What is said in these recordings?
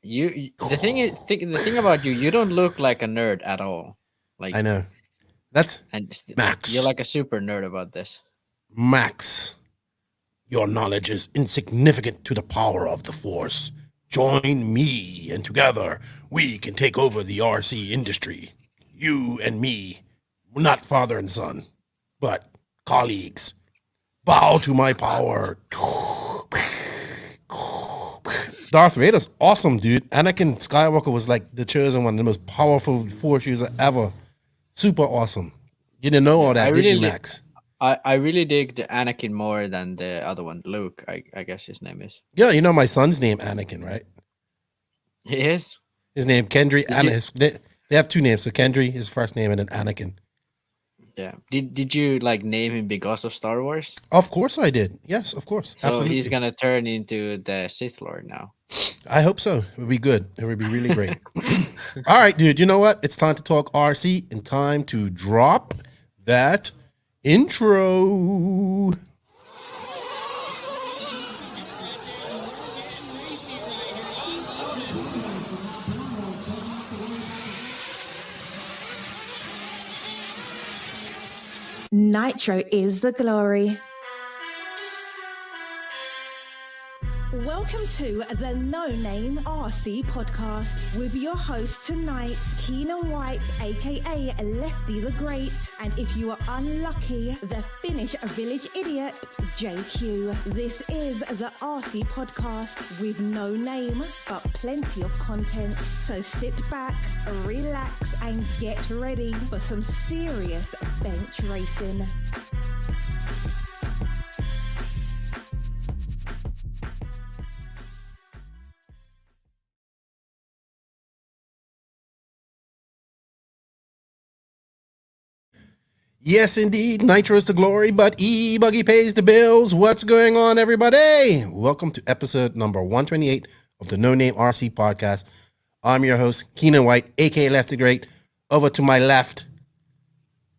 The thing is, the thing about you, you don't look like a nerd at all. I Like, know. That's and you're Max. like a super nerd about this. Max, your knowledge is insignificant to the power of the Force. Join me, and together we can take over the RC industry. You and me, not father and son, but colleagues. Bow to my power. Darth Vader's awesome, dude. Anakin Skywalker was like the chosen one, the most powerful Force user ever. Super awesome. You didn't know all Yeah, I that, did you, really Max? I really dig the Anakin more than the other one, Luke. I guess his name is. Yeah, you know my son's name, Anakin, right? He is. His name Kendry. Did you? They have two names. So Kendry, his first name, and then Anakin. Yeah. Did you like name him because of Star Wars? Of course I did. Yes, of course. So he's Absolutely. gonna turn into the Sith Lord now. I hope so. It would be good. It would be really great. All right, dude. You know what? It's time to talk RC and time to drop that intro. Nitro is the glory. Welcome to the No Name RC podcast with your host tonight, Keenan White, aka Lefty the Great, and if you are unlucky, the Finnish village idiot, JQ. This is the RC podcast with no name, but plenty of content. So sit back, relax, and get ready for some serious bench racing. Yes, indeed. Nitro is the glory, but E-Buggy pays the bills. What's going on, everybody? Welcome to episode number 128 of the No Name RC podcast. I'm your host, Keenan White, aka Lefty Great. Over to my left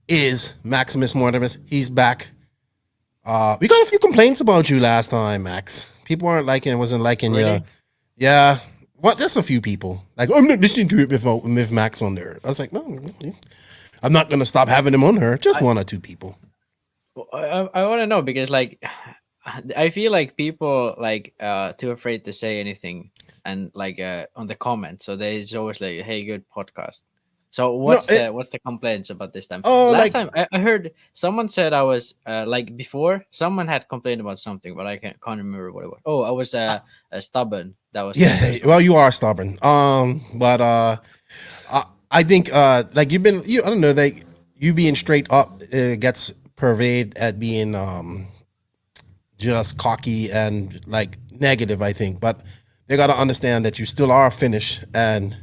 is Maximus Mortimus. He's back. We got a few complaints about you last time, Max. People wasn't liking Really? you. Yeah. What? Just a few people. Like, I'm not listening to it with Max on there. I was like, no, I'm not going to stop having him on her. Just one or two people. I want to know because like I feel like people like too afraid to say anything and like on the comments, so there's always like, hey, good podcast. So No, what's the complaints about this time? oh, Last like, time I heard someone said I was like before someone had complained about something, but I can't remember what it was. Oh, I was stubborn. That was the yeah, first one. well, you are stubborn. But I think like I don't know, like you being straight up gets pervaded at being just cocky and like negative, I think. But they got to understand that you still are Finnish and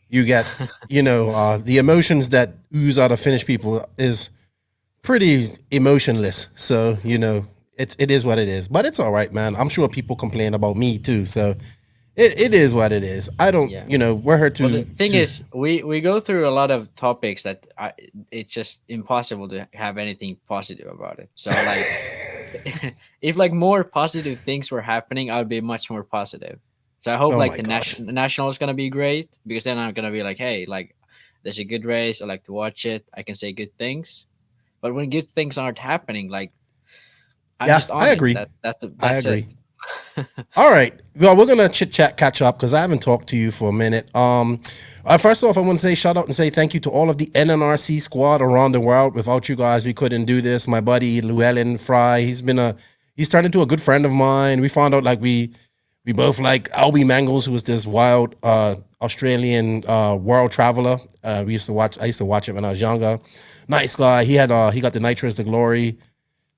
you get, the emotions that ooze out of Finnish people is pretty emotionless. So, it is what it is. But it's all right, man. I'm sure people complain about me too. So it is what it is. I don't, Yeah. we're here Well, the to, thing is, we go through a lot of topics that it's just impossible to have anything positive about it. So like, if like more positive things were happening, I would be much more positive. So I hope oh like my the gosh. national is gonna be great because then I'm gonna be like, hey, like there's a good race. I like to watch it. I can say good things. But when good things aren't happening, like I'm Yeah, just I on it. agree. I That's it. agree. All right. Well, we're gonna chit chat, catch up because I haven't talked to you for a minute. First off, I want to say shout out and say thank you to all of the NNRC squad around the world. Without you guys, we couldn't do this. My buddy Llewellyn Fry, he's turned into a good friend of mine. We found out like we both like Albie Mangles, who was this wild Australian world traveler. I used to watch it when I was younger. Nice guy. He got the Nitro is the Glory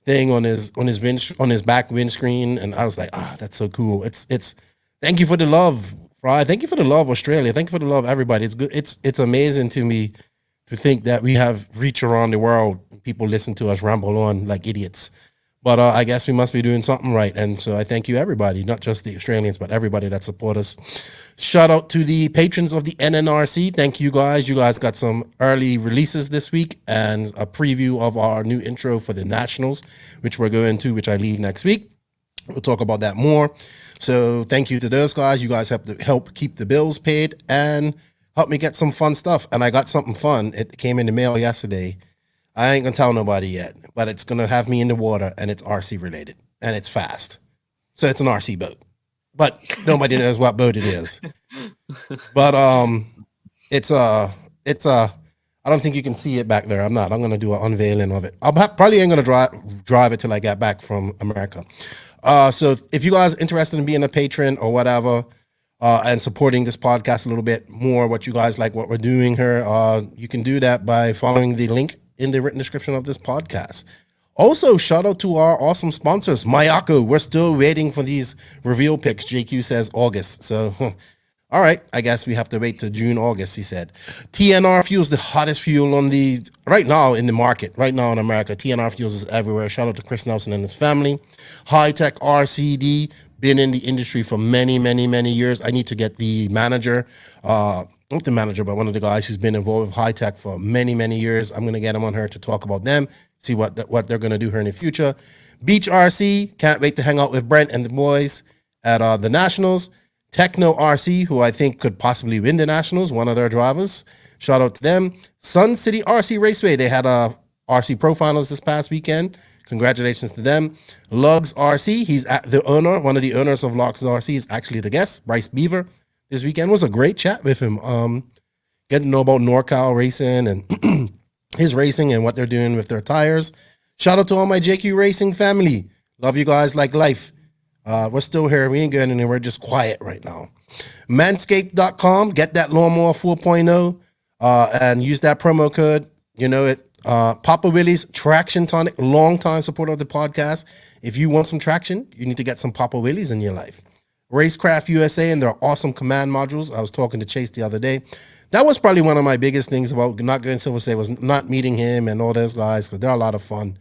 thing on his back windscreen, and I was like, that's so cool. It's thank you for the love, Fry. Thank you for the love, Australia. Thank you for the love, everybody. It's good. It's amazing to me to think that we have reach around the world. People listen to us ramble on like idiots. But I guess we must be doing something right. And so I thank you, everybody, not just the Australians, but everybody that support us. Shout out to the patrons of the NNRC. Thank you, guys. You guys got some early releases this week and a preview of our new intro for the Nationals, which we're going to, which I leave next week. We'll talk about that more. So thank you to those guys. You guys have to help keep the bills paid and help me get some fun stuff. And I got something fun. It came in the mail yesterday. I ain't gonna tell nobody yet, but it's gonna have me in the water and it's RC related and it's fast. So it's an RC boat. But nobody knows what boat it is. But it's I don't think you can see it back there. I'm gonna do an unveiling of it. Probably ain't gonna drive it till I get back from America. So if you guys are interested in being a patron or whatever, and supporting this podcast a little bit more, what you guys like, what we're doing here, you can do that by following the link in the written description of this podcast. Also, shout out to our awesome sponsors, Mayako. We're still waiting for these reveal picks. JQ says August. So, all right, I guess we have to wait till June, August, he said. TNR Fuels, the hottest fuel on the right now in the market, right now in America. TNR Fuels is everywhere. Shout out to Chris Nelson and his family. Hitec RC, been in the industry for many, many, many years. I need to get the manager, not the manager, but one of the guys who's been involved with Hitec for many, many years. I'm going to get him on here to talk about them, see what they're going to do here in the future. Beach RC, can't wait to hang out with Brent and the boys at the Nationals. Tekno RC, who I think could possibly win the Nationals, one of their drivers. Shout out to them. Sun City RC Raceway, they had a RC Pro Finals this past weekend. Congratulations to them. Lugz RC, he's the owner, one of the owners of Lugz RC is actually the guest. Bryce Beaver this weekend was a great chat with him. Getting to know about NorCal racing and his racing and what they're doing with their tires. Shout out to all my JQ Racing family. Love you guys like life. We're still here. We ain't going anywhere. We're just quiet right now. Manscaped.com. Get that lawnmower 4.0 and use that promo code. You know it. Papa Willie's Traction Tonic, long-time supporter of the podcast. If you want some traction, you need to get some Papa Willie's in your life. Racecraft USA and their awesome command modules. I was talking to Chase the other day. That was probably one of my biggest things about not going to Silver State was not meeting him and all those guys because they're a lot of fun.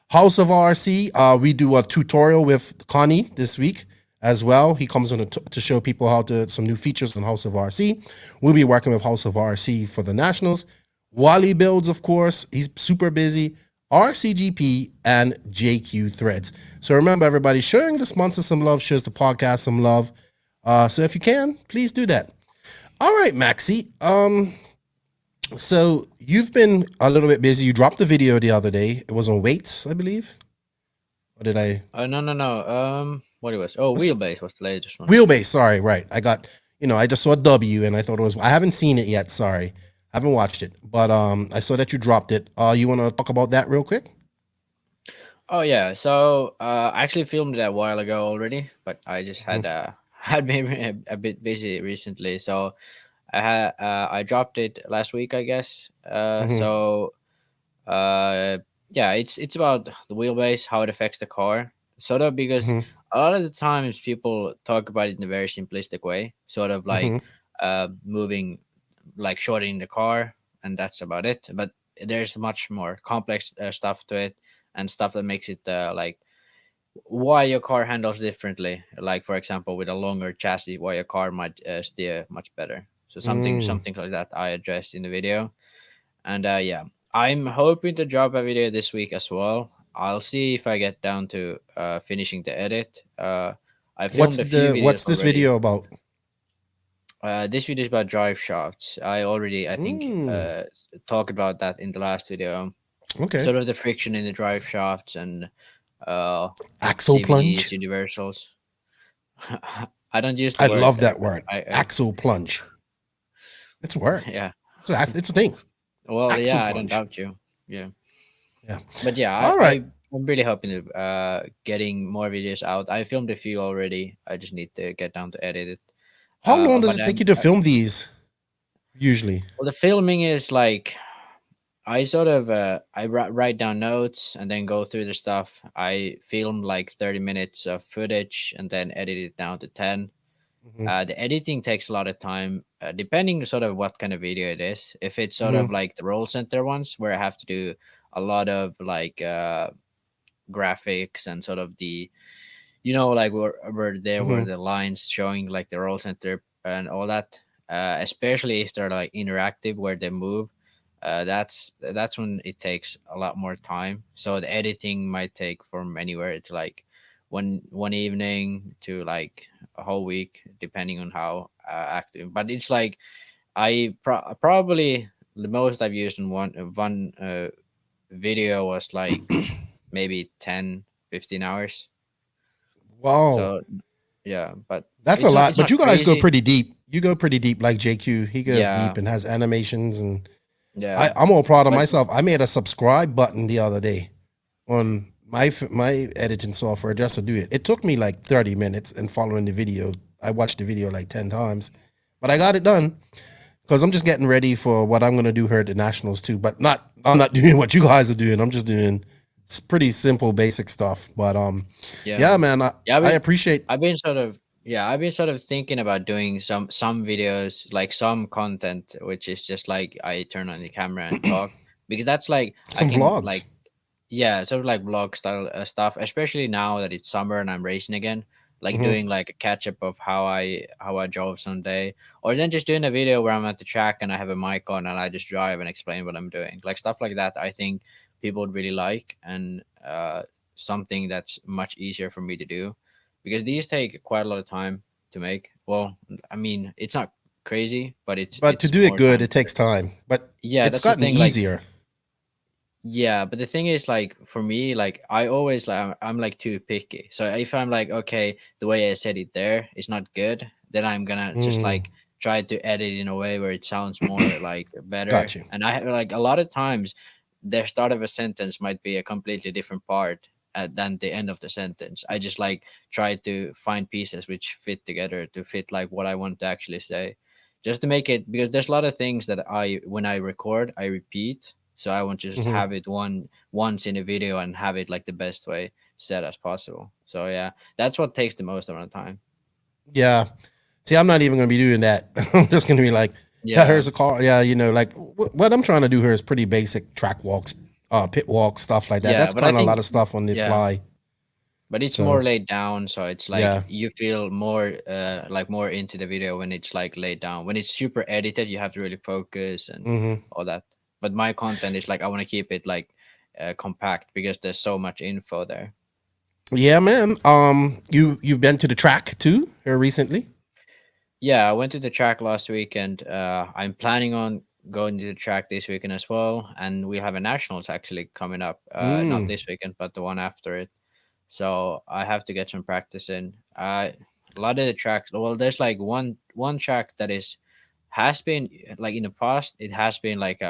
House of RC, we do a tutorial with Conny this week as well. He comes on to show people how to some new features on House of RC. We'll be working with House of RC for the Nationals. Wally Builds, of course, he's super busy. RCGP and JQ Threads. So remember, everybody, showing the sponsor some love shows the podcast some love. So if you can, please do that. All right, Maxie. So you've been a little bit busy. You dropped the video the other day. It was on weights, I believe. Or did I? No. What it was? Oh, Wheelbase was the latest one. Wheelbase. Sorry, right. I got. I just saw a W and I thought it was. I haven't seen it yet. Sorry, I haven't watched it. But I saw that you dropped it. You want to talk about that real quick? Oh yeah. So I actually filmed it a while ago already, but I just had been a bit busy recently, so. I dropped it last week, I guess. So yeah, it's about the wheelbase, how it affects the car, sort of because a lot of the times people talk about it in a very simplistic way, sort of like moving, like shortening the car, and that's about it. But there's much more complex stuff to it, and stuff that makes it like why your car handles differently. Like for example, with a longer chassis, why your car might steer much better. So something like that I addressed in the video. And yeah, I'm hoping to drop a video this week as well. I'll see if I get down to finishing the edit. I filmed a few videos what's this already. video about? This video is about drive shafts. I think talked about that in the last video. Okay. Sort of the friction in the drive shafts and axle CVDs, plunge. Universals. I don't use the I word love that word. I Axle plunge. It's a word. Yeah. It's a thing. Well, Axle yeah, I plunge. don't doubt you. Yeah. Yeah. But yeah, All right. I'm really hoping to getting more videos out. I filmed a few already. I just need to get down to edit it. How long does but it take you to film these? Usually. Well, the filming is like I sort of I write down notes and then go through the stuff. I film like 30 minutes of footage and then edit it down to 10. The editing takes a lot of time, depending sort of what kind of video it is. If it's sort of like the roll center ones, where I have to do a lot of like graphics and sort of the, like where there were the lines showing like the roll center and all that. Especially if they're like interactive, where they move. That's when it takes a lot more time. So the editing might take from anywhere to like one evening to like a whole week, depending on how active. But it's like probably the most I've used in one video was like maybe 10-15 hours. Wow. So yeah, but That's a lot. it's But not you guys go crazy. pretty deep. You go pretty deep like JQ. He goes Yeah, deep and has animations. And yeah, I'm all proud of but myself. I made a subscribe button the other day on my editing software just to do it. It took me like 30 minutes and following the video. I watched the video like 10 times, but I got it done because I'm just getting ready for what I'm going to do here at the Nationals too. But I'm not doing what you guys are doing. I'm just doing pretty simple, basic stuff. But yeah, yeah, man, yeah. I appreciate. I've been sort of I've been sort of thinking about doing some videos, like some content, which is just like I turn on the camera and talk, because that's like I Some can vlogs. like, yeah, sort of like vlog style stuff, especially now that it's summer and I'm racing again. Like Hmm. doing like a catch up of how I drove Sunday, or then just doing a video where I'm at the track and I have a mic on and I just drive and explain what I'm doing, like stuff like that. I think people would really like, and something that's much easier for me to do, because these take quite a lot of time to make. Well, I mean, it's not crazy, but But to it's do it more good, time. it takes time. But Yeah, it's that's the gotten thing. Like, easier. yeah, but the thing is, like, for me, like, I always like I'm like too picky. So if I'm like, okay, the way I said it there is not good, then I'm gonna just Mm, like try to edit in a way where it sounds more like better. got you. And I like a lot of times the start of a sentence might be a completely different part than the end of the sentence. I just like try to find pieces which fit together to fit like what I want to actually say, just to make it, because there's a lot of things that I when I record I repeat, so I want to just Hmm. have it once in a video and have it like the best way said as possible. So yeah, that's what takes the most amount of time. Yeah. See, I'm not even going to be doing that. I'm just going to be like, yeah, Yeah, here's a car. Yeah, like what I'm trying to do here is pretty basic track walks, pit walks, stuff like that. yeah, That's but I kind of a lot think, of stuff on the yeah, fly. but it's So more laid down, so it's like yeah. you feel more like more into the video when it's like laid down. When it's super edited, you have to really focus and Hmm. all that. But my content is like I want to keep it like compact, because there's so much info there. Yeah, man. You've been to the track too here recently? Yeah, I went to the track last weekend. I'm planning on going to the track this weekend as well, and we have a nationals actually coming up. Not Mm, this weekend, but the one after it. So I have to get some practice in. A lot of the tracks. Well, there's like one track that has been like in the past. It has been like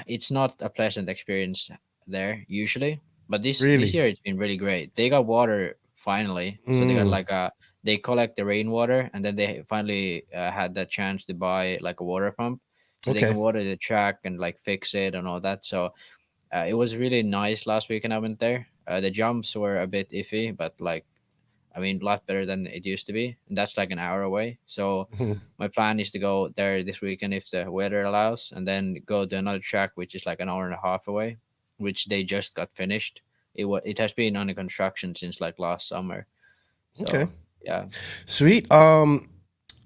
it's not a pleasant experience there usually, but this really? year it's been really great. They got water finally, so they got Mm, like a they collect the rainwater, and then they finally had the chance to buy like a water pump, so they can okay. water the track and like fix it and all that. So it was really nice last weekend I went there. The jumps were a bit iffy, but like I mean, a lot better than it used to be. And that's like an hour away. So Mhm. my plan is to go there this weekend if the weather allows, and then go to another track which is like an hour and a half away, which they just got finished. It has been under construction since like last summer. Okay. So yeah, Sweet.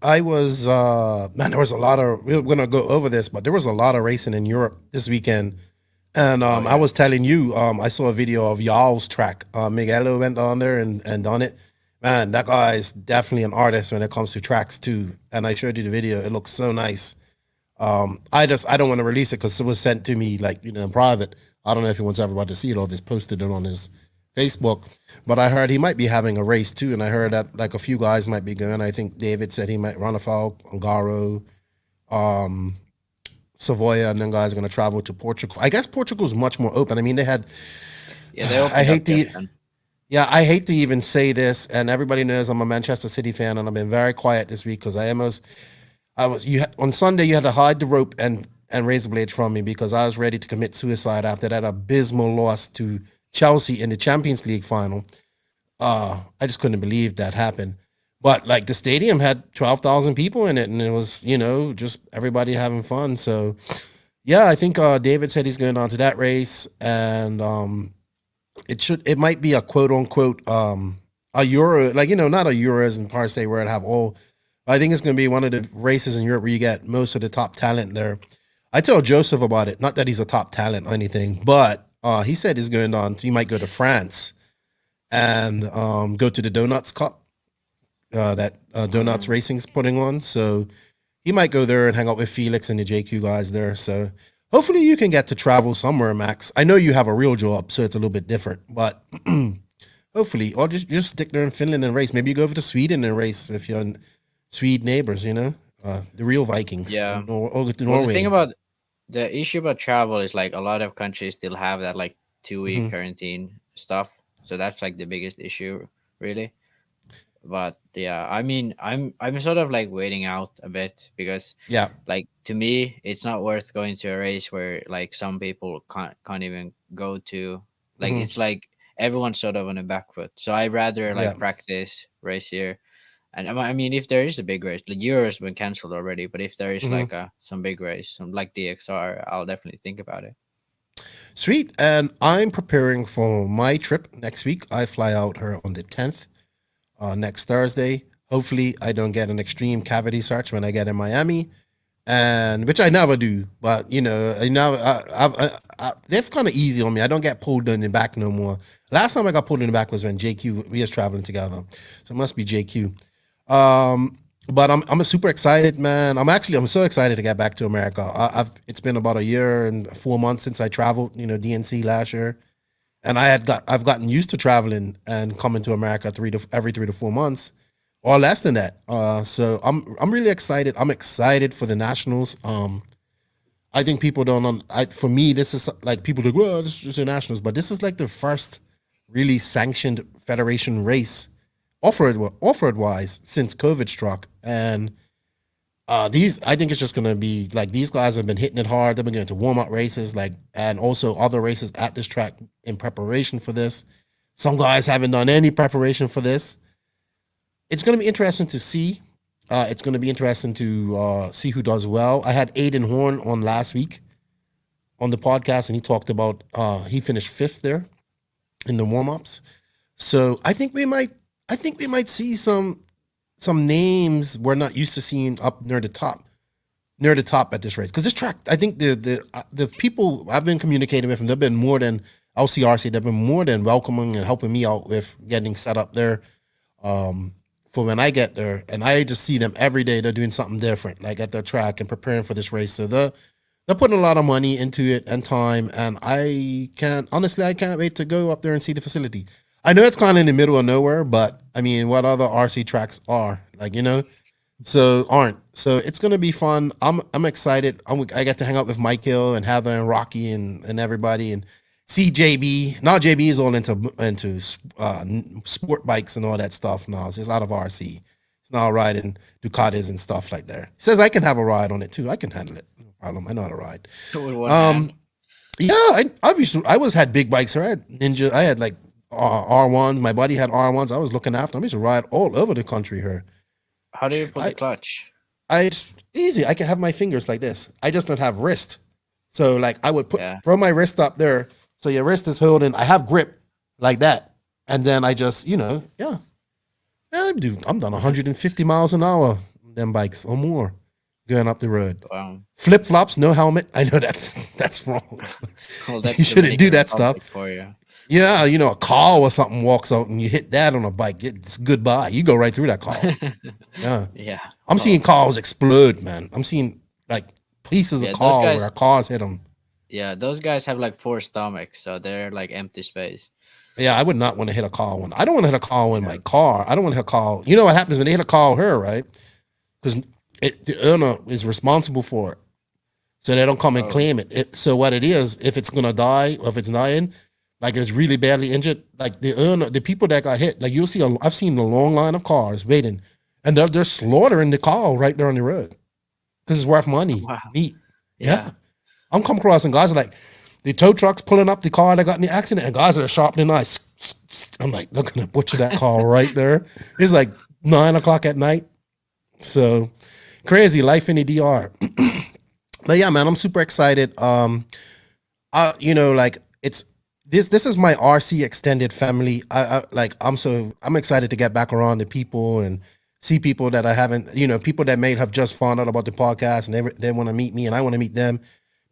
I was man, there was a lot of we're gonna go over this, but there was a lot of racing in Europe this weekend. And oh I yeah, was telling you, I saw a video of Y'all's track. Miguelo went on there and done it. Man, that guy is definitely an artist when it comes to tracks too. And I showed you the video; it looks so nice. I don't want to release it because it was sent to me like in private. I don't know if he wants everybody to see it or if he's posted it on his Facebook. But I heard he might be having a race too, and I heard that like a few guys might be going. I think David said he might run a foul, Ongaro, um, Savoia, and then guys are going to travel to Portugal. I guess Portugal's much more open. I mean, they had. yeah. They I opened up hate just to. then. Yeah, I hate to even say this, and everybody knows I'm a Manchester City fan, and I've been very quiet this week because I was on Sunday. You had to hide the rope and razor blades from me because I was ready to commit suicide after that abysmal loss to Chelsea in the Champions League final. I just couldn't believe that happened. But like the stadium had 12,000 people in it, and it was just everybody having fun. So yeah, I think David said he's going on to that race, and it might be a quote unquote a Euro, like not a Euros and par se where it have all. I think it's going to be one of the races in Europe where you get most of the top talent there. I told Joseph about it. Not that he's a top talent or anything, but he said he's going on. He might go to France, and go to the Donuts Cup that Donuts Racing's putting on. So he might go there and hang out with Felix and the JQ guys there. So hopefully you can get to travel somewhere, Max. I know you have a real job, so it's a little bit different, but hopefully, or just stick there in Finland and race. Maybe you go over to Sweden and race with your Swede neighbors, you know, the real Vikings. Yeah. Or go to Well, Norway. the issue about travel is like a lot of countries still have that like 2 week quarantine stuff. So that's like the biggest issue, really. But yeah, I mean, I'm sort of like waiting out a bit because Yeah. like to me, it's not worth going to a race where like some people can't even go to. Like Mhm. it's like everyone's sort of on a back foot. So I rather Yeah. like practice race here. And I mean, if there is a big race, the Euro's been canceled already. But if there is Mhm. like some big race, some like DXR, I'll definitely think about it. Sweet. And I'm preparing for my trip next week. I fly out here on the 10th, next Thursday. Hopefully, I don't get an extreme cavity search when I get in Miami, and which I never do. But you know, they're kind of easy on me. I don't get pulled in the back no more. Last time I got pulled in the back was when JQ we was traveling together, so it must be JQ. But I'm super excited, man. I'm so excited to get back to America. It's been about a year and 4 months since I traveled, you know, DNC last year, and I've gotten used to traveling and coming to America every 3 to 4 months, or less than that. So I'm really excited. I'm excited for the nationals. I think people don't. For me, this is like people like, well, this is just the nationals, but this is like the first really sanctioned federation race offered wise since COVID struck, and these I think it's just gonna be like these guys have been hitting it hard. They've been going to warm up races, like, and also other races at this track in preparation for this. Some guys haven't done any preparation for this. It's gonna be interesting to see. It's gonna be interesting to see who does well. I had Aiden Horn on last week on the podcast, and he talked about he finished fifth there in the warm ups. So I think we might see some names we're not used to seeing up near the top at this race. Because this track, I think the people I've been communicating with, and they've been more than LCRC, they've been more than welcoming and helping me out with getting set up there for when I get there. And I just see them every day. They're doing something different, like at their track and preparing for this race. So they're putting a lot of money into it and time. And I can't wait to go up there and see the facility. I know it's kind of in the middle of nowhere, but I mean, what other RC tracks are like, you know? So it's gonna be fun. I'm excited. I get to hang out with Mike Hill and Heather and Rocky and everybody and see JB. Now JB is all into sport bikes and all that stuff now. So it's out of RC. He's now riding Ducatis and stuff like that. He says I can have a ride on it too. I can handle it. No problem. I know how to ride. With one hand. Yeah, I had big bikes. I had Ninja. I had like R1s. My buddy had R1s. I was looking after him. I used to ride all over the country here. How do you put the clutch? It's easy. I can have my fingers like this. I just don't have wrist. So like I would Yeah. throw my wrist up there. So your wrist is holding. I have grip like that. And then I just, you know, yeah. I'm done 150 miles an hour on them bikes or more going up the road. Wow. Flip flops, no helmet. I know that's wrong. Well, that's You shouldn't do Dominican that stuff. Republic for you. Yeah, you know, a car or something walks out and you hit that on a bike. It's goodbye. You go right through that car. Yeah. Yeah. I'm seeing cars explode, man. I'm seeing like pieces Yeah, of those car guys- where cars hit them. Yeah, those guys have like 4 stomachs, so they're like empty space. Yeah, I would not want to hit a car when I don't want to hit a car in my car. I don't want to hit a car. You know what happens when they hit a car here, right? Because the owner is responsible for it. So they don't come and claim it. So what it is, if it's gonna die or if it's dying, like it's really badly injured, like the owner, the people that got hit, like you'll see, I've seen a long line of cars waiting, and they're slaughtering the car right there on the road because it's worth money. Wow. Meat. Yeah. I'm coming across and guys are like, the tow truck's pulling up the car that got in the accident, and guys that are sharpening knives. I'm like, they're gonna butcher that car right there. It's like 9 o'clock at night. So crazy life in the DR. But yeah, man, I'm super excited. You know, like it's this is my RC extended family. I'm excited to get back around to people and see people that I haven't, you know, people that may have just found out about the podcast and they want to meet me and I want to meet them.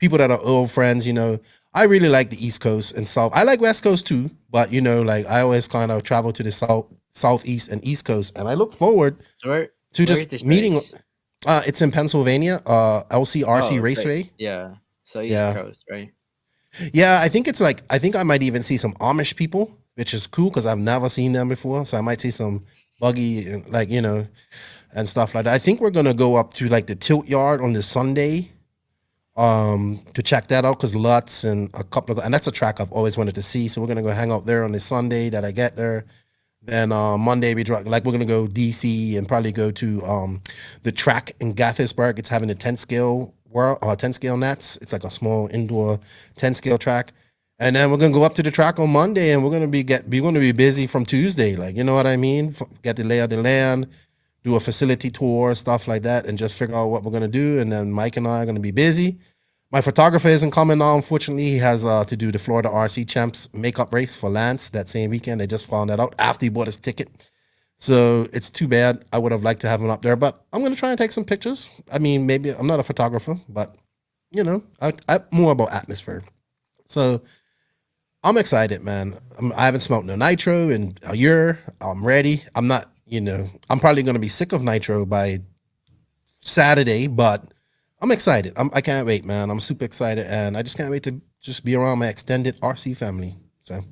people that are old friends, I really like the East Coast and South. I like West Coast too, but like I always kind of travel to the Southeast and East Coast, and I look forward to just meeting. It's in Pennsylvania, LCRC Raceway. Yeah, so East Coast, right? Yeah, I think I might even see some Amish people, which is cool because I've never seen them before. So I might see some buggy and and stuff like that. I think we're gonna go up to like the tilt yard on this Sunday. To check that out because Lutz and a couple of, and that's a track I've always wanted to see. So we're gonna go hang out there on this Sunday that I get there. Then Monday we're gonna go DC and probably go to the track in Gaithersburg. It's having a 10 scale 10 scale nats. It's like a small indoor 10 scale track. And then we're gonna go up to the track on Monday, and we're gonna be busy from Tuesday. Like, you know what I mean? Get the lay of the land, do a facility tour, stuff like that, and just figure out what we're gonna do. And then Mike and I are gonna be busy. My photographer isn't coming now, unfortunately. He has to do the Florida RC Champs makeup race for Lance that same weekend. They just found that out after he bought his ticket. So it's too bad. I would have liked to have him up there, but I'm gonna try and take some pictures. I mean, maybe I'm not a photographer, but I'm more about atmosphere. So I'm excited, man. I haven't smoked no nitro in a year. I'm ready. I'm not, I'm probably going to be sick of nitro by Saturday, but I'm excited. I can't wait, man. I'm super excited, and I just can't wait to just be around my extended RC family. So,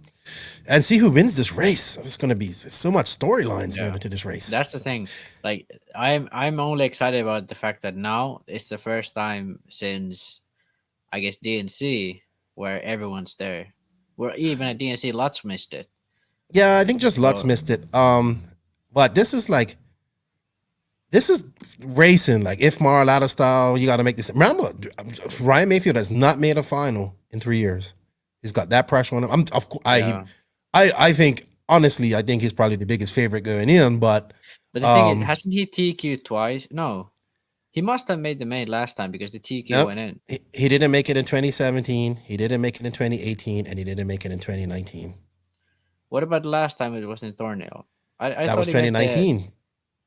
and see who wins this race. It's going to be so much storylines going into this race. That's the thing. Like, I'm only excited about the fact that now it's the first time since, I guess, DNC where everyone's there. Where even at DNC, Lutz missed it. Yeah, I think just Lutz missed it. But this is racing. Like, if Mar-a-Lago style, you got to make this. Remember, Ryan Mayfield has not made a final in 3 years. He's got that pressure on him. I think, honestly, I think he's probably the biggest favorite going in. But the thing is, hasn't he TQ'd twice? No. He must have made the main last time because the TQ went in. He didn't make it in 2017. He didn't make it in 2018, and he didn't make it in 2019. What about the last time it was in Thornhill? That was 2019.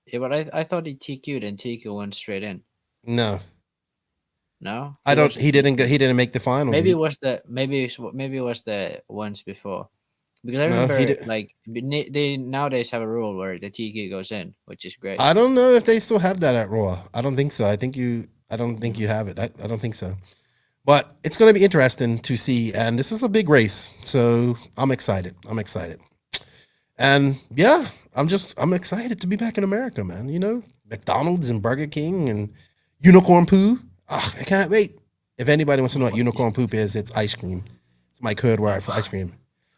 Yeah, but I thought he TQ'd and TQ went straight in. No. No. He didn't make the final. Maybe it was the ones before. Because I remember, they nowadays have a rule where the TQ goes in, which is great. I don't know if they still have that at Raw. I don't think so. I don't think you have it. I don't think so. But it's going to be interesting to see, and this is a big race, so I'm excited. And yeah, I'm excited to be back in America, man. McDonald's and Burger King and unicorn poo. I can't wait. If anybody wants to know what unicorn poop is, it's ice cream. It's my code word for ice cream.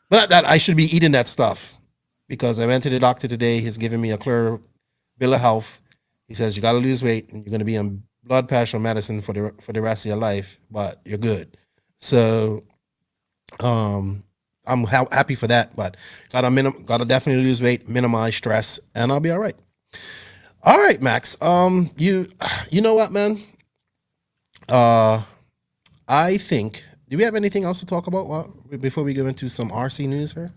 But that I should be eating that stuff because I went to the doctor today. He's giving me a clear bill of health. He says you got to lose weight and you're going to be on blood pressure medicine for the rest of your life, but you're good. So, I'm happy for that. But gotta definitely lose weight, minimize stress, and I'll be all right. All right, Max. You know what, man? I think. Do we have anything else to talk about before we go into some RC news here?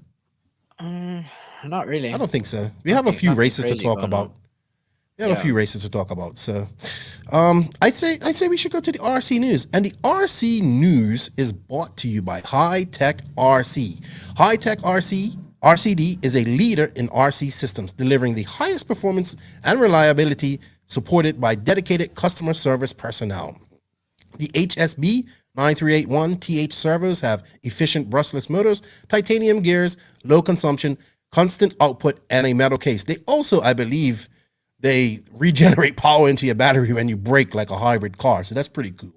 Not really. I don't think so. We have a few races to talk about. A few races to talk about. So, I'd say we should go to the RC news. And the RC news is brought to you by Hitec RC. Hitec RCD is a leader in RC systems, delivering the highest performance and reliability, supported by dedicated customer service personnel. The HSB 9381TH servos have efficient brushless motors, titanium gears, low consumption, constant output, and a metal case. They also, I believe, they regenerate power into your battery when you brake like a hybrid car. So that's pretty cool.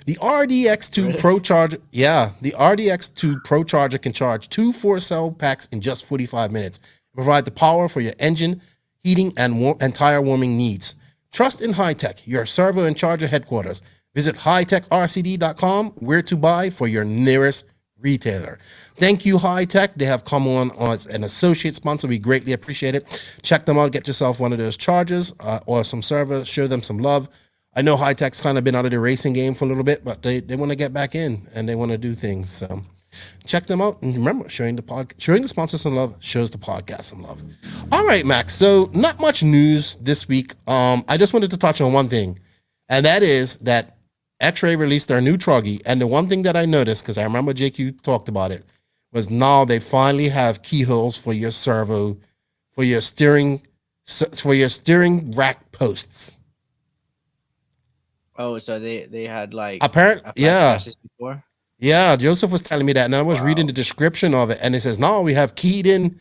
The RDX2 Pro Charger, the RDX2 Pro Charger can charge 2 4-cell packs in just 45 minutes. Provide the power for your engine, heating, and tire warming needs. Trust in Hitec, your servo and charger headquarters. Visit hitecrcd.com, where to buy for your nearest retailer. Thank you, Hitec. They have come on as an associate sponsor. We greatly appreciate it. Check them out. Get yourself one of those chargers or some servers. Show them some love. I know Hitec's kind of been out of the racing game for a little bit, but they want to get back in and they want to do things. So check them out. And remember, showing the sponsors some love shows the podcast some love. All right, Max. So not much news this week. I just wanted to touch on one thing, and that is that X-Ray released their new truggy, and the one thing that I noticed, because I remember JQ talked about it, was now they finally have keyholes for your servo, for your steering rack posts. Oh, so they had like Apparently, a flat yeah. chassis before. Yeah, Joseph was telling me that, and I was reading the description of it, and it says, "No, we have keyed in,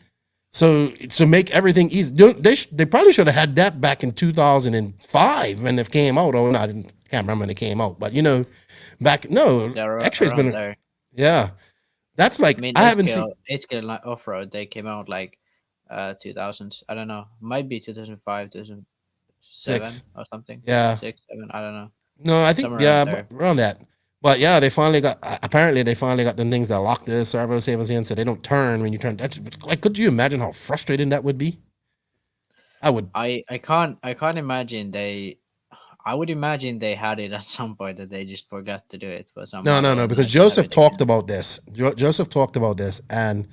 so to make everything easy." They probably should have had that back in 2005 when it came out. Oh, no, I can't remember when it came out, but X-Ray's been there. Yeah, that's like I mean, I haven't seen. H-scale off road. They came out like 2000s. I don't know. Might be 2005, 2007 or something. Yeah, 6, 7. I don't know. no, I think around that. But yeah, they finally got the things that lock the servo savers in, so they don't turn when you turn. That's like, could you imagine how frustrating that would be? I would. I can't imagine they. I would imagine they had it at some point that they just forgot to do it for some. No, because Joseph talked about this. Joseph talked about this, and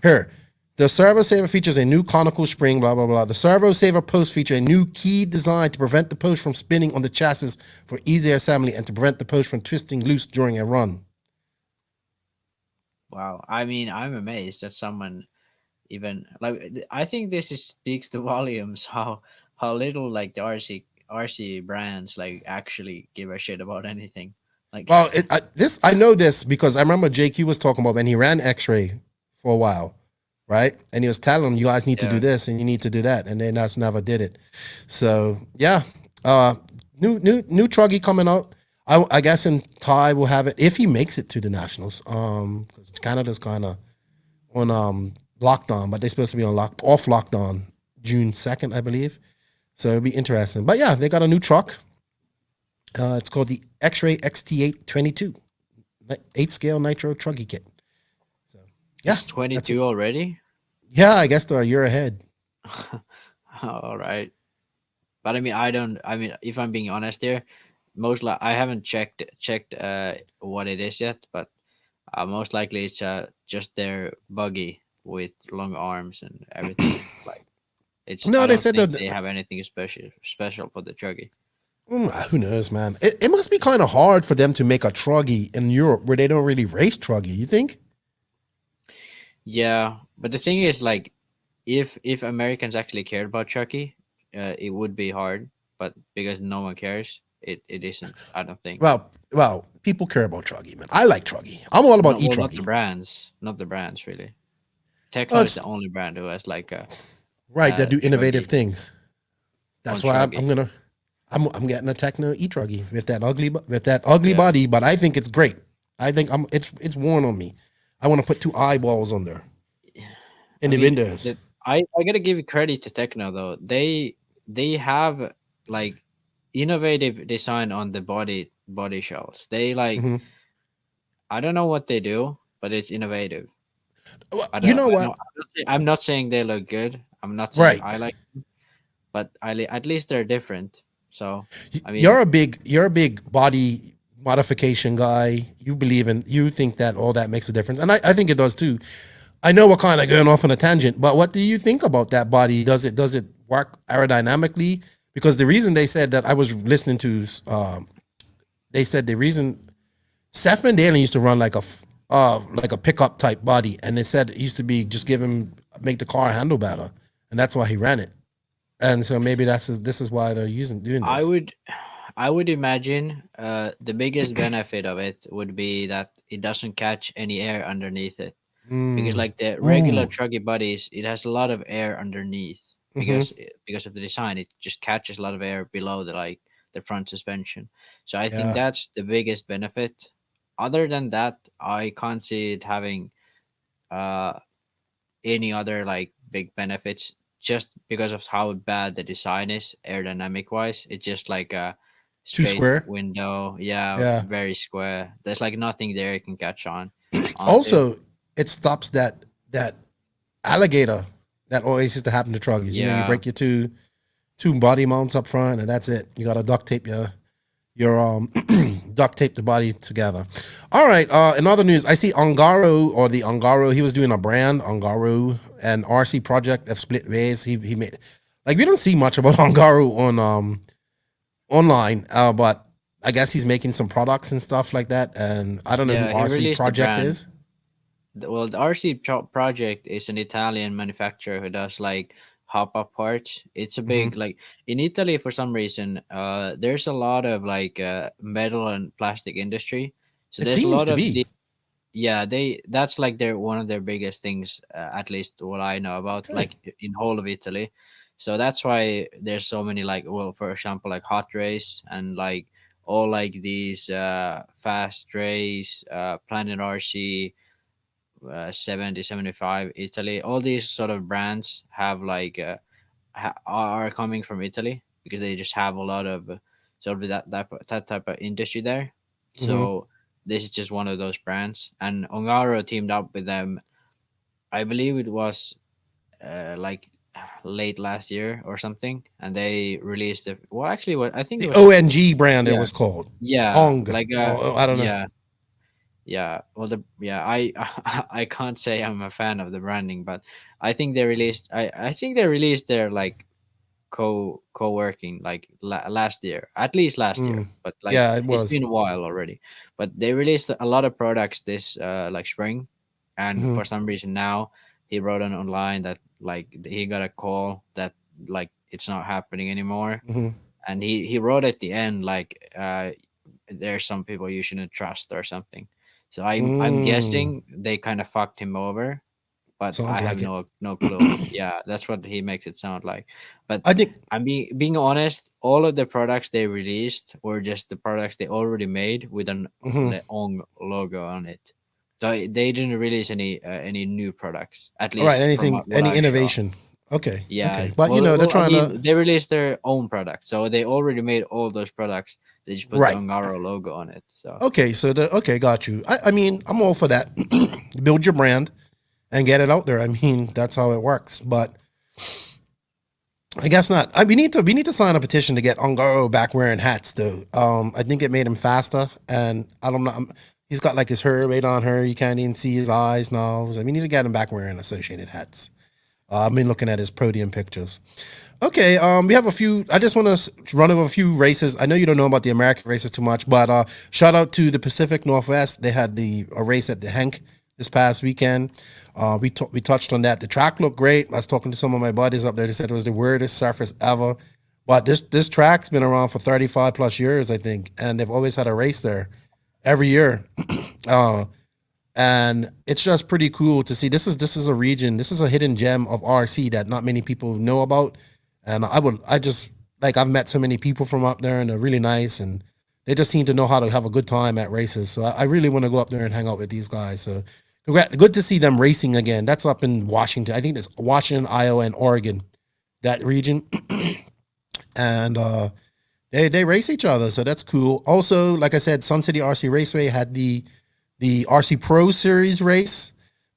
here, the servo saver features a new conical spring, blah, blah, blah. The servo saver post feature a new key design to prevent the post from spinning on the chassis for easier assembly and to prevent the post from twisting loose during a run. Wow. I mean, I'm amazed that someone even like, I think this speaks the volumes how little like the RC brands like actually give a shit about anything. Like, well, I know this because I remember JQ was talking about when he ran X-Ray for a while. Right, and he was telling them, "You guys need to do this and you need to do that," and they just never did it. So yeah, new truggy coming out. I guess in Ty will have it if he makes it to the nationals. Because Canada's kind of on lockdown, but they're supposed to be on off lockdown June 2nd, I believe. So it'll be interesting. But yeah, they got a new truck. It's called the X-Ray XT822, 8-scale nitro truggy kit. Yeah, it's 22 already. Yeah, I guess they're a year ahead. All right, but I mean, if I'm being honest here, I haven't checked what it is yet, but most likely it's just their buggy with long arms and everything. Like, it's no, they said that they have anything special for the truggy. Who knows, man? It must be kind of hard for them to make a truggy in Europe where they don't really race truggy. You think? Yeah, but the thing is, like, if Americans actually cared about truggy, it would be hard. But because no one cares, it isn't. I don't think. Well, people care about truggy, man. I like truggy. I'm all about e-truggy. Not the brands, really. Tekno is the only brand who has like a that do innovative things. That's why I'm getting a Tekno e-truggy with that ugly body, but I think it's great. I think it's worn on me. I want to put 2 eyeballs on there in the windows. I gotta give credit to Tekno though. They have like innovative design on the body shells. They like I don't know what they do, but it's innovative. You know what? I'm not saying they look good. I'm not saying I like them, but at least they're different. So I mean, you're a big body modification guy. You think that all that makes a difference, and I think it does too. I know we're kind of going off on a tangent, but what do you think about that body? Does it work aerodynamically? Because the reason they said that, I was listening to, they said the reason Seth Van Dalen used to run like a pickup type body, and they said it used to be just make the car handle better, and that's why he ran it. And so maybe this is why they're doing this. I would imagine the biggest benefit of it would be that it doesn't catch any air underneath it. Because like the regular truggy bodies, it has a lot of air underneath because of the design. It just catches a lot of air below the front suspension. So I think that's the biggest benefit. Other than that, I can't see it having any other like big benefits, just because of how bad the design is aerodynamic wise. It's just like a too square window. Very square. There's like nothing there you can catch on. Also, it stops that alligator that always used to happen to truggies. You know, you break your two body mounts up front, and that's it. You got to duct tape your duct tape the body together. All right. In other news, I see Ongaro. He was doing a brand Ongaro and RC project have split ways. He made, like, we don't see much about Ongaro on online, but I guess he's making some products and stuff like that. And I don't know who Yeah, he RC released the Project brand. is. Well, the RC Project is an Italian manufacturer who does like hop-up parts. It's a Hmm. big like in Italy for some reason. There's a lot of like metal and plastic industry. So It there's a seems lot to of be. yeah, that's like their one of their biggest things, at least what I know about, Okay. like in whole of Italy. So that's why there's so many like, well, for example, like hot race and like all like these fast race, Planet RC, 70 75 Italy, all these sort of brands have like are coming from Italy because they just have a lot of sort of that type of industry there. Hmm. So this is just one of those brands, and Ongaro teamed up with them. I believe it was like late last year or something, and they released it. Well, actually, what I think it The was ONG brand it yeah, was called. yeah, Ong. like I don't know. yeah, yeah. Well, the yeah, I I can't say I'm a fan of the branding, but I think they released. I think they released their like co-working like last year, at least last year, Mm. but like Yeah, it it's was. been a while already. But they released a lot of products this like spring, and Hmm. for some reason now he wrote on online that like he got a call that like it's not happening anymore, Hmm. and he wrote at the end like there's some people you shouldn't trust or something. So I'm Mm. guessing they kind of fucked him over, but I Sounds have like it. no clue. Yeah, that's what he makes it sound like. But I think. I'm being honest, all of the products they released were just the products they already made with an Hmm. the Ong logo on it. So they didn't release any new products, at All right. least from Anything? what Any I saw. innovation? Okay. Yeah, Okay. But you know they're I trying to. mean, they released their own product, so they already made all those products. They just put the Right. Ongaro logo on it. So Okay. So the okay, got you. I mean, I'm all for that. Build your brand and get it out there. I mean, that's how it works. But I guess not. We need to sign a petition to get Ongaro back wearing hats though. I think it made him faster, and I don't know. He's got like his hair right on her. You can't even see his eyes, nose. We need to get him back wearing associated hats. I've been looking at his podium pictures. Okay, we have a few. I just want to run over a few races. I know you don't know about the American races too much, but shout out to the Pacific Northwest. They had a race at the Henk this past weekend. We touched on that. The track looked great. I was talking to some of my buddies up there. They said it was the weirdest surface ever. But this track's been around for 35 plus years, I think, and they've always had a race there every year. uh, and it's just pretty cool to see. This is a region. This is a hidden gem of RC that not many people know about. And I just like I've met so many people from up there, and they're really nice, and they just seem to know how to have a good time at races. So I really want to go up there and hang out with these guys. So good to see them racing again. That's up in Washington. I think it's Washington, Iowa, and Oregon, that region. And they race each other, so that's cool. Also, like I said, Sun City RC Raceway had the RC Pro Series race.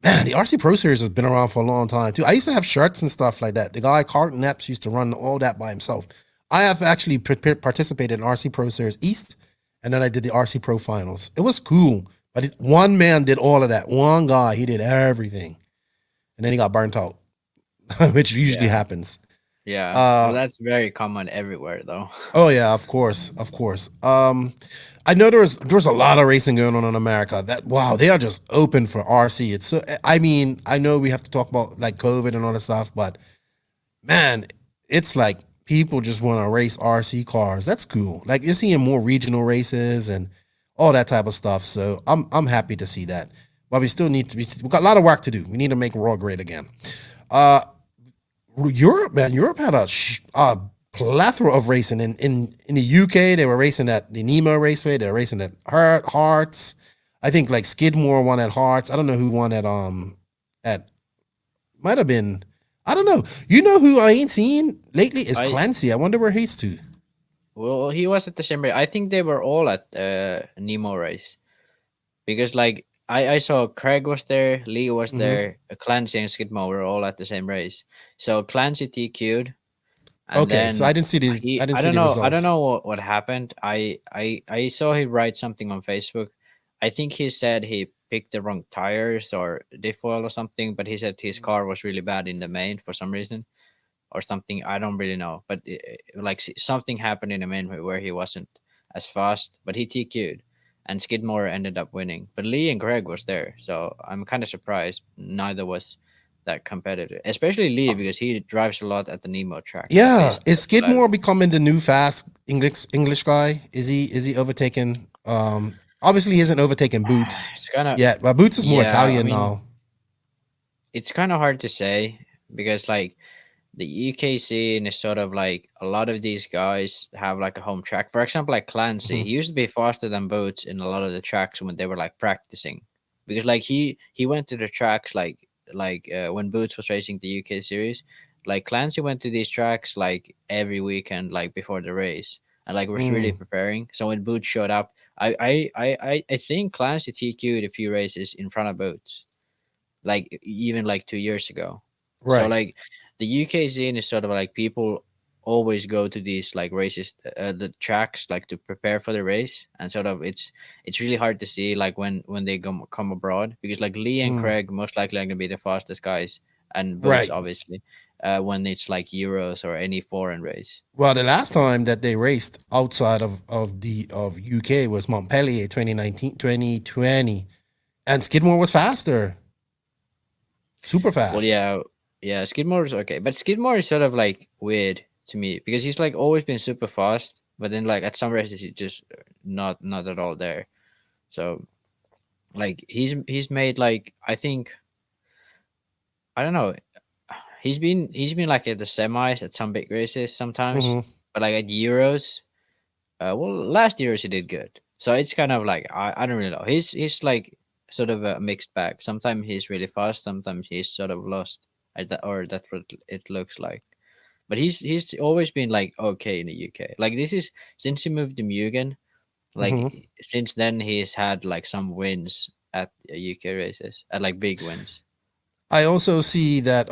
Man, the RC Pro Series has been around for a long time too. I used to have shirts and stuff like that. The guy Carlton Epps used to run all that by himself. I have actually participated in RC Pro Series East, and then I did the RC Pro Finals. It was cool, but one man did all of that. One guy, he did everything, and then he got burnt out, which usually yeah, happens. yeah. Well, Uh, that's very common everywhere, though. Oh yeah, of course, of course. I know there was a lot of racing going on in America. That wow, they are just open for RC. It's so. I mean, I know we have to talk about like COVID and all that stuff, but man, it's like people just want to race RC cars. That's cool. Like you're seeing more regional races and all that type of stuff. So I'm happy to see that. But we still need to be. We've got a lot of work to do. We need to make Raw great again. Uh, Europe, man, Europe had a plethora of racing. In the UK, they were racing at the Nemo Raceway. They were racing at Hearts. I think like Skidmore won at Hearts. I don't know who won at might have been. I don't know. You know who I ain't seen lately is I Clancy. I wonder where he's to. Well, he was at the same race. I think they were all at Nemo race because like I saw Craig was there, Lee was Hmm. there, Clancy and Skidmore were all at the same race. So Clancy TQ'd, and Okay, so I then didn't see these. I didn't see the I don't results. know what happened. I saw he write something on Facebook. I think he said he picked the wrong tires or diff oil or something, but he said his car was really bad in the main for some reason or something. I don't really know, but like something happened in the main where he wasn't as fast, but he TQ'd, and Skidmore ended up winning. But Lee and Craig was there, so I'm kind of surprised neither was that competitive, especially Lee because he drives a lot at the Nemo track. Yeah, is Skidmore becoming the new fast English guy? Is he overtaking? Obviously he isn't overtaking Boots It's kind of yet, but Boots is more yeah. I Italian mean, now. it's kind of hard to say because like the UK scene is sort of like a lot of these guys have like a home track. For example, like Clancy, Mhm. he used to be faster than Boots in a lot of the tracks when they were like practicing, because like he went to the tracks when Boots was racing the UK series. Like Clancy went to these tracks like every weekend, like before the race, and like was really Mm, preparing. So when Boots showed up, I think Clancy TQ'd a few races in front of Boots, like even like 2 years ago. So right. like the UK scene is sort of like people always go to these like races, the tracks like to prepare for the race, and sort of it's really hard to see like when they come abroad because like Lee and Mm, Craig most likely are gonna be the fastest guys, and Boots right. obviously, when it's like Euros or any foreign race. Well, the last time that they raced outside of UK was Montpellier 2019 2020, and Skidmore was faster, super Well, fast. yeah, Skidmore is okay, but Skidmore is sort of like weird to me because he's like always been super fast, but then like at some races he's just not at all there. So like he's made like I think I don't know, he's been like at the semis at some big races sometimes, Hmm. but like at Euros, well last Euros he did good. So it's kind of like I don't really know. He's like sort of a mixed bag. Sometimes he's really fast, sometimes he's sort of lost. Or that's what it looks like. But he's always been like okay in the UK. Like this is since he moved to Mugen. Hmm. Like since then, he's had like some wins at UK races, at like big wins. I also see that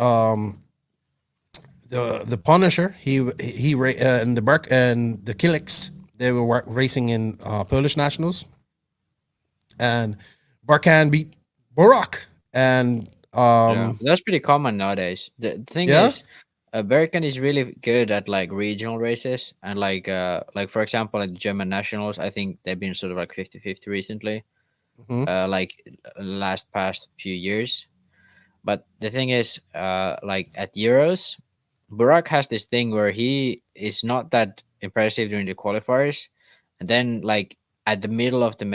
the Punisher and the Burke and the Killix, they were racing in Polish nationals, and Barkan beat Borak, and Yeah, that's pretty common nowadays. The thing yeah. is, Berkan is really good at like regional races and like for example like the German nationals. I think they've been sort of like 50-50 recently. Hmm. Like last past few years. But the thing is, like at Euros, Burak has this thing where he is not that impressive during the qualifiers, and then like at the middle of the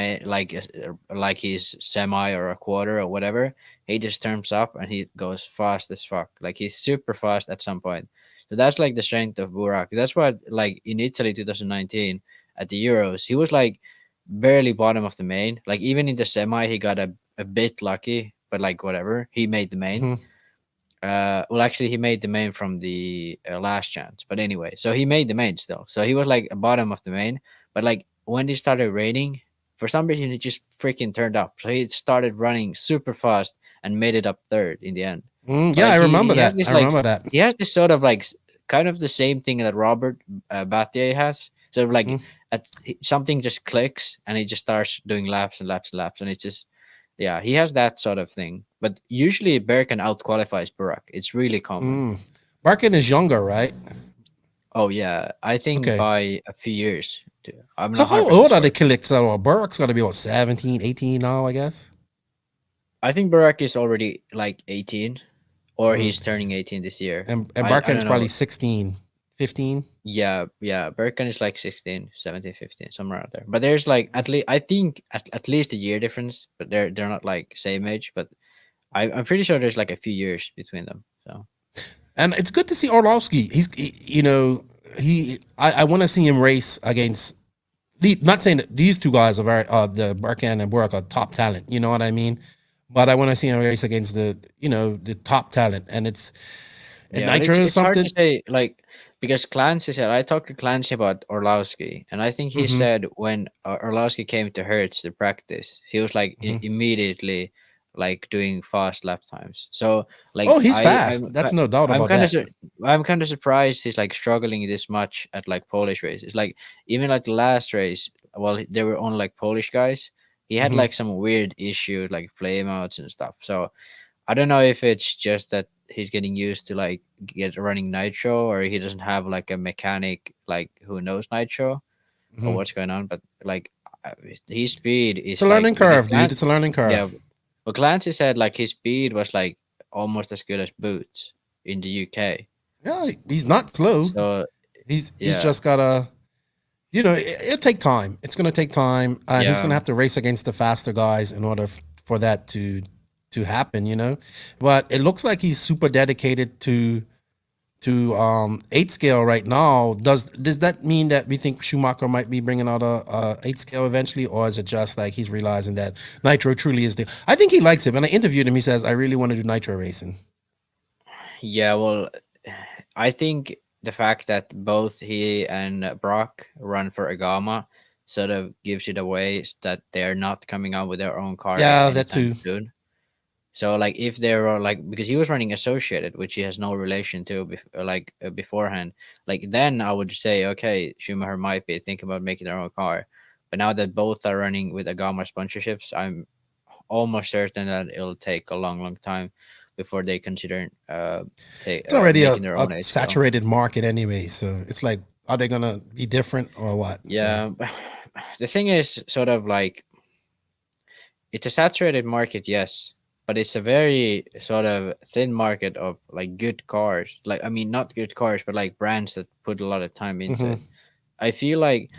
like his semi or a quarter or whatever, he just turns up and he goes fast as fuck. Like he's super fast at some point. So that's like the strength of Burak. That's what like in Italy 2019 at the Euros, he was like barely bottom of the main. Like even in the semi, he got a bit lucky, but like whatever, he made the main. Hmm. Well, actually, he made the main from the last chance. But anyway, so he made the main still. So he was like a bottom of the main. But like when it started raining, for some reason, it just freaking turned up. So he started running super fast and made it up third in the end. So Yeah, I like remember he has that. this I like remember that. he has this sort of like kind of the same thing that Robert Battier has. Sort of like Mm. something just clicks and he just starts doing laps and laps and laps, and it's just yeah, he has that sort of thing. But usually Berkan out qualifies Burak. It's really common. Mm. Barkin is younger, right? Oh yeah, I think Okay. by a few years. I'm So not how 100% old are the sure. Killix? Burak's got to be what, 17, 18 now, I guess. I think Burak is already like 18, or Hmm. he's turning 18 this year. And I Barkin's don't probably know. 16, 15. Yeah. Berkan is like 16, 17, 15, somewhere out there. But there's like at least I think at least a year difference, but they're not like same age. But I'm pretty sure there's like a few years between them. So And it's good to see Orlovsky. I want to see him race against. Not saying that these two guys are very the Barkan and Burak are top talent. You know what I mean? But I want to see him race against the top talent, and yeah, but Nitro is it's hard to something. say like because Clancy said I talked to Clancy about Orlowski, and I think he Hmm. said when Orlowski came to Hertz to practice, he was like Hmm. immediately like doing fast lap times. So like Oh, he's fast. That's no doubt I'm about kind of that. I'm kind of surprised he's like struggling this much at like Polish races. Like even like the last race, well there were only like Polish guys. He had Hmm. like some weird issue like flame outs and stuff. So I don't know if it's just that he's getting used to like get running nitro, or he doesn't have like a mechanic like who knows nitro. or what's going on, but like his speed is It's a learning like curve, dude. It's a learning yeah. curve. But Clancy said like his speed was like almost as good as Boots in the UK. Yeah, he's not slow. So He's yeah, just gotta, it'll take time. It's gonna take time, and he's yeah, gonna have to race against the faster guys in order for that to happen. But it looks like he's super dedicated to 8 scale right now. Does that mean that we think Schumacher might be bringing out a 8 scale eventually, or is it just like he's realizing that Nitro truly is the? I think he likes it. When I interviewed him, he says, "I really want to do Nitro racing." yeah. Well, I think the fact that both he and Brock run for Agama sort of gives it away that they're not coming out with their own car Yeah, that anytime too. soon. So like if they were like, because he was running Associated, which he has no relation to beforehand, like then I would say okay, Schumacher might be thinking about making their own car, but now that both are running with Agama sponsorships, I'm almost certain that it'll take a long time before they consider It's already making a their own H scale. saturated market anyway, so it's like, are they gonna be different or what? Yeah, the thing is sort of like it's a saturated market, yes, but it's a very sort of thin market of like good cars. Like I mean, not good cars, but like brands that put a lot of time into So, it. I feel like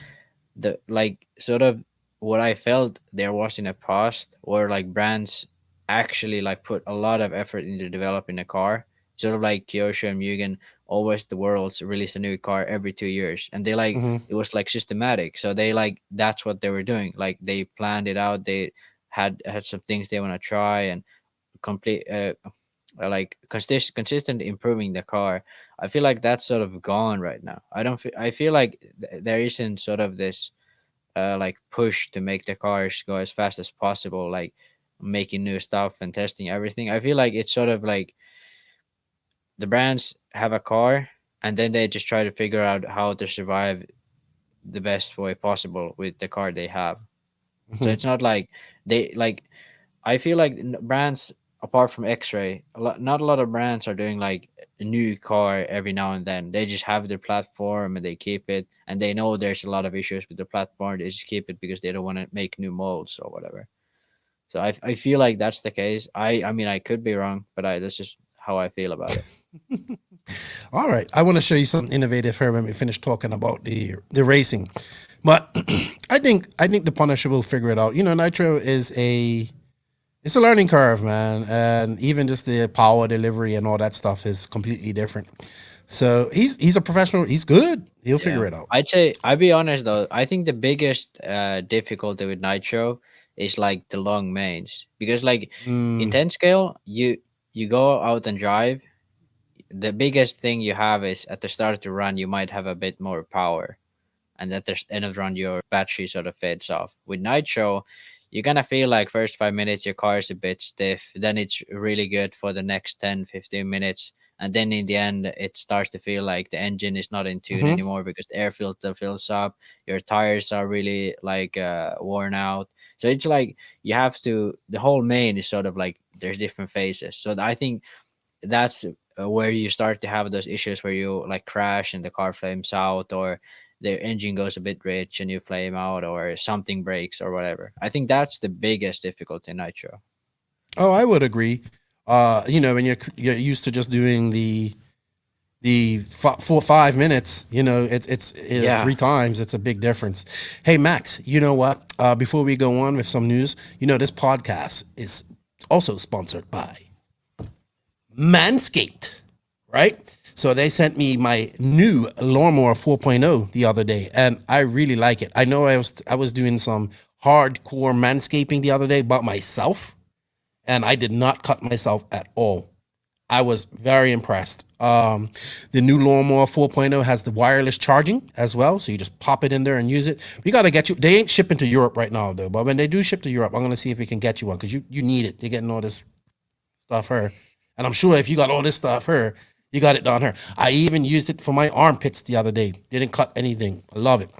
the like sort of what I felt there was in the past, where like brands actually like put a lot of effort into developing a car. Sort of like Kyosho and Mugen, always the worlds release a new car every 2 years, and they like mhm. it was like systematic. So they like that's what they were doing. Like they planned it out. They had some things they want to try and complete like consistent improving the car. I feel like that's sort of gone right now. I feel like there isn't sort of this like push to make the cars go as fast as possible, like making new stuff and testing everything. I feel like it's sort of like the brands have a car and then they just try to figure out how to survive the best way possible with the car they have. So Mhm. it's not like they like I feel like brands apart from X-Ray, not a lot of brands are doing like a new car every now and then. They just have their platform and they keep it, and they know there's a lot of issues with the platform. They just keep it because they don't want to make new molds or whatever. So I feel like that's the case. I mean I could be wrong, but that's just how I feel about it. All right, I want to show you something innovative here when we finish talking about the racing. But I think the Punisher will figure it out. Nitro is it's a learning curve, man, and even just the power delivery and all that stuff is completely different. So he's a professional. He's good. He'll Yeah, figure it out. I'd be honest though. I think the biggest difficulty with Nitro is like the long mains because like in Mm, 10 scale you go out and drive. The biggest thing you have is at the start of the run you might have a bit more power, and at the end of the run your battery sort of fades off. With Nitro, you're gonna feel like first 5 minutes your car is a bit stiff, then it's really good for the next 10-15 minutes, and then in the end it starts to feel like the engine is not in tune hmm anymore because the air filter fills up, your tires are really like worn out. So it's like you have to the whole main is sort of like there's different phases. So I think that's where you start to have those issues where you like crash and the car flames out, or the engine goes a bit rich and you flame out, or something breaks or whatever. I think that's the biggest difficulty in Nitro. Oh, I would agree. When you're used to just doing the 4 5 minutes, Yeah. 3 times. It's a big difference. Hey, Max, you know what? Before we go on with some news, this podcast is also sponsored by Manscaped, right? So they sent me my new lawnmower 4.0 the other day, and I really like it. I know I was doing some hardcore manscaping the other day by myself, and I did not cut myself at all. I was very impressed. The new lawnmower 4.0 has the wireless charging as well, so you just pop it in there and use it. We got to get you. They ain't shipping to Europe right now though, but when they do ship to Europe, I'm gonna see if we can get you one because you need it. You're getting all this stuff here, and I'm sure if you got all this stuff here, you got it down here. I even used it for my armpits the other day. Didn't cut anything. I love it.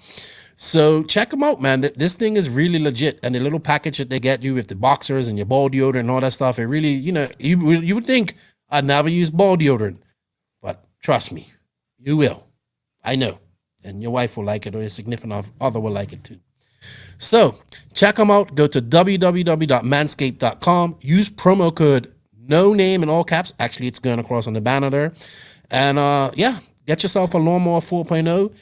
So check them out, man. This thing is really legit, and the little package that they get you with the boxers and your ball deodorant and all that stuff. It really, you would think I'd never use ball deodorant, but trust me, you will. I know. and your wife will like it, or your significant other will like it too. So check them out. Go to www.manscaped.com. Use promo code no name in all caps. Actually, it's going across on the banner there. And yeah, get yourself a lawnmower 4.0.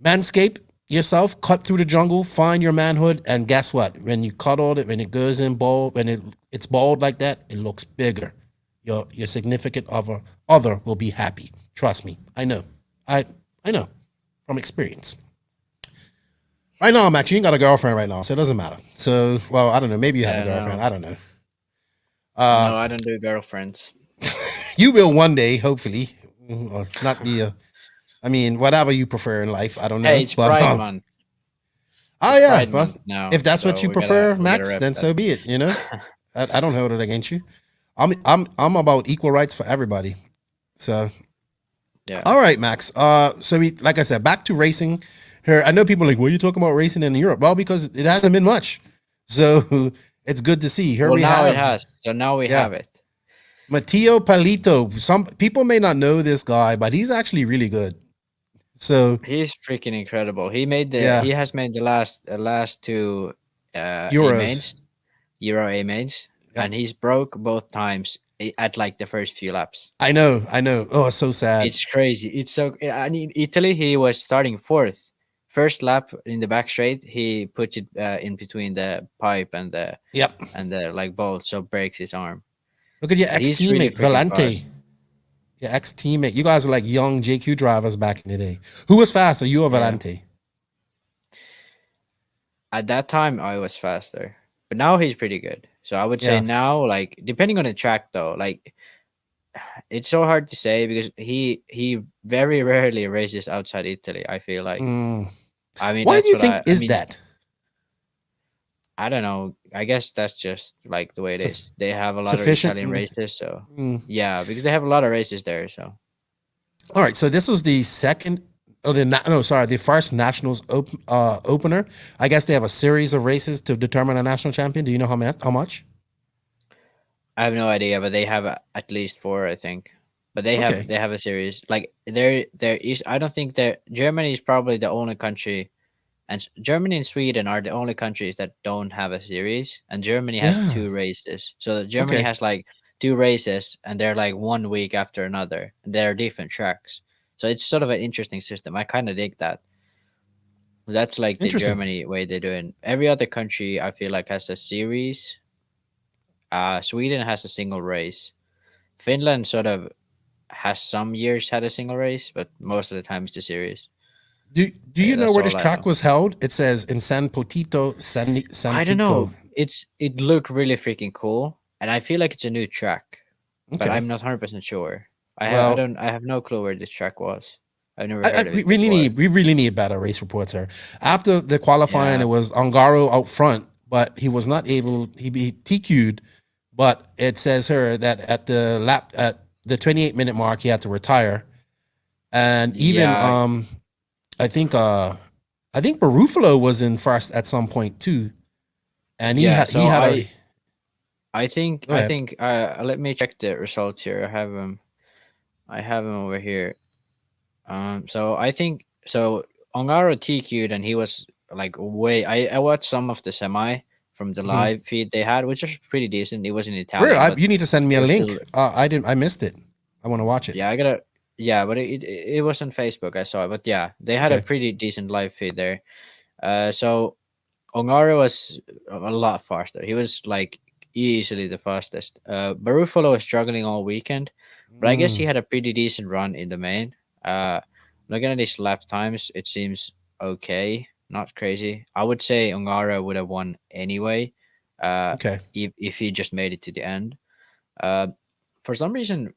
Manscaped yourself, cut through the jungle, find your manhood, and guess what? When you cut all it, when it goes in bald, when it's bald like that, it looks bigger. Your significant other will be happy. Trust me. I know. I know from experience. Right now, Max, you ain't got a girlfriend right now, so it doesn't matter. So, well, I don't know. Maybe you have a girlfriend. I don't know. No, I don't do girlfriends. You will one day, hopefully. Or not the. I mean, whatever you prefer in life, I don't know. Hey, it's Pride Month. Oh yeah, Pride well, Month now, if that's what so you we prefer, gotta Max, rep then that. so be it. You know, I don't hold it against you. I'm about equal rights for everybody. So, Yeah. all right, Max. So we, like I said, back to racing. Here, I know people are like, "What are you talking about racing in Europe?" Well, because it hasn't been much, so it's good to see. Here Well, we now have. it has. So now we have it. Matteo Palito. Some people may not know this guy, but he's actually really good. So He's freaking incredible. He made yeah, he has made the last two A Euros. mains, Euro A mains, Yep. and he's broke both times at like the first few laps. I know. Oh, it's so sad. It's crazy. It's so. I mean, Italy, he was starting fourth. First lap in the back straight, he puts it in between the pipe and the Yep. like bolt, so breaks his arm. Look at your But ex he's really teammate, freaking Valente. fast. Your ex teammate. You guys are like young JQ drivers back in the day. Who was faster, you or Yeah. Valente? At that time, I was faster, but now he's pretty good. So I would say Yeah. now, like depending on the track, though, like it's so hard to say because he very rarely races outside Italy. I feel like. I mean, Why do that's you what think I is mean. that? I don't know. I guess that's just like the way it Suf- is. They have a lot of Sufficient. Italian races, so Mm. yeah, because they have a lot of races there. So All right. So this was the second. Oh, the first nationals opener. I guess they have a series of races to determine a national champion. Do you know how much? I have no idea, but they have at least four, I think. But Okay. they have a series. Like there is. I don't think that Germany is probably the only country, and Germany and Sweden are the only countries that don't have a series. And Germany has Yeah. two races. So Germany Okay. has like two races, and they're like 1 week after another. And they're different tracks. So it's sort of an interesting system. I kind of dig that. That's like the Interesting. Germany way they do it. Every other country I feel like has a series. Sweden has a single race. Finland sort of has some years had a single race, but most of the time it's the series. Do you know That's where this all I track know. was held? It says in San Potito, I don't Santico. know. It looked really freaking cool, and I feel like it's a new track, but Okay. I'm not 100% sure. Well, I have no clue where this track was. I've never heard of we it before. really need better race reports here. After the qualifying, Yeah, it was Ongaro out front, but he was not able. He be TQ'd, but it says here that at the 28-minute mark, he had to retire, and even yeah, I think Barufalo was in first at some point too, and yeah. he So had a. I think Go ahead. let me check the results here. I have him over here. So I think so. Ongaro TQ'd and he was like way. I watched some of the semi from the Mhm. live feed they had, which was pretty decent. It was in Italian, Where but you need to send me it a was link. still I missed it. I want to watch it. yeah. I gotta yeah, but it was on Facebook. I saw it, but yeah, they had a Okay. pretty decent live feed there. So Ongaro was a lot faster. He was like easily the fastest. Barufalo was struggling all weekend, but I guess he Mm, had a pretty decent run in the main. Looking at his lap times, it seems okay, not crazy. I would say Ongaro would have won anyway, okay. if he just made it to the end. Uh, for some reason,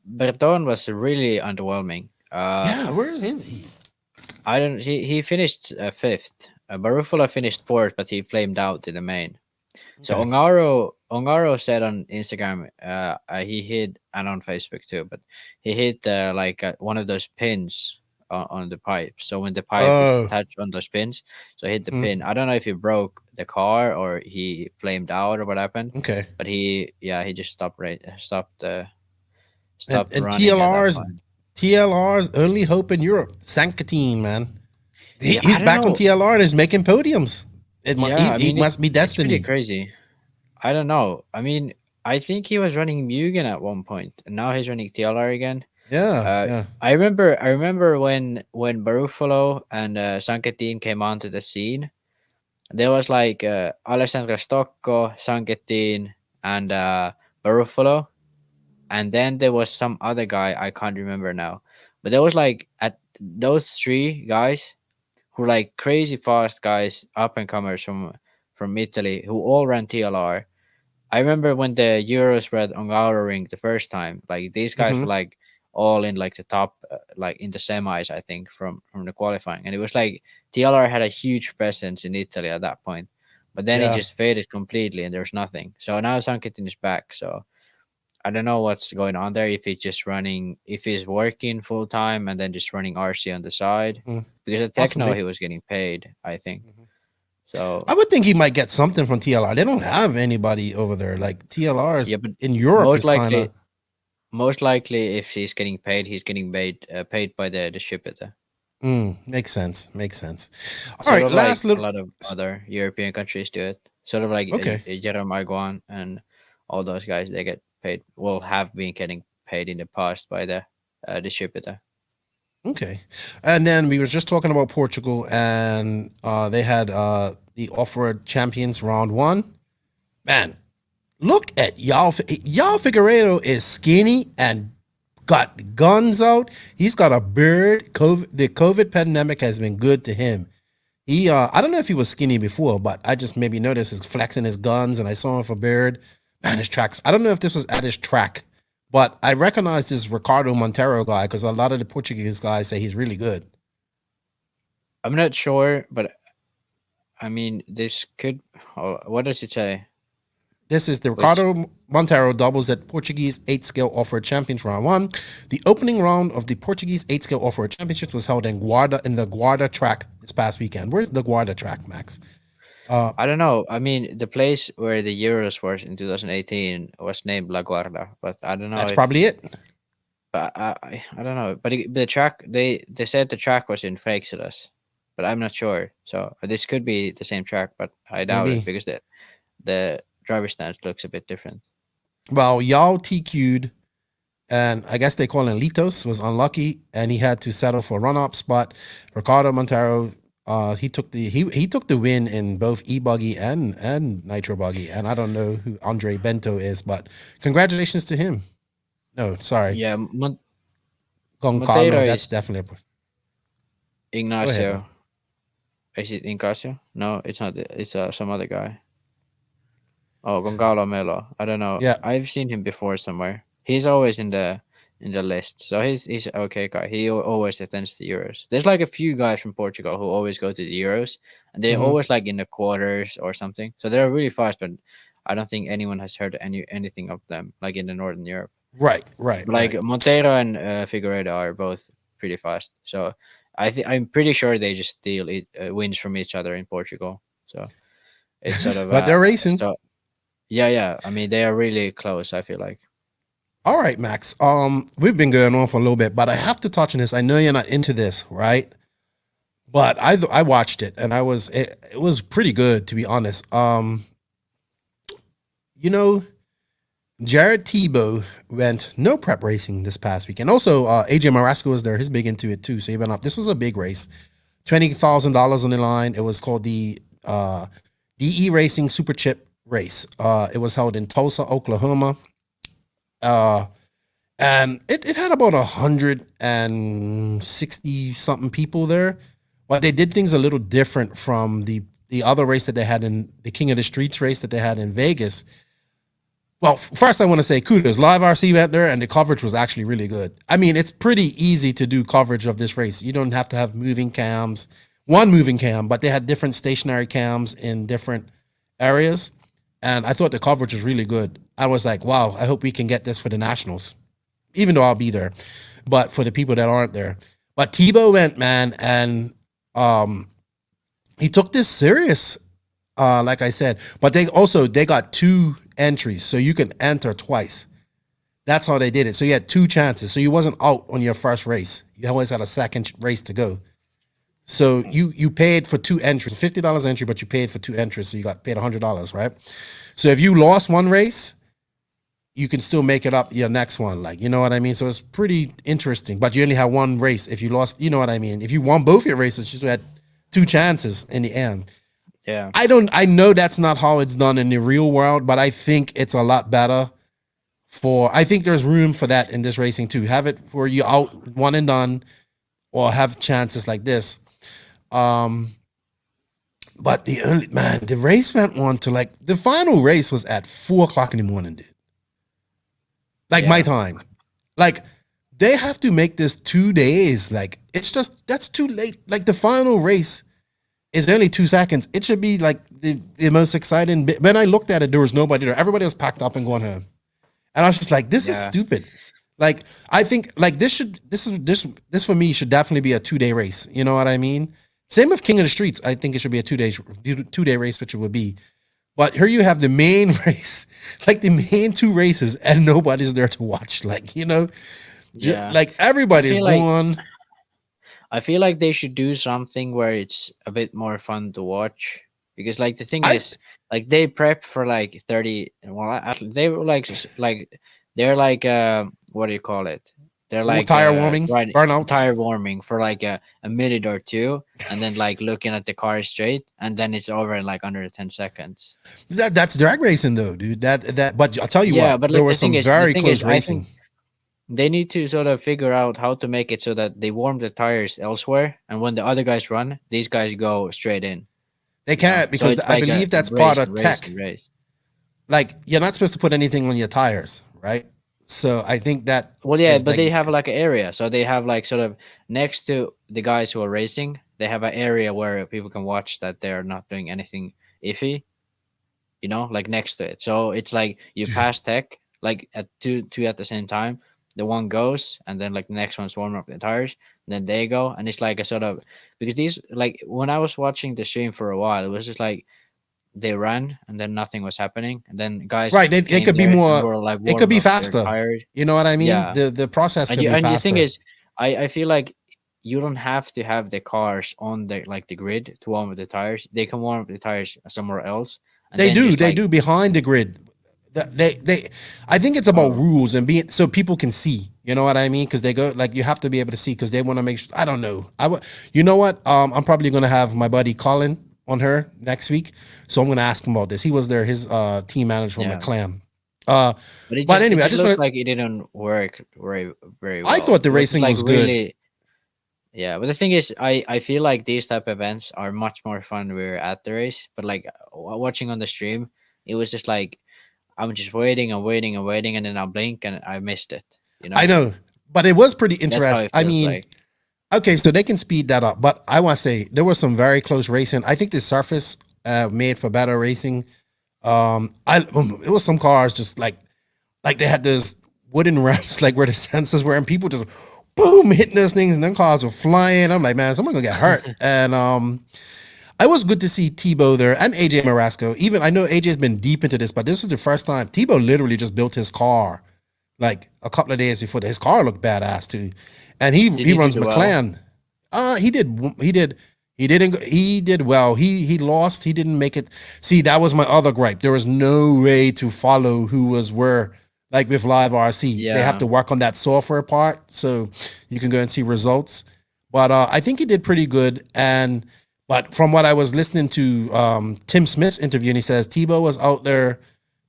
Berton was really underwhelming. Yeah, where is he? I don't. He finished fifth. Barufalo finished fourth, but he flamed out in the main. So Okay. Ongaro said on Instagram, he hit and on Facebook too, but he hit like one of those pins on the pipe. So when the pipe is Oh. touched on those pins, so he hit the Hmm. pin. I don't know if he broke the car or he flamed out or what happened, Okay. but he just stopped And running at that point. TLR's only hope in Europe. Sankatine, man. Yeah, He's I don't back on know. TLR and is making podiums. Yeah, I He mean must be it's pretty destiny. crazy. I don't know. I mean, I think he was running Mugen at one point, and now he's running TLR again. Yeah, yeah. I remember when Barufalo and Sanketin came onto the scene. There was like Alessandro Stocco, Sanketin, and Barufalo, and then there was some other guy I can't remember now. But there was like at those three guys who were like crazy fast guys, up and comers from Italy, who all ran TLR. I remember when the Euros were at Ring the first time. Like these guys Hmm. were like all in like the top, like in the semis, I think, from the qualifying, and it was like TLR had a huge presence in Italy at that point, but then it Yeah. just faded completely, and there was nothing. So now Sanketin is back. So I don't know what's going on there. If he's just running, if he's working full time and then just running RC on the side, Hmm. because at Tekno Possibly. he was getting paid, I think. Mhm. I So would think he might get something from TLR. They don't have anybody over there. Like TLR is yeah, but in Europe most is kind of. likely most likely, if he's getting paid, he's getting paid by the shipper. Makes sense. Makes sense. All Sort right, of like last a little. lot of other European countries do it. Sort of like Okay. Jerome Arguan and all those guys. They get paid. Well, have been getting paid in the past by the distributor. Okay. And then we was just talking about Portugal, and they had the off-road champions round one. Man, look at y'all. Y'all Figueiredo is skinny and got guns out. He's got a beard. The COVID pandemic has been good to him. He, I don't know if he was skinny before, but I just maybe noticed his flexing his guns, and I saw him for beard. Man, his tracks. I don't know if this was at his track, but I recognize this Ricardo Montero guy because a lot of the Portuguese guys say he's really good. I'm not sure, but I mean, this could. Oh, what does it say? This is the Which Ricardo Montero doubles at Portuguese 8-scale off-road champions round one. The opening round of the Portuguese 8-scale off-road championships was held in the Guarda track this past weekend. Where's the Guarda track, Max? I don't know. I mean, the place where the Euros was in 2018 was named La Guarda, but I don't know That's if. probably it. But I don't know. But the track they said the track was in Freixeras, but I'm not sure. So this could be the same track, but I doubt it Maybe. because the driver stance looks a bit different. Well, y'all TQ'd, and I guess they call him Litos, was unlucky, and he had to settle for a run-up spot. Ricardo Montero, he took the win in both e-buggy and nitro buggy, and I don't know who Andre Bento is, but congratulations to him. No, sorry, Yeah, Goncalo. Monteiro That's is definitely go ahead, man. Ignacio. Is it Ignacio? No, it's not. It's some other guy. Oh, Goncalo Melo. I don't know. Yeah, I've seen him before somewhere. He's always in the list, so he's okay guy. He always attends the Euros. There's like a few guys from Portugal who always go to the Euros, and they're hmm always like in the quarters or something. So they're really fast, but I don't think anyone has heard anything of them like in the Northern Europe. right, right, Like right. Monteiro and Figueiredo are both pretty fast. So I'm pretty sure they just steal wins from each other in Portugal. So it's sort of But they're racing. so yeah. I mean they are really close. I feel like. All right, Max. We've been going on for a little bit, but I have to touch on this. I know you're not into this, right? But I watched it, and it was pretty good, to be honest. You know, Jared Tebow went no prep racing this past weekend. Also, AJ Marasco was there. He's big into it too, so he went up. This was a big race, $20,000 on the line. It was called the DE Racing Super Chip Race. It was held in Tulsa, Oklahoma. And it had about 160 something people there, but they did things a little different from the other race that they had in the King of the Streets race that they had in Vegas. Well, first I want to say kudos. Live RC went there, and the coverage was actually really good. I mean, it's pretty easy to do coverage of this race. You don't have to have moving cams, one moving cam, but they had different stationary cams in different areas, and I thought the coverage was really good. I was like, wow, I hope we can get this for the Nationals, even though I'll be there, but for the people that aren't there. But Tebow went, man, and he took this serious, like I said. But they got 2 entries, so you can enter twice. That's how they did it. So you had 2 chances. So you wasn't out on your first race. You always had a second race to go. So you paid for 2 entries, $50 entry, but you paid for 2 entries, so you got paid $100, right? So if you lost one race, you can still make it up your next one, like, you know what I mean? So it's pretty interesting, but you only have one race. If you lost, you know what I mean? If you won both your races, you still had 2 chances in the end. Yeah. I know that's not how it's done in the real world, but I think it's a lot better I think there's room for that in this racing too. Have it where you out one and done, or have chances like this. But the race went on to like the final race was at 4:00 in the morning, dude. Like my time. Like they have to make this 2 days. Like that's too late. Like the final race is only 2 seconds. It should be like the most exciting bit. When I looked at it, there was nobody there. Everybody was packed up and going home. And I was just like, this is stupid. Like, I think like this for me should definitely be a 2-day race. You know what I mean? Same with King of the Streets. I think it should be a 2-day race, which it would be. But here you have the main race, like the main 2 races, and nobody's there to watch. Like, you know, like everybody's gone. I feel like they should do something where it's a bit more fun to watch, because like the thing is, like they prep for like 30. Well, actually, they were like they're like what do you call it? They're like tire warming, burnouts, tire warming for like a minute or 2, and then like looking at the car straight, and then it's over in like under 10 seconds. That's drag racing though, dude. But I'll tell you what, but there was some very close racing. They need to sort of figure out how to make it so that they warm the tires elsewhere, and when the other guys run, these guys go straight in. They can't, because I believe that's part of tech. Like, you're not supposed to put anything on your tires, right? So I think that. Well, yeah, but they have like an area. So they have like sort of next to the guys who are racing, they have an area where people can watch that they're not doing anything iffy, you know, like next to it. So it's like you pass tech, like at two at the same time. The one goes, and then like the next one's warming up the tires, and then they go, and it's like a sort of, because these, like when I was watching the stream for a while, it was just like they ran and then nothing was happening, and then guys, right? It could be more, like, it could be faster. You know what I mean? Yeah. The process could be faster. And the thing is, I feel like you don't have to have the cars on the grid to warm up the tires. They can warm up the tires somewhere else. They do behind the grid. I think it's about rules and being so people can see. You know what I mean? Because they go, like, you have to be able to see, because they want to make sure. I don't know. You know what? I'm probably gonna have my buddy Colin on her next week, so I'm gonna ask him about this. He was there, his team manager from McLaren. But anyway, I just looked like it didn't work very well. I thought the racing was really good. Yeah, but the thing is, I feel like these type of events are much more fun when we're at the race. But like watching on the stream, it was just like, I'm just waiting and waiting and waiting, and then I'll blink and I missed it. You know? I know, but it was pretty interesting. I mean, okay, so they can speed that up, but I want to say there was some very close racing. I think the surface made for better racing. It was some cars just like they had those wooden ramps, like where the sensors were, and people just boom hitting those things, and then cars were flying. I'm like, man, someone gonna get hurt. And it was good to see Tebow there and AJ Marasco. Even I know AJ's been deep into this, but this is the first time Tebow literally just built his car like a couple of days before. His car looked badass too, and he runs McLaren. Well? He did well. He lost. He didn't make it. See, that was my other gripe. There was no way to follow who was where. Like with Live RC, they have to work on that software part, so you can go and see results. But I think he did pretty good. But from what I was listening to Tim Smith's interview, and he says Tebow was out there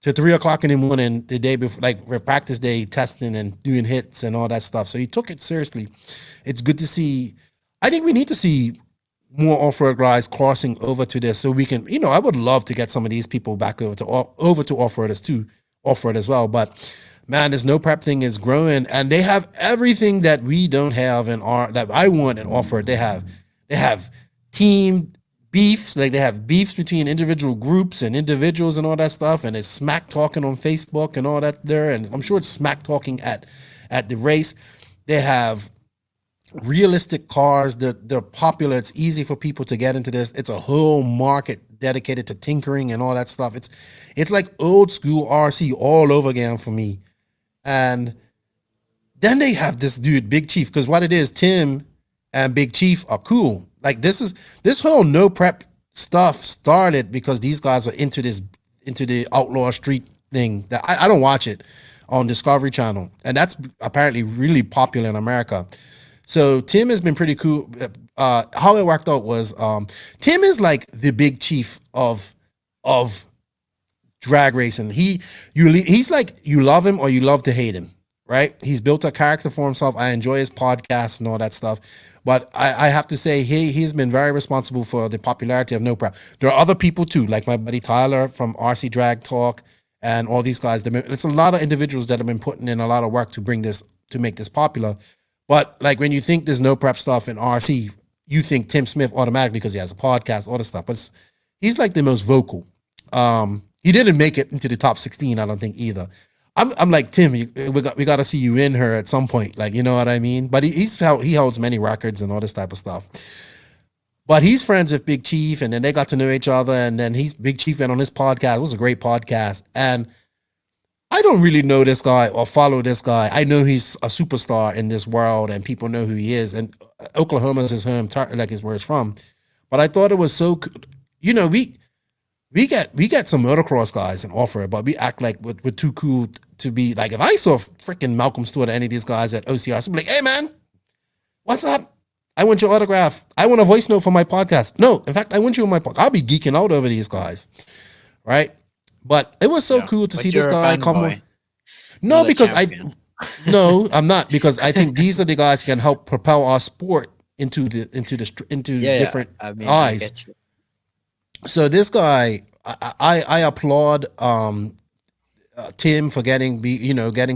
to 3:00 in the morning the day before, like for practice day, testing and doing hits and all that stuff. So he took it seriously. It's good to see. I think we need to see more off-road guys crossing over to this, so we can. You know, I would love to get some of these people back over to off-roaders too. Off-road as well, but man, this no prep thing is growing, and they have everything that we don't have that I want in off-road. They have team beefs, like they have beefs between individual groups and individuals and all that stuff, and it's smack talking on Facebook and all that there, and I'm sure it's smack talking at the race. They have realistic cars. They're popular. It's easy for people to get into this. It's a whole market dedicated to tinkering and all that stuff. It's like old school RC all over again for me. And then they have this dude, Big Chief, because what it is, Tim and Big Chief are cool. Like this whole no prep stuff started because these guys are into the outlaw street thing that I don't watch it on Discovery Channel, and that's apparently really popular in America. So Tim has been pretty cool. How it worked out was Tim is like the Big Chief of drag racing. He's like, you love him or you love to hate him, right? He's built a character for himself. I enjoy his podcast and all that stuff. But I have to say, he's been very responsible for the popularity of No Prep. There are other people too, like my buddy Tyler from RC Drag Talk and all these guys. It's a lot of individuals that have been putting in a lot of work to make this popular. But like when you think there's No Prep stuff in RC, you think Tim Smith automatically because he has a podcast, all this stuff. But he's like the most vocal. He didn't make it into the top 16, I don't think either. I'm like, Tim, we got to see you in her at some point, like, you know what I mean? But he holds many records and all this type of stuff. But he's friends with Big Chief, and then they got to know each other, and then Big Chief went on his podcast. It was a great podcast, and I don't really know this guy or follow this guy. I know he's a superstar in this world, and people know who he is, and Oklahoma is his home, like is where he's from. But I thought it was so, you know, we get some motocross guys and offer it, but we act like we're too cool to be like. If I saw freaking Malcolm Stewart or any of these guys at OCR, I'd be like, "Hey man, what's up? I want your autograph. I want a voice note for my podcast." No, in fact, I want you on my podcast. I'll be geeking out over these guys, right? But it was so cool to see this guy come on. No, because I'm not, because I think these are the guys who can help propel our sport into different eyes. So this guy, I applaud Tim for getting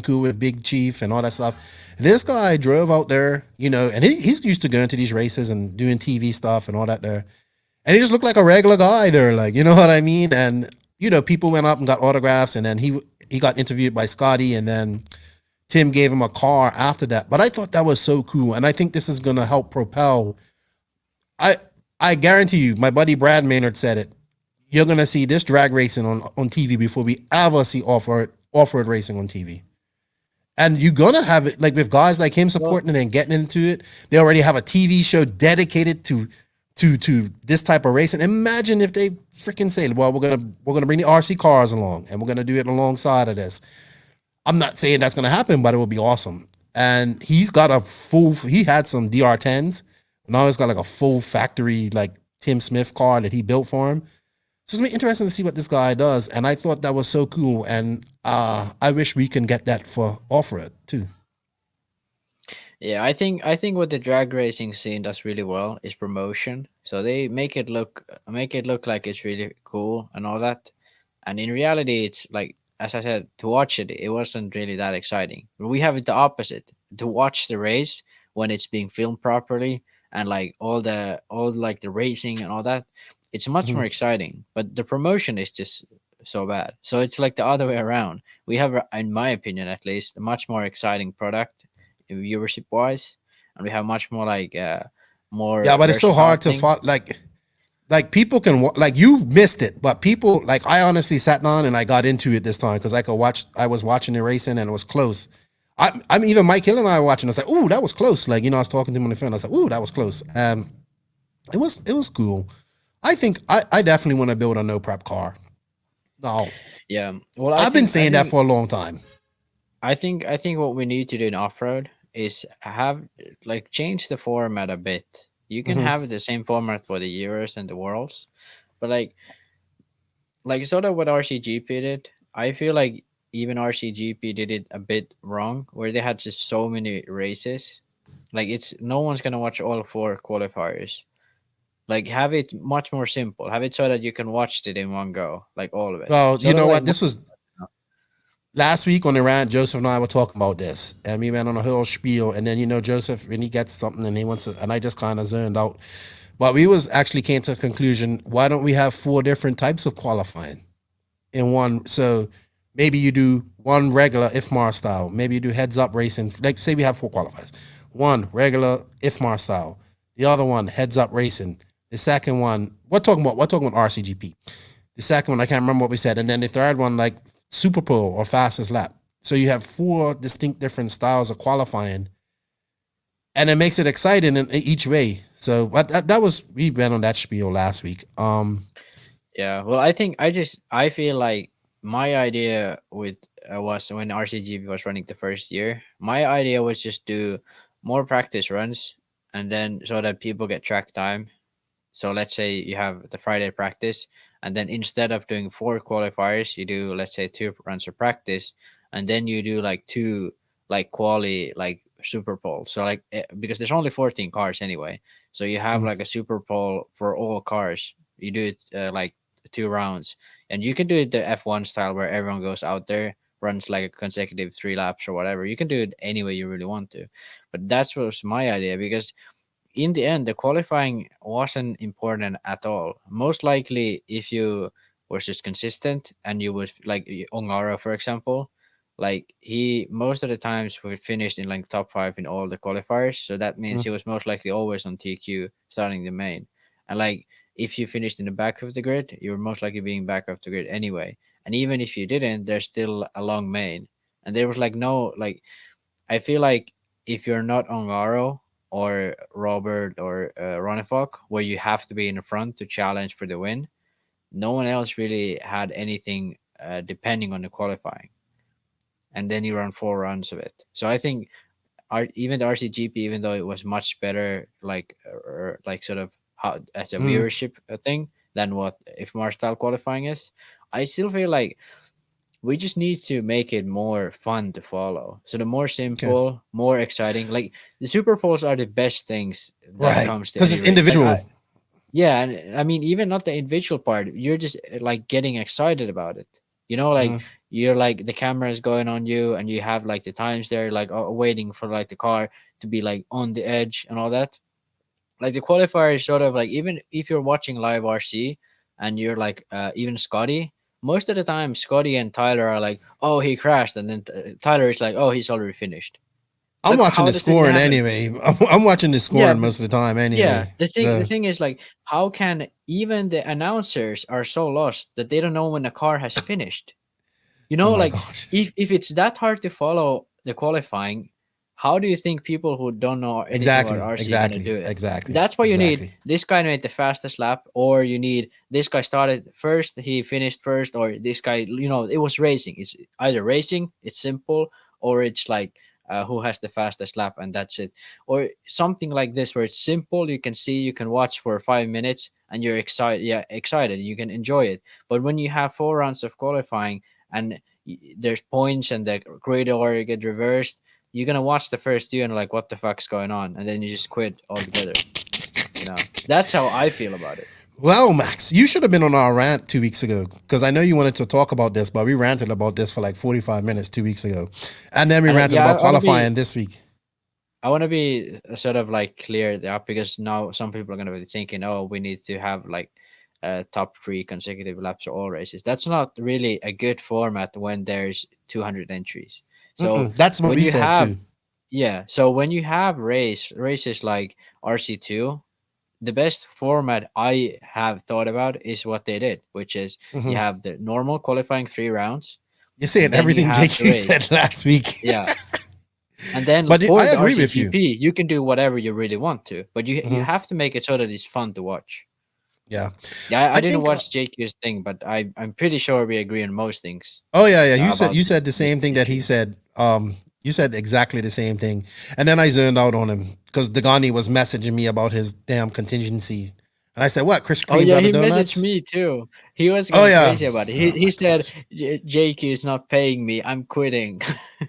cool with Big Chief and all that stuff. This guy drove out there, and he's used to going to these races and doing TV stuff and all that there. And he just looked like a regular guy there, like, you know what I mean? And, people went up and got autographs, and then he got interviewed by Scotty, and then Tim gave him a car after that. But I thought that was so cool, and I think this is going to help propel. I guarantee you, my buddy Brad Maynard said it, you're going to see this drag racing on TV before we ever see off-road racing on TV. And you're going to have it, like with guys like him supporting it and getting into it. They already have a TV show dedicated to this type of racing. Imagine if they freaking say, well, we're gonna bring the RC cars along and we're going to do it alongside of this. I'm not saying that's going to happen, but it will be awesome. And he's got he had some DR10s. Now he's got like a full factory, like Tim Smith car that he built for him. So it's going to be interesting to see what this guy does. And I thought that was so cool. And I wish we can get that for off-road too. Yeah, I think what the drag racing scene does really well is promotion. So they make it look like it's really cool and all that. And in reality, it's like, as I said, to watch it wasn't really that exciting. We have it the opposite. To watch the race when it's being filmed properly and like all the racing and all that, it's much more exciting. But the promotion is just so bad. So it's like the other way around. We have, in my opinion at least, a much more exciting product viewership wise, and we have much more more. Yeah, but it's so hard to follow. Like people can like, you missed it, but people, like, I honestly sat down and I got into it this time because I was watching the racing and it was close. I'm even Mike Hill and I were watching. I was like, "Ooh, that was close!" Like, I was talking to him on the phone. I was like, "Ooh, that was close." It was cool. I think I definitely want to build a no prep car. No. Yeah. Well, I've been saying that for a long time. I think what we need to do in off road is change the format a bit. You can have the same format for the Euros and the Worlds, but like sort of what RCGP did. I feel like even RCGP did it a bit wrong, where they had just so many races. Like, no one's gonna watch all 4 qualifiers. Like, have it much more simple. Have it so that you can watch it in one go, like all of it. Well, you know what? This was last week on the rant. Joseph and I were talking about this, and we went on a whole spiel. And then Joseph, when he gets something and he wants to, and I just kind of zoned out. But we came to a conclusion. Why don't we have 4 different types of qualifying in one? So maybe you do one regular IFMAR style. Maybe you do heads up racing. Like, say we have 4 qualifiers. One regular IFMAR style. The other one heads up racing. The second one, we're talking about RCGP. The second one, I can't remember what we said. And then the third one, like Super Pro or fastest lap. So you have 4 distinct different styles of qualifying, and it makes it exciting in each way. So that was, we went on that spiel last week. Yeah, well, I feel like my idea with was when RCGP was running the first year. My idea was just do more practice runs, and then so that people get track time. So let's say you have the Friday practice, and then instead of doing 4 qualifiers, you do, let's say, 2 runs of practice, and then you do like 2 like quali like super pole. So like because there's only 14 cars anyway, so you have Mm. like a super pole for all cars. You do it like 2 rounds, and you can do it the F1 style where everyone goes out there, runs like a consecutive 3 laps or whatever. You can do it any way you really want to, but that's was my idea, because in the end, the qualifying wasn't important at all. Most likely, if you was just consistent and you was like Ongaro, for example, like he most of the times we finished in like top 5 in all the qualifiers. So that means he Mm. was most likely always on TQ starting the main. And like if you finished in the back of the grid, you were most likely being back of the grid anyway. And even if you didn't, there's still a long main. And there was like no like I feel like if you're not Ongaro or Robert or Ronifok, where you have to be in the front to challenge for the win, no one else really had anything depending on the qualifying. And then you run 4 runs of it. So I think even the RCGP, even though it was much better, like sort of how as a Mm. viewership thing than what if style qualifying is, I still feel like we just need to make it more fun to follow. So the more Okay. simple, more exciting. Like the Super Bowls are the best things that Right. comes to Because any it's race. Like individual. yeah, and I mean even not the individual part. You're just like getting excited about it. You know, like Mhm. you're like the camera is going on you, and you have like the times there, like waiting for like the car to be like on the edge and all that. Like the qualifier is sort of like even if you're watching live RC and you're like even Scotty, most of the time Scotty and Tyler are like, oh, he crashed, and then Tyler is like, oh, he's already finished. I'm Like watching how the does it scoring happen? anyway. I'm watching the Yeah, scoring most of the time yeah. anyway. The So, thing is like how can even the announcers are so lost that they don't know when the car has finished? You oh know, my like gosh. if it's that hard to follow the qualifying, how do you think people who don't know anything about Exactly. RC gonna Exactly. do it? Exactly. That's why you need Exactly. this guy made the fastest lap, or you need this guy started first, he finished first, or this guy, you know, it was racing. It's either racing, it's simple, or it's like who has the fastest lap, and that's it. Or something like this where it's simple, you can see, you can watch for 5 minutes, and you're excited. Yeah, excited, you can enjoy it. But when you have 4 rounds of qualifying and there's points and the grid order get reversed, you're gonna watch the first two and like what the fuck's going on, and then you just quit altogether. You know, that's how I feel about it. Well, Max, you should have been on our rant 2 weeks ago because I know you wanted to talk about this, but we ranted about this for like 45 minutes 2 weeks ago. And then we And ranted yeah, about I want to be qualifying this week. I want to be sort of like cleared up, because now some people are gonna be thinking, oh, we need to have like top 3 consecutive laps of all races. That's not really a good format when there's 200 entries. So That's what when we you said have too. yeah, so when you have races like RC2, the best format I have thought about is what they did, which is you Hmm. have the normal qualifying 3 rounds, You're and saying then you everything have the JQ race. said last week. Yeah, and then But I for the agree with you. RCGP, you can do whatever you really want to, but you Hmm. have to make it so that it's fun to watch. Yeah. Yeah, I I didn't think, watch JQ's thing, but I'm pretty sure we agree on most things oh, yeah, yeah. You said, about you said the this same thing that he issue. said. You said exactly the same thing. And then I zoned out on him because Dagani was messaging me about his damn contingency. And I said, what? Krispy Oh Kreme's yeah, out of he messaged donuts? me too. He was Oh, going yeah. crazy about it. He Oh, my he said gosh. JQ is not paying me. I'm quitting.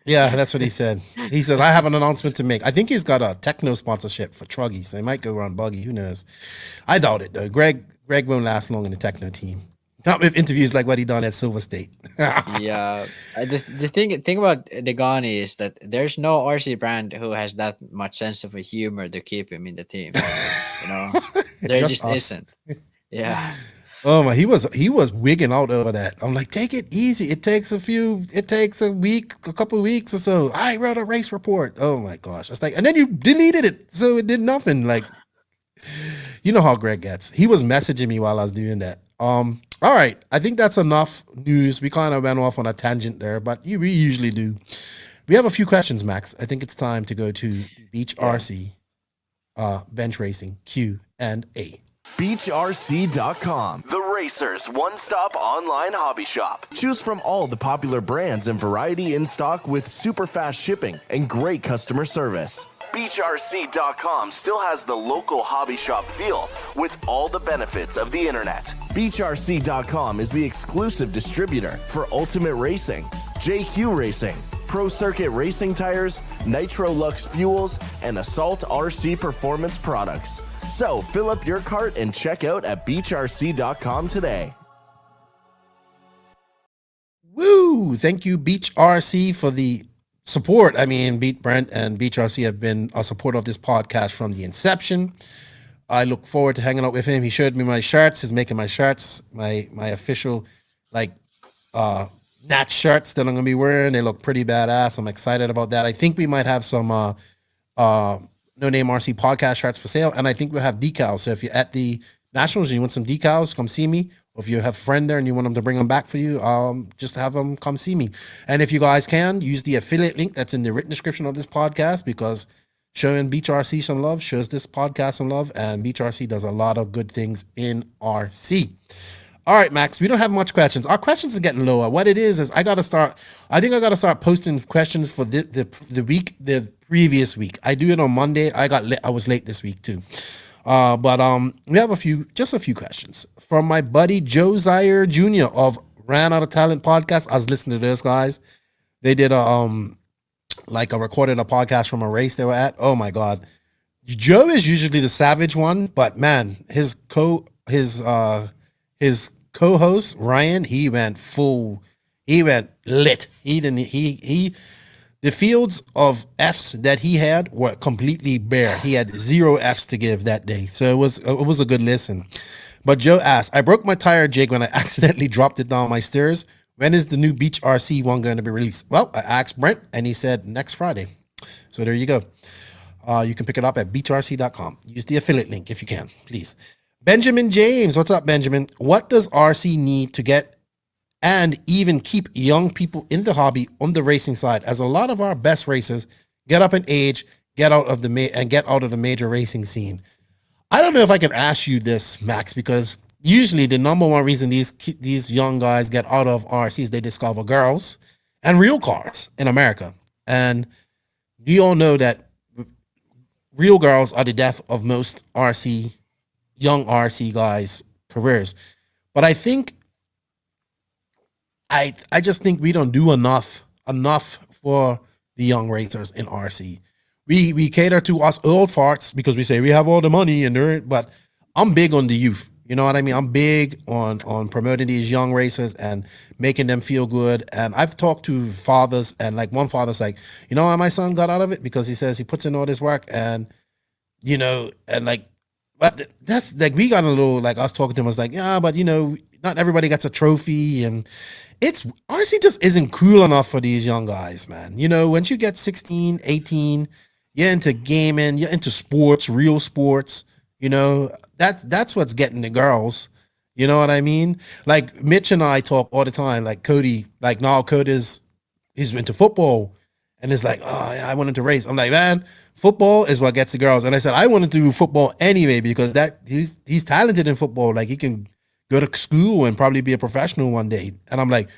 Yeah, that's what he said. He said, I have an announcement to make. I think he's got a Tekno sponsorship for Truggy, so he might go around Buggy. Who knows? I doubt it, though. Greg won't last long in the Tekno team. Not with interviews like what he done at Silver State. Yeah, the thing about Degani is that there's no RC brand who has that much sense of a humor to keep him in the team. You know, there Just just us. isn't. Yeah, Oh my, he was wigging out over that. I'm like, take it easy. It takes a week, a couple of weeks or so. I wrote a race report. Oh my gosh. It's like, and then you deleted it. So it did nothing. Like, you know how Greg gets. He was messaging me while I was doing that. All right. I think that's enough news. We kind of went off on a tangent there, but we usually do. We have a few questions, Max. I think it's time to go to the Beach Yeah. RC bench racing Q and A. BeachRC.com, the racer's one-stop online hobby shop. Choose from all the popular brands and variety in stock with super fast shipping and great customer service. BeachRC.com still has the local hobby shop feel with all the benefits of the internet. BeachRC.com is the exclusive distributor for Ultimate Racing, JQ Racing, Pro Circuit Racing Tires, Nitro Lux Fuels, and Assault RC Performance products. So fill up your cart and check out at BeachRC.com today. Woo! Thank you, Beach RC, for the support. I mean, Beat Brent and Beach RC have been a supporter of this podcast from the inception. I look forward to hanging out with him. He showed me my shirts. He's making my shirts, my official Nat shirts that I'm gonna be wearing. They look pretty badass. I'm excited about that. I think we might have some No Name RC podcast shirts for sale, and I think we'll have decals. So if you're at the Nationals and you want some decals, come see me. Or if you have a friend there and you want them to bring them back for you, just have them come see me. And if you guys can, use the affiliate link that's in the written description of this podcast, because showing Beach RC some love shows this podcast some love, and Beach RC does a lot of good things in RC. All right, Max, we don't have much questions. Our questions are getting lower. What it is I think I gotta start posting questions for the previous week. I do it on Monday. I was late this week too. But we have a few questions from my buddy Joe Zaire Jr. of Ran Out of Talent podcast. I was listening to those guys. They did recorded a podcast from a race they were at. Oh my God. Joe is usually the savage one, but man, his co-host Ryan, he went lit. The fields of Fs that he had were completely bare. He had 0 Fs to give that day. So it was a good listen. But Joe asked, I broke my tire jig when I accidentally dropped it down my stairs. When is the new Beach RC one going to be released? Well, I asked Brent and he said next Friday. So there you go. You can pick it up at beachrc.com. Use the affiliate link if you can, please. Benjamin James, what's up, Benjamin? What does RC need to get and even keep young people in the hobby on the racing side, as a lot of our best racers get up in age, get out of the major racing scene? I don't know if I can ask you this, Max, because usually the number one reason these young guys get out of RCs, they discover girls and real cars in America. And we all know that real girls are the death of most young RC guys' careers. But I think I just think we don't do enough for the young racers in RC. We cater to us old farts because we say we have all the money but I'm big on the youth. You know what I mean? I'm big on promoting these young racers and making them feel good. And I've talked to fathers, and like one father's like, you know why my son got out of it? Because he says he puts in all this work, and but that's like, we got a little, like, I was talking to him, I was like, yeah, but not everybody gets a trophy, and RC just isn't cool enough for these young guys, man. Once you get 16, 18, you're into gaming, you're into sports, real sports, that's what's getting the girls. You know what I mean? Like Mitch and I talk all the time, like Cody, like now he's into football, and it's like, oh yeah, I wanted to race. I'm like, man, football is what gets the girls. And I said, I wanted to do football anyway, because he's talented in football. Like, he can go to school and probably be a professional one day. And I'm like,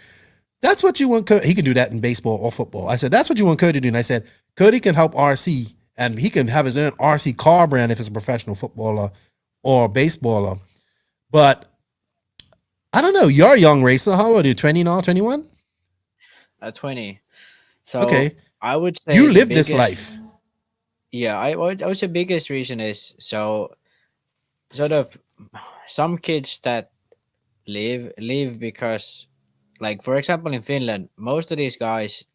that's what you want Cody. He can do that in baseball or football. I said, that's what you want Cody to do. And I said, Cody can help RC, and he can have his own RC car brand if it's a professional footballer or baseballer. But I don't know. You're a young racer. How old are you? 20 now? 21? 20. So Okay. I would say You live this life. Yeah, I would say biggest reason is, so sort of, some kids that live because, like, for example, in Finland, most of these guys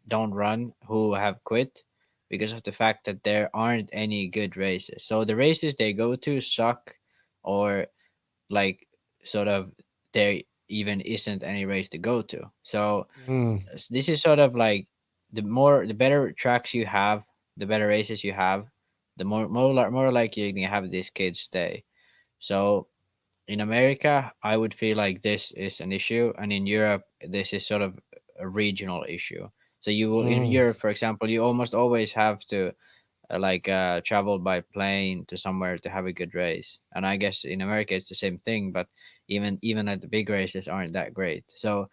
don't run who have quit because of the fact that there aren't any good races. So the races they go to suck, or like, sort of, there even isn't any race to go to. So this is sort of like, the better tracks you have, the better races you have, the more likely you're gonna have these kids stay. So in America, I would feel like this is an issue, and in Europe, this is sort of a regional issue. So you will in Mm. Europe, for example, you almost always have to travel by plane to somewhere to have a good race. And I guess in America it's the same thing, but even at the big races aren't that great. So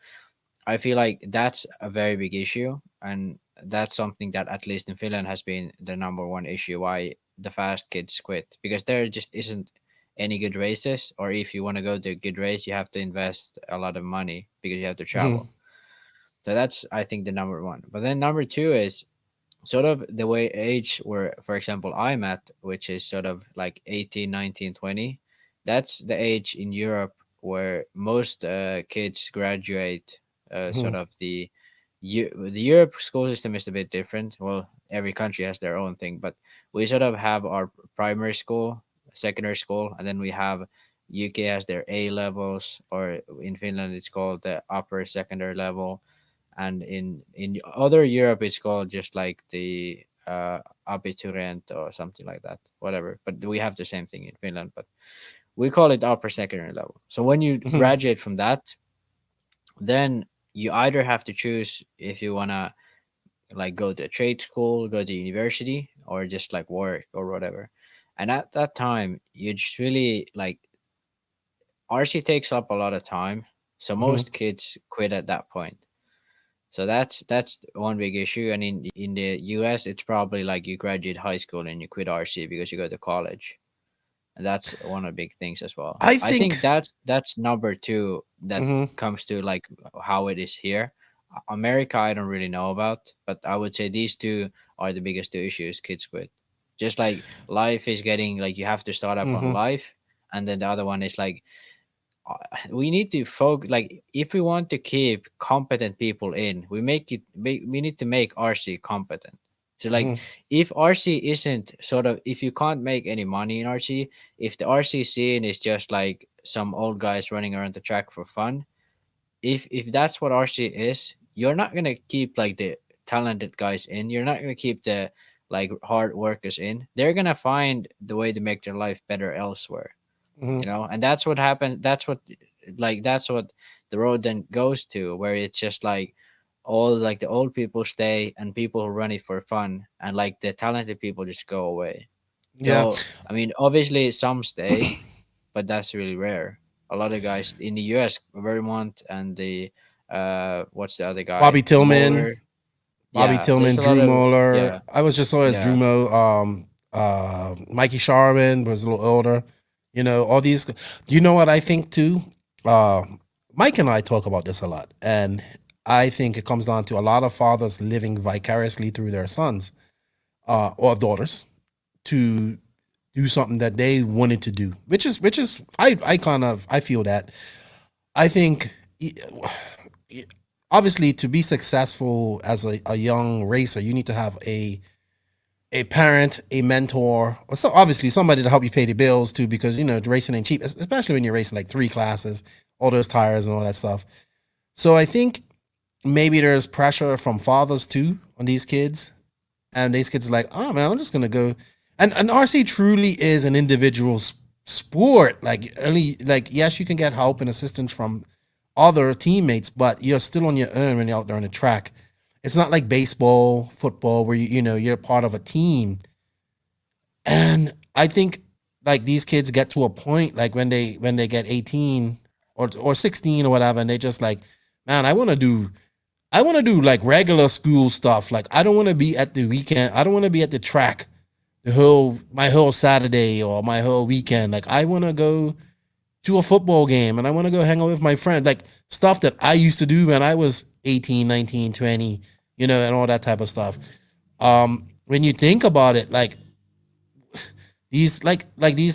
I feel like that's a very big issue, and that's something that at least in Finland has been the number one issue why the fast kids quit, because there just isn't any good races, or if you want to go to a good race, you have to invest a lot of money because you have to Mhm. travel. So that's, I think, the number one. But then number two is sort of the way age where, for example, I'm at, which is sort of like 18, 19, 20. That's the age in Europe where most kids graduate. Sort Mhm. of the Europe school system is a bit different. Well, every country has their own thing, but we sort of have our primary school, secondary school, and then we have UK has their A levels, or in Finland it's called the upper secondary level, and in other Europe it's called just like the abiturient or something like that, whatever. But we have the same thing in Finland, but we call it upper secondary level. So when you Mhm. graduate from that, then you either have to choose if you wanna like go to a trade school, go to university, or just like work or whatever. And at that time, you just really like RC takes up a lot of time, so Mhm. most kids quit at that point. So that's one big issue. And in the US, it's probably like you graduate high school and you quit RC because you go to college, and that's one of the big things as well. I I think think. that's number two that Mhm. comes to like how it is here. America, I don't really know about, but I would say these two are the biggest two issues kids quit. Just like life is getting like you have to start up on Mhm. life, and then the other one is like we need to focus, like if we want to keep competent people in, we need to make RC competent. So like Mhm. if RC isn't sort of, if you can't make any money in RC, if the RC scene is just like some old guys running around the track for fun, if that's what RC is, you're not gonna keep like the talented guys in, you're not gonna keep the like hard workers in. They're gonna find the way to make their life better elsewhere, Mhm. and that's what happened. That's what the road then goes to, where it's just like all like the old people stay and people who run it for fun, and like the talented people just go away. Yeah. So I mean, obviously some stay, but that's really rare. A lot of guys in the US, Vermont, and the what's the other Bobby guy, Tillman. Moeller. Bobby Yeah, there's Tillman, a lot Drew of, Moeller. yeah, I was just saw as Drew yeah. Mo. Mikey Sharman was a little older. You know, all these. You know what I think too? Uh, Mike and I talk about this a lot, and I think it comes down to a lot of fathers living vicariously through their sons or daughters to do something that they wanted to do, which is I kind of I feel that I think obviously to be successful as a young racer, you need to have a parent, a mentor, or so obviously somebody to help you pay the bills too, because you know the racing ain't cheap, especially when you're racing like three classes, all those tires and all that stuff. So I think maybe there's pressure from fathers too on these kids, and these kids are like, oh man, I'm just gonna go. And RC truly is an individual sport. Like only like yes, you can get help and assistance from other teammates, but you're still on your own when you're out there on the track. It's not like baseball, football, where you know you're part of a team. And I think like these kids get to a point like when they get 18 or 16 or whatever, and they just like, man, I want to do like regular school stuff. Like I don't want to be at the weekend. I don't want to be at the track my whole Saturday or my whole weekend. Like I want to go to a football game and I want to go hang out with my friend. Like stuff that I used to do when I was 18, 19, 20, and all that type of stuff. When you think about it, like these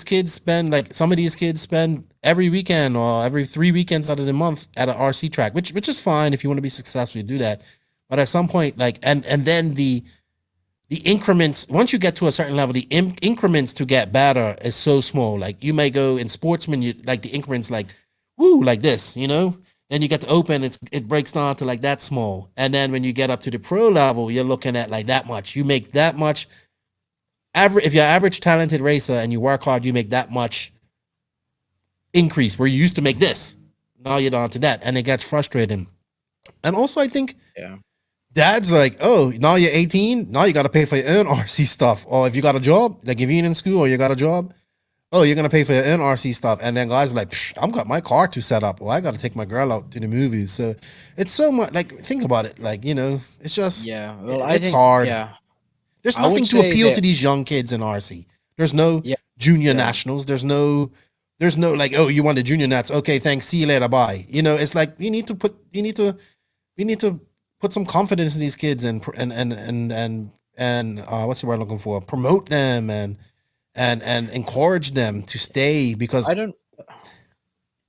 kids spend like some of these kids spend every weekend or every 3 weekends out of the month at an RC track, which is fine if you want to be successful, you do that. But at some point, like and then the increments once you get to a certain level, the increments to get better is so small. Like you may go in sportsman, you like the increments like woo like this. Then you get to open, it breaks down to like that small, and then when you get up to the pro level, you're looking at like that much. You make that much average if you're an average talented racer and you work hard, you make that much increase where you used to make this. Now you're down to that. And it gets frustrating. And also, I think Yeah. dad's like, oh, now you're 18. Now you got to pay for your own RC stuff. Or if you got a job, like if you're in school or you got a job, oh, you're going to pay for your own RC stuff. And then guys are like, I've got my car to set up. Or I got to take my girl out to the movies. So it's so much, like, think about it. Like, you know, it's just, Yeah. Well, I it's think, hard. Yeah. There's I would nothing to say appeal that- to these young kids in RC. There's no Yeah. junior Yeah. nationals. There's no like, oh, you want the junior nats? Okay, thanks. See you later. Bye. You know, it's like we need to put some confidence in these kids and what's the word I'm looking for? Promote them and encourage them to stay because I don't.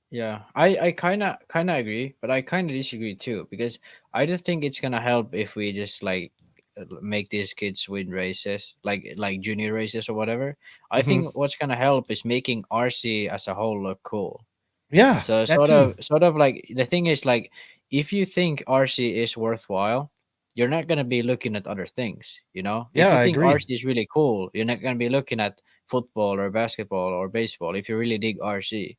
Yeah, I kind of agree, but I kind of disagree too, because I don't think it's gonna help if we just like make these kids win races, like junior races or whatever. I Mhm. think what's gonna help is making RC as a whole look cool. yeah, So that too. sort of like the thing is like, if you think RC is worthwhile, you're not gonna be looking at other things. You know, if Yeah, you I think agree. RC is really cool, you're not gonna be looking at football or basketball or baseball if you really dig RC.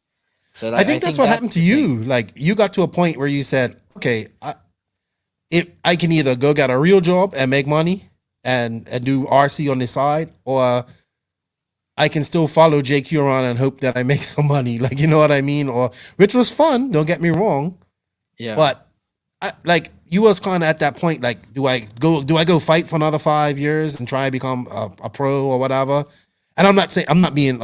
So I like, I think that's think what that's happened to the thing. you. Like you got to a point where you said, okay, if I can either go get a real job and make money and do RC on the side, or I can still follow JQ around and hope that I make some money. Like, you know what I mean? Or which was fun, don't get me wrong. Yeah. But like you was kind of at that point, like, do I go fight for another 5 years and try and become a pro or whatever? And I'm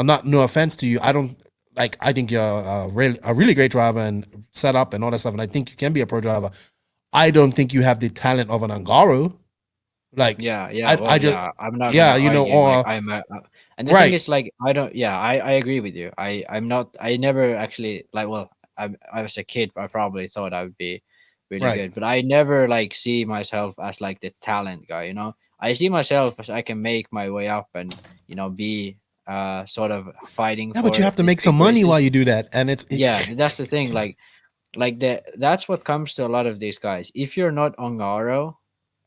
not no offense to you. I think you're a really great driver and set up and all that stuff. And I think you can be a pro driver. I don't think you have the talent of an Angaro. Like, Yeah, I just, I'm not yeah, gonna you know, argue like or and the thing right, is like I don't. Yeah, I agree with you. I'm not. I never actually like. Well, I was a kid. I probably thought I would be really right. good, but I never like see myself as like the talent guy. You know, I see myself as I can make my way up and be sort of fighting Yeah, but you for have to these make some big money while races. you do that. And Yeah, that's the thing. That's what comes to a lot of these guys. If you're not Ongaro,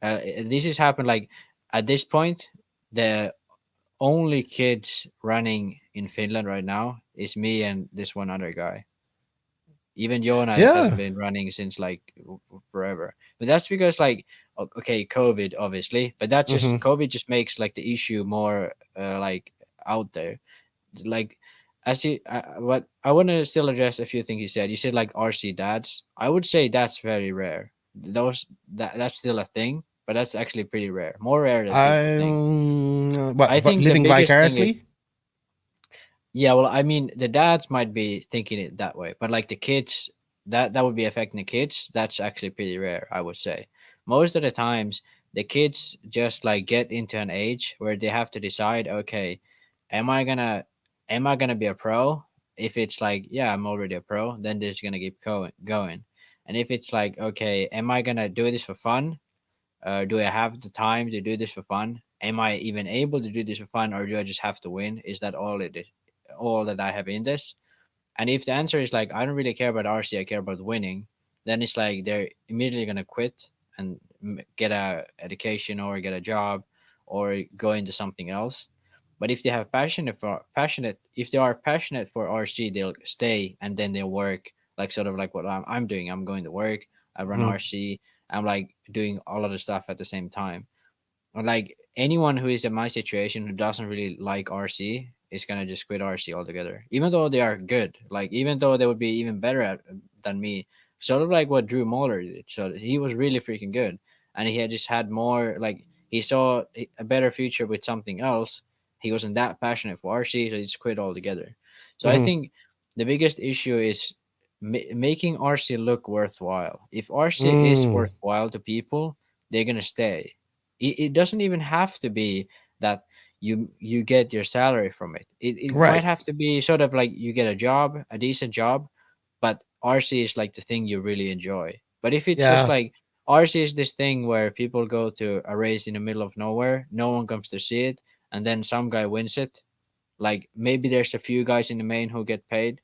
this has happened like at this point, the only kids running in Finland right now is me and this one other guy. Even Jonas yeah. hasn't been running since like forever. But that's because like okay, COVID obviously, but that just Hmm. COVID just makes like the issue more like out there. Like as you what I want to still address a few things you said. You said like RC dads. I would say that's very rare. That's still a thing, but that's actually pretty rare. More rare than people think. I But think the living biggest thing is, vicariously? yeah, well, I mean, the dads might be thinking it that way, but like the kids, that would be affecting the kids. That's actually pretty rare, I would say. Most of the times, the kids just like get into an age where they have to decide, okay, am I gonna, am I gonna be a pro? If it's like, yeah, I'm already a pro, then they're just gonna keep going. And if it's like, okay, am I gonna do this for fun? Do I have the time to do this for fun? Am I even able to do this for fun, or do I just have to win? Is that all it is? All that I have in this? And if the answer is like I don't really care about RC, I care about winning, then it's like they're immediately gonna quit and get a education or get a job or go into something else. But if they have if they are passionate for RC, they'll stay and then they'll work like sort of like what I'm doing. I'm going to work. I run Mhm. RC. I'm like doing all of the stuff at the same time. And like anyone who is in my situation who doesn't really like RC is gonna just quit RC altogether, even though they are good. Like even though they would be even better at than me, sort of like what Drew Moller did. So he was really freaking good, and he had just had more like he saw a better future with something else. He wasn't that passionate for RC, so he just quit altogether. So I Mhm. think the biggest issue is making RC look worthwhile. If RC is Mm. worthwhile to people, they're gonna stay. It doesn't even have to be that you get your salary from it. It might Right. have to be sort of like you get a job, a decent job, but RC is like the thing you really enjoy. But if it's just Yeah. like RC is this thing where people go to a race in the middle of nowhere, no one comes to see it, and then some guy wins it. Like maybe there's a few guys in the main who get paid.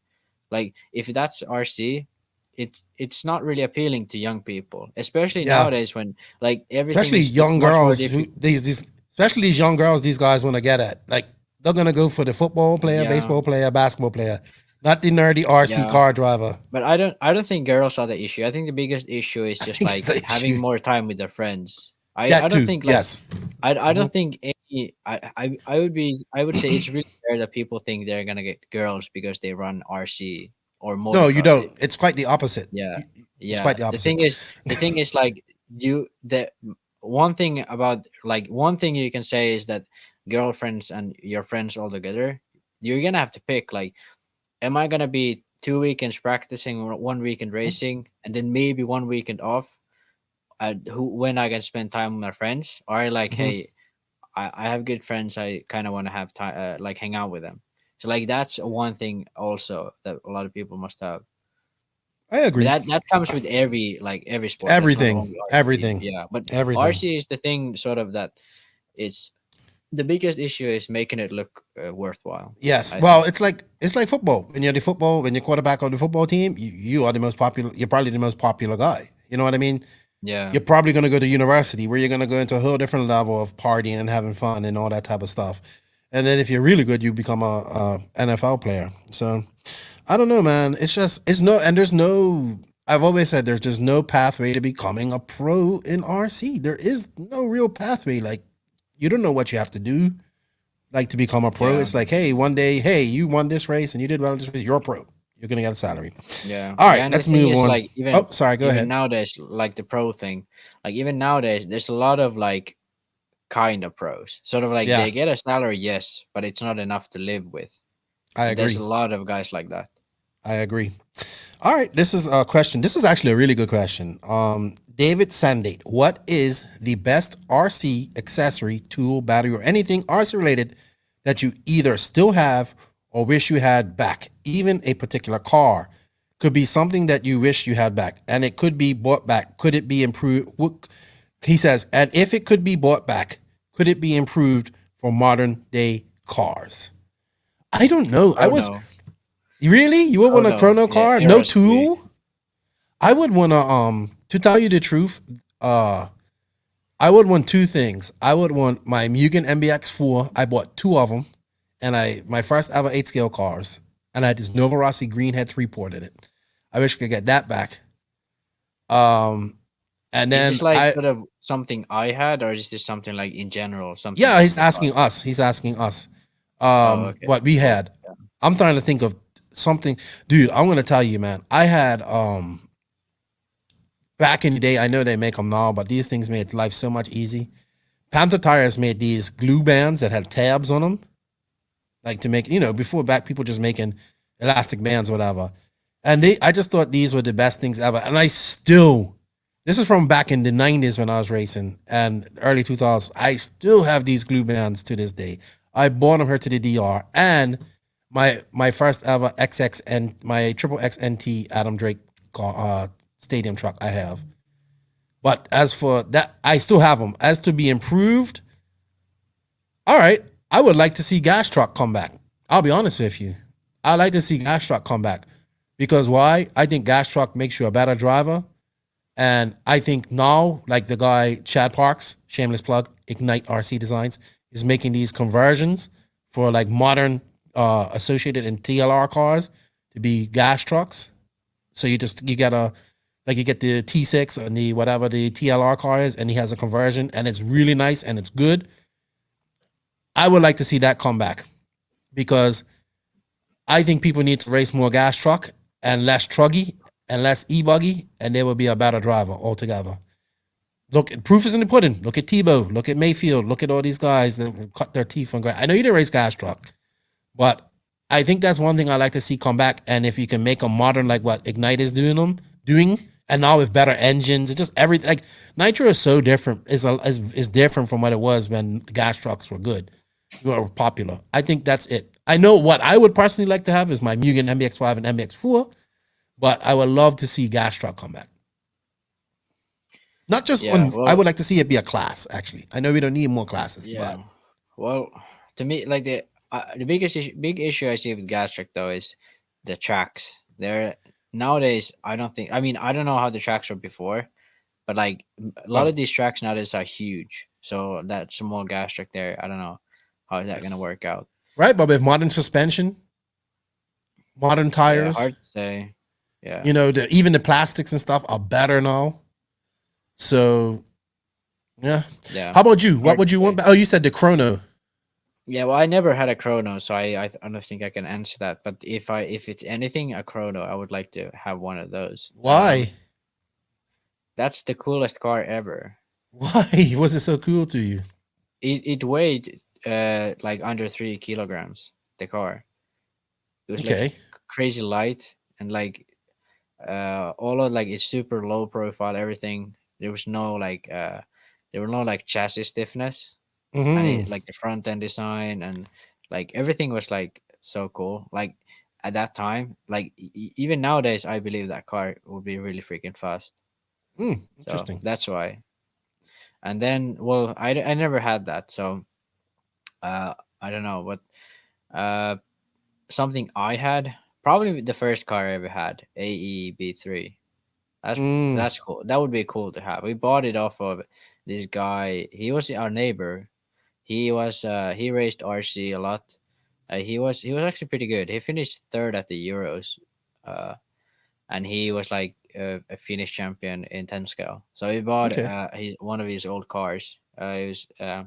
Like if that's RC, it's not really appealing to young people, especially Yeah. nowadays when like everything Especially is young much more girls who difficult. these especially these young girls these guys want to get at. Like they're gonna go for the football player, Yeah, baseball player, basketball player. not the nerdy RC Yeah. car driver. But I don't think girls are the issue. I think the biggest issue is just think like it's an having issue. more time with their friends. I That don't too. think like Yes. I Mhm. don't think any I would say it's really rare that people think they're gonna get girls because they run RC or No, you motocross. don't. It's quite the opposite. Yeah, It's yeah. quite the The opposite. thing is, like one thing you can say is that girlfriends and your friends all together, you're gonna have to pick like, am I gonna be 2 weekends practicing or 1 weekend racing and then maybe 1 weekend off? Who when I can spend time with my friends, or like, Mhm. hey, I have good friends. I kind of want to have time, like hang out with them. So like that's one thing also that a lot of people must have. I But agree. that comes with every sport. That's not Everything. only RC. Everything. Yeah, but Everything. RC is the thing sort of that it's the biggest issue is making it look worthwhile. Yes. I Well, think. it's like football. When you're quarterback on the football team, you are the most popular. You're probably the most popular guy. You know what I mean? Yeah. You're probably going to go to university where you're going to go into a whole different level of partying and having fun and all that type of stuff. And then if you're really good, you become a NFL player. So I don't know, man. It's just it's no and there's no. I've always said there's just no pathway to becoming a pro in RC. There is no real pathway. Like you don't know what you have to do like to become a pro. Yeah. It's like, hey, one day, hey, you won this race and you did well in this race, you're a pro. You're gonna get a salary. Yeah. All Yeah. right, And the let's thing move is, on. like, Oh, sorry, go even ahead. nowadays, like the pro thing, like even nowadays, there's a lot of like kind of pros. Sort of like Yeah, they get a salary, yes, but it's not enough to live with. I And there's a agree. lot of guys like that. I agree. All right, this is a question. This is actually a really good question. David Sandate, what is the best RC accessory, tool, battery, or anything RC related that you either still have or wish you had back? Even a particular car could be something that you wish you had back, and it could be bought back. Could it be improved? He says, and if it could be bought back, could it be improved for modern day cars? I don't know. I was Chrono. really you would want a Chrono. chrono Yeah. car, no RSP. tool. I would want to tell you the truth, I would want two things. I would want my Mugen MBX4. I bought two of them, and my first ever 8 scale cars, and I had this Nova Rossi green head 3-port in it. I wish I could get that back. And Is then this like sort of something I had, or is this something like in general, something yeah, from he's the car? asking us. He's asking us. Oh, okay. What we Cool. had. I'm trying to think of something, dude. I'm gonna tell you, man. I had back in the day. I know they make them now, but these things made life so much easy. Panther Tires made these glue bands that had tabs on them, like to make before back people just making elastic bands, whatever. And I just thought these were the best things ever. And I still, this is from back in the 90s when I was racing and early 2000s. I still have these glue bands to this day. I bought them here to the DR, and my first ever XXN, my triple XNT Adam Drake car, stadium truck I have. But as for that, I still have them. As to be improved, all right, I would like to see Gas Truck come back. I'll be honest with you. I'd like to see Gas Truck come back. Because why? I think Gas Truck makes you a better driver. And I think now, like the guy Chad Parks, shameless plug, Ignite RC Designs, is making these conversions for like modern associated and TLR cars to be gas trucks. So you get you get the T6 and the whatever the TLR car is, and he has a conversion, and it's really nice and it's good. I would like to see that come back because I think people need to race more gas truck and less truggy and less e-buggy, and they will be a better driver altogether. Look, proof is in the pudding. Look at Tebow. Look at Mayfield. Look at all these guys that cut their teeth on grass. I know you didn't race gas truck, but I think that's one thing I like to see come back. And if you can make a modern like what Ignite is doing, and now with better engines, it's just everything. Like Nitro is so different. Is different from what it was when the gas trucks were good, were popular. I think that's it. I know what I would personally like to have is my Mugen MBX5 and MBX4, but I would love to see gas truck come back. Not just Yeah. on. I would like to see it be a class. Actually, I know we don't need more classes, Yeah. but Well, to me, like the big issue I see with gas truck though is the tracks. They're nowadays. I don't think. I mean, I don't know how the tracks were before, but like a lot well, of these tracks nowadays are huge. So that small gas truck there, I don't know how is that gonna work out. right. But with modern suspension, modern Yeah, tires. hard to say. Yeah. You know, even the plastics and stuff are better now. So yeah. Yeah. How about you? What Hard would to you say. want? Oh, you said the chrono. Yeah, well, I never had a chrono, so I don't think I can answer that. But if it's anything a chrono, I would like to have one of those. Why? That's the coolest car ever. Why was it so cool to you? It weighed like under 3 kilograms. The car. It was like Okay. crazy light and like all of like it's super low profile. Everything. There was no like there were no like chassis stiffness, and Hmm. it like the front end design and like everything was like so cool. Like at that time, like even nowadays, I believe that car would be really freaking fast. So Interesting. that's why. And then, well, I never had that, so I don't know, but uh, something I had probably the first car I ever had, AEB3. Mm. That's cool. That would be cool to have. We bought it off of this guy. He was our neighbor. He raced RC a lot. He was actually pretty good. He finished third at the Euros, uh, and he was like a Finnish champion in 10 scale. So we bought Okay. one of his old cars. It was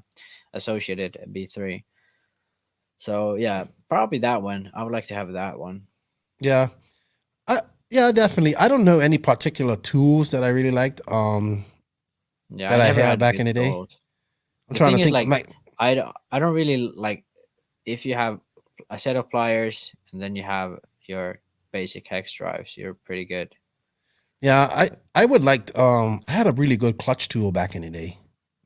associated B3. So yeah, probably that one. I would like to have that one. Yeah. Yeah, definitely. I don't know any particular tools that I really liked. Yeah, That I I never had had back good in the day. tools. I'm The trying to thing is, think. like, My I don't really like if you have a set of pliers and then you have your basic hex drives. You're pretty good. Yeah, But I would like I had a really good clutch tool back in the day,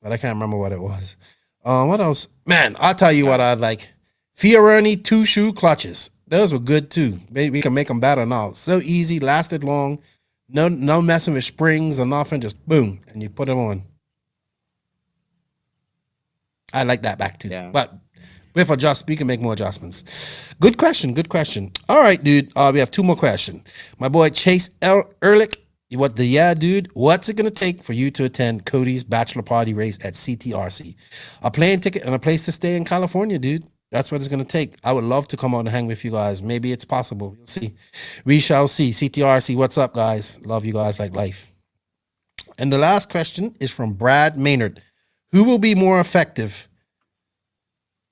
but I can't remember what it was. What else? Man, I'll tell you what yeah, I'd like. Fiorani 2-shoe clutches. Those were good too. Maybe we can make them better now. So easy, lasted long. No messing with springs or nothing. Just boom, and you put them on. I like that back too. yeah. But with adjust, we can make more adjustments. Good question. Good question. All right, dude. We have two more questions. My boy Chase Ehrlich. What the dude? What's it gonna take for you to attend Cody's bachelor party race at CTRC? A plane ticket and a place to stay in California, dude. That's what it's gonna take. I would love to come out and hang with you guys. Maybe it's possible. We'll see. We shall see. CTRC, what's up, guys? Love you guys like life. And the last question is from Brad Maynard. Who will be more effective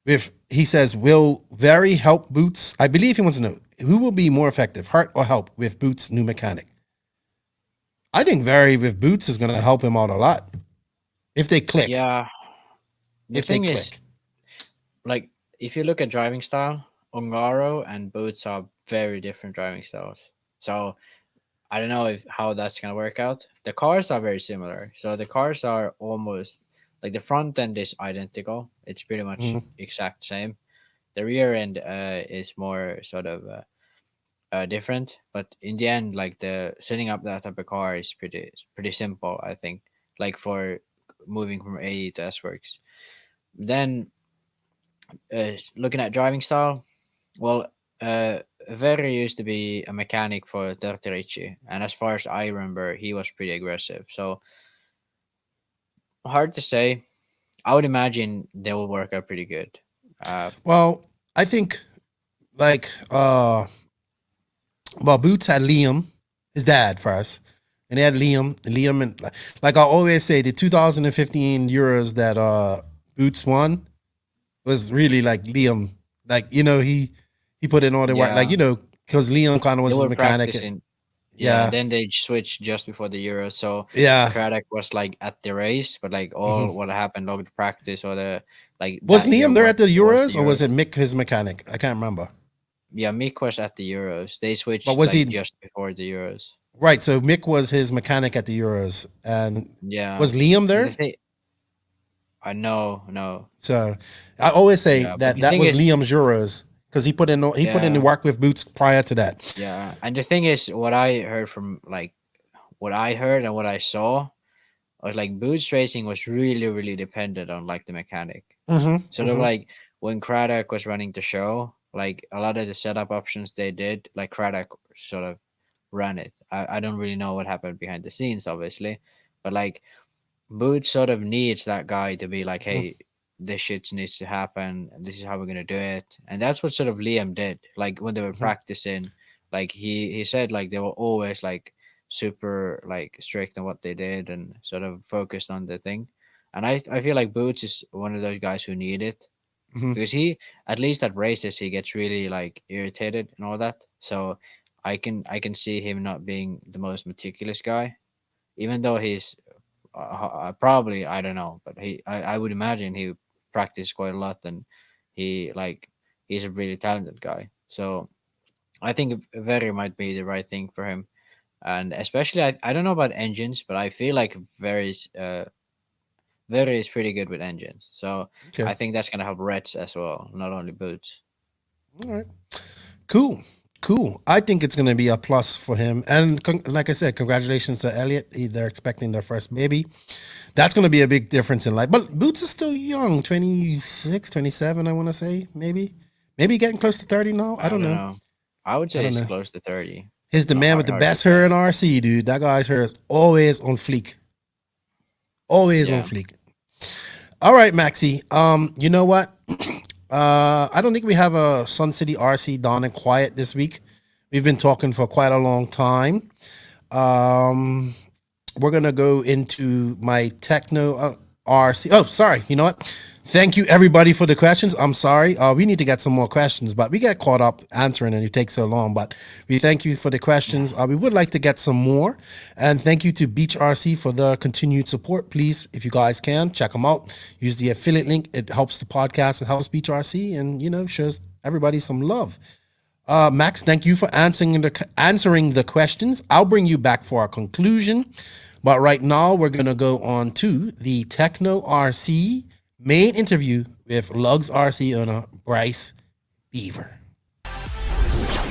if he says will Very help Boots? I believe he wants to know who will be more effective, HORC or help with Boots' new mechanic. I think Very with Boots is going to help him out a lot if they click. Yeah. The If they thing is, click. like, if you look at driving style, Ongaro and Boots are very different driving styles. So I don't know if how that's gonna work out. The cars are very similar. So the cars are almost like the front end is identical. It's pretty much Mhm. exact same. The rear end is more sort of different, but in the end, like the setting up that type of car is pretty simple. I think, like for moving from A to S works. Then looking at driving style, well, Verri used to be a mechanic for Terterici, and as far as I remember, he was pretty aggressive. So hard to say. I would imagine they will work out pretty good. Well, I think like well, Boots had Liam, his dad first. And they had Liam and like I always say, the 2015 Euros that Boots won was really like Liam. Like, he put in all the work. Like, Yeah, because Liam kind of they was his were mechanic. practicing. Yeah, and Yeah. then they switched just before the Euro. So Yeah. Craddock was like at the race, but like all Mhm. what happened over the practice or the like Was that year Liam there at the was the Euros or was Euros. it Mick his mechanic? I can't remember. Yeah, Mick was at the Euros. They But switched was like he just before the Euros. right? So Mick was his mechanic at the Euros, and Yeah, was Liam and there? the thing, I know, no, So I always say yeah, but that the that thing was is, Liam's Euros because he put in the yeah, work with Boots prior to that. yeah, and the thing is, what I heard from like what I heard and what I saw was like Boots Racing was really dependent on like the mechanic. Mm-hmm, Sort of mm-hmm. like when Craddock was running the show, like a lot of the setup options they did, like Craddock sort of ran it. I don't really know what happened behind the scenes, obviously, but like Boots sort of needs that guy to be like, hey, this shit needs to happen. And this is how we're gonna do it, and that's what sort of Liam did. Like when they were Mm-hmm. practicing, Like he said, like they were always like super like strict on what they did and sort of focused on the thing. And I feel like Boots is one of those guys who need it, Mhm. because he, at least at races, he gets really like irritated and all that. So I can see him not being the most meticulous guy, even though he's probably, I don't know, but I would imagine he practiced quite a lot, and he's a really talented guy. So I think very might be the right thing for him. And especially I don't know about engines, but I feel like very is pretty good with engines. So Okay. I think that's gonna help Reds as well, not only Boots. All right. Cool. Cool. I think it's going to be a plus for him. And like I said, congratulations to Elliot. They're expecting their first baby. That's going to be a big difference in life. But Boots is still young, 26, 27, I want to say, maybe. Maybe getting close to 30 now. I don't know. I would I say don't it's know. close to 30. He's the man with the Hard to best hair say. in RC, dude. That guy's hair is always on fleek. Always on Yeah. fleek. All right, Maxie. You know what? I don't think we have a Sun City RC Dawn and Quiet this week. We've been talking for quite a long time. We're gonna go into my Tekno RC. Oh, sorry. You know what? Thank you everybody for the questions. I'm sorry. We need to get some more questions, but we get caught up answering and it takes so long. But we thank you for the questions. We would like to get some more. And thank you to Beach RC for the continued support. Please, if you guys can, check them out. Use the affiliate link. It helps the podcast. It helps Beach RC and, you know, shows everybody some love. Max, thank you for answering the questions. I'll bring you back for our conclusion. But right now, we're going to go on to the Tekno RC main interview with Lugz RC owner Bryce Beaver.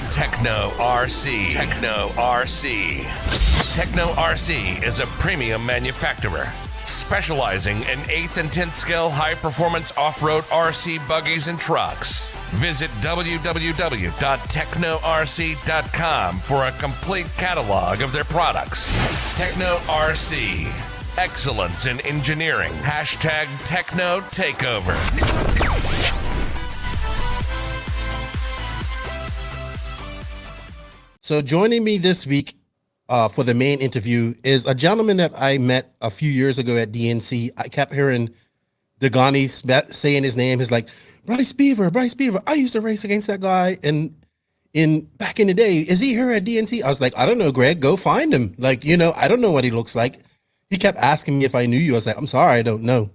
Tekno RC. Tekno RC. Tekno RC is a premium manufacturer specializing in 8th and 10th scale high-performance off-road RC buggies and trucks. Visit www.teknorc.com for a complete catalog of their products. Tekno RC. Excellence in engineering. Hashtag Tekno Takeover. So joining me this week for the main interview is a gentleman that I met a few years ago at DNC. I kept hearing Dagani saying his name. He's like, Bryce Beaver. I used to race against that guy in back in the day. Is he here at DNC? I was like, I don't know, Greg. Go find him. Like, you know, I don't know what he looks like. He kept asking me if I knew you. I was like, I'm sorry, I don't know.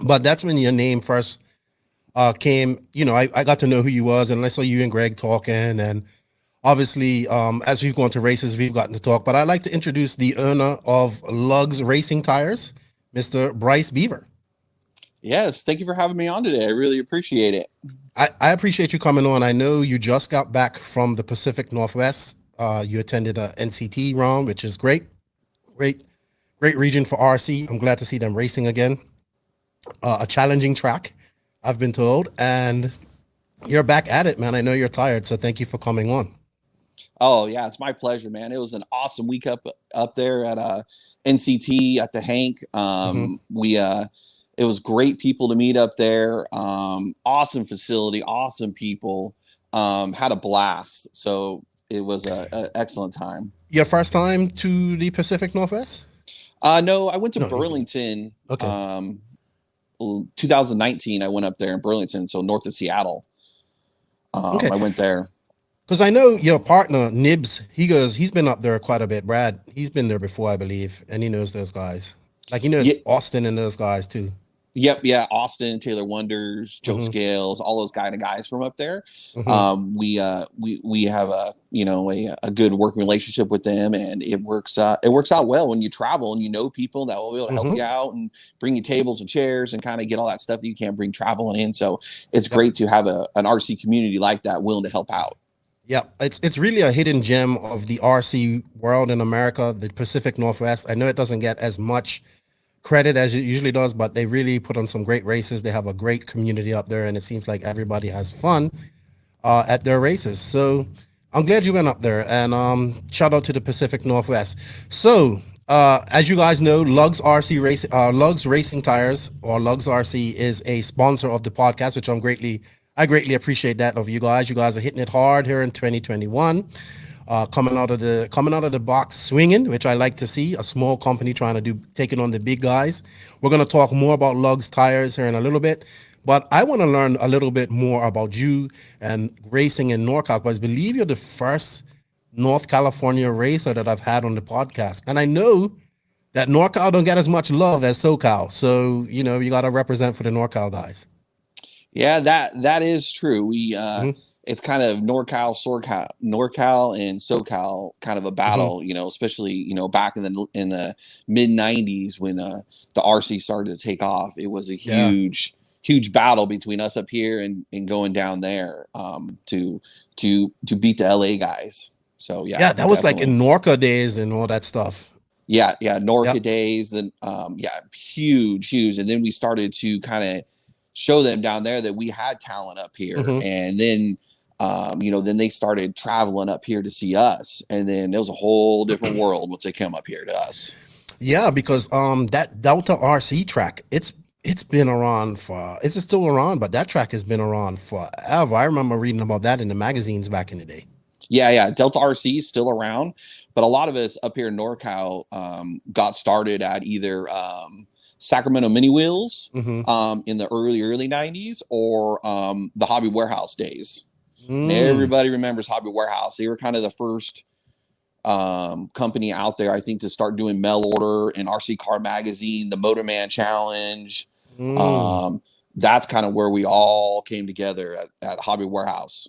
But that's when your name first came. You know, I got to know who you was, and I saw you and Greg talking. And obviously, as we've gone to races, we've gotten to talk. But I'd like to introduce the owner of Lugz Racing Tires, Mr. Bryce Beaver. Yes, thank you for having me on today. I really appreciate it. I appreciate you coming on. I know you just got back from the Pacific Northwest. You attended a NCT round, which is great. Great region for RC. I'm glad to see them racing again. A challenging track, I've been told. And you're back at it, man. I know you're tired, so thank you for coming on. Oh, yeah, it's my pleasure, man. It was an awesome week up there at NCT at the Hank. It was great people to meet up there. Awesome facility, awesome people. Had a blast. So it was an excellent time. Your first time to the Pacific Northwest? No, I went to Burlington. Okay. 2019, I went up there in Burlington, so north of Seattle. Okay. I went there. Because I know your partner, Nibs, he's been up there quite a bit. Brad, he's been there before, I believe, and he knows those guys. Like, he knows Austin and those guys, too. Yep, yeah, Austin, Taylor Wonders, Joe Scales, all those guys from up there. We have a good working relationship with them, and it works out well when you travel and you know people that will be able to help you out and bring you tables and chairs and kind of get all that stuff that you can't bring traveling in. So it's great to have an RC community like that willing to help out. Yeah, it's really a hidden gem of the RC world in America, the Pacific Northwest. I know it doesn't get as much credit as it usually does, but they really put on some great races. They have a great community up there, and it seems like everybody has fun at their races. So I'm glad you went up there, and shout out to the Pacific Northwest. So as you guys know, Lugz Racing Tires, or Lugz RC, is a sponsor of the podcast, which I greatly appreciate that of you guys. You guys are hitting it hard here in 2021. coming out of the box swinging, which I like to see. A small company trying to taking on the big guys. We're gonna talk more about Lugz tires here in a little bit, but I want to learn a little bit more about you and racing in NorCal, because I believe you're the first North California racer that I've had on the podcast, and I know that NorCal don't get as much love as SoCal, so you got to represent for the NorCal guys. Yeah, that is true. We it's kind of NorCal, and SoCal kind of a battle, especially back in the mid '90s when the RC started to take off. It was a huge battle between us up here and going down there to beat the LA guys. So that was like in NORCA days and all that stuff. Yeah, NORCA days. Then huge, and then we started to kind of show them down there that we had talent up here, and then then they started traveling up here to see us, and then it was a whole different world once they came up here to us. Yeah, because that Delta RC track, it's been around it's still around, but that track has been around forever. I remember reading about that in the magazines back in the day. Yeah, Delta RC is still around, but a lot of us up here in NorCal got started at either Sacramento Mini Wheels in the early 90s, or the Hobby Warehouse days. And everybody remembers Hobby Warehouse. They were kind of the first company out there, I think, to start doing mail order in RC Car Magazine, the Motorman Challenge. That's kind of where we all came together at Hobby Warehouse.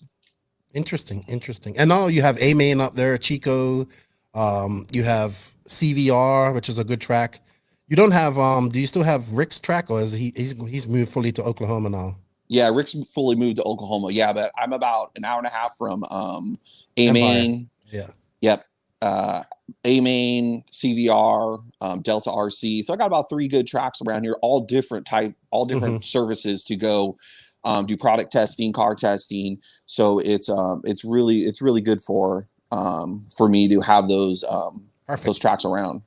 Interesting. And now you have A-Main up there, Chico. You have CVR, which is a good track. You don't have do you still have Rick's track, or is he's moved fully to Oklahoma now? Yeah, Rick's fully moved to Oklahoma. Yeah, but I'm about an hour and a half from A-Main. Yeah. Yep. A-Main, CVR, Delta RC. So I got about 3 good tracks around here, all different services to go do product testing, car testing. So it's really good for me to have those tracks around.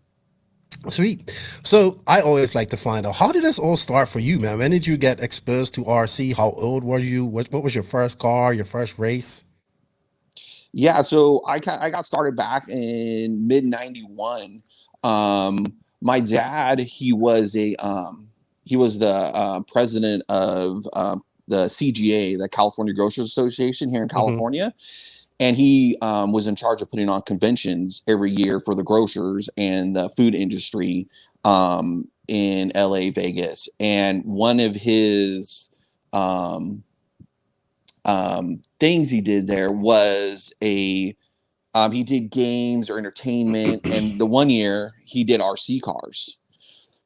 Sweet. So I always like to find out, how did this all start for you, man? When did you get exposed to RC? How old were you? What was your first car, your first race? Yeah, so I got started back in mid '91. My dad, he was the president of the CGA, the California Grocers Association here in California. And he was in charge of putting on conventions every year for the grocers and the food industry in LA, Vegas. And one of his things he did there was he did games or entertainment. And the one year he did RC cars.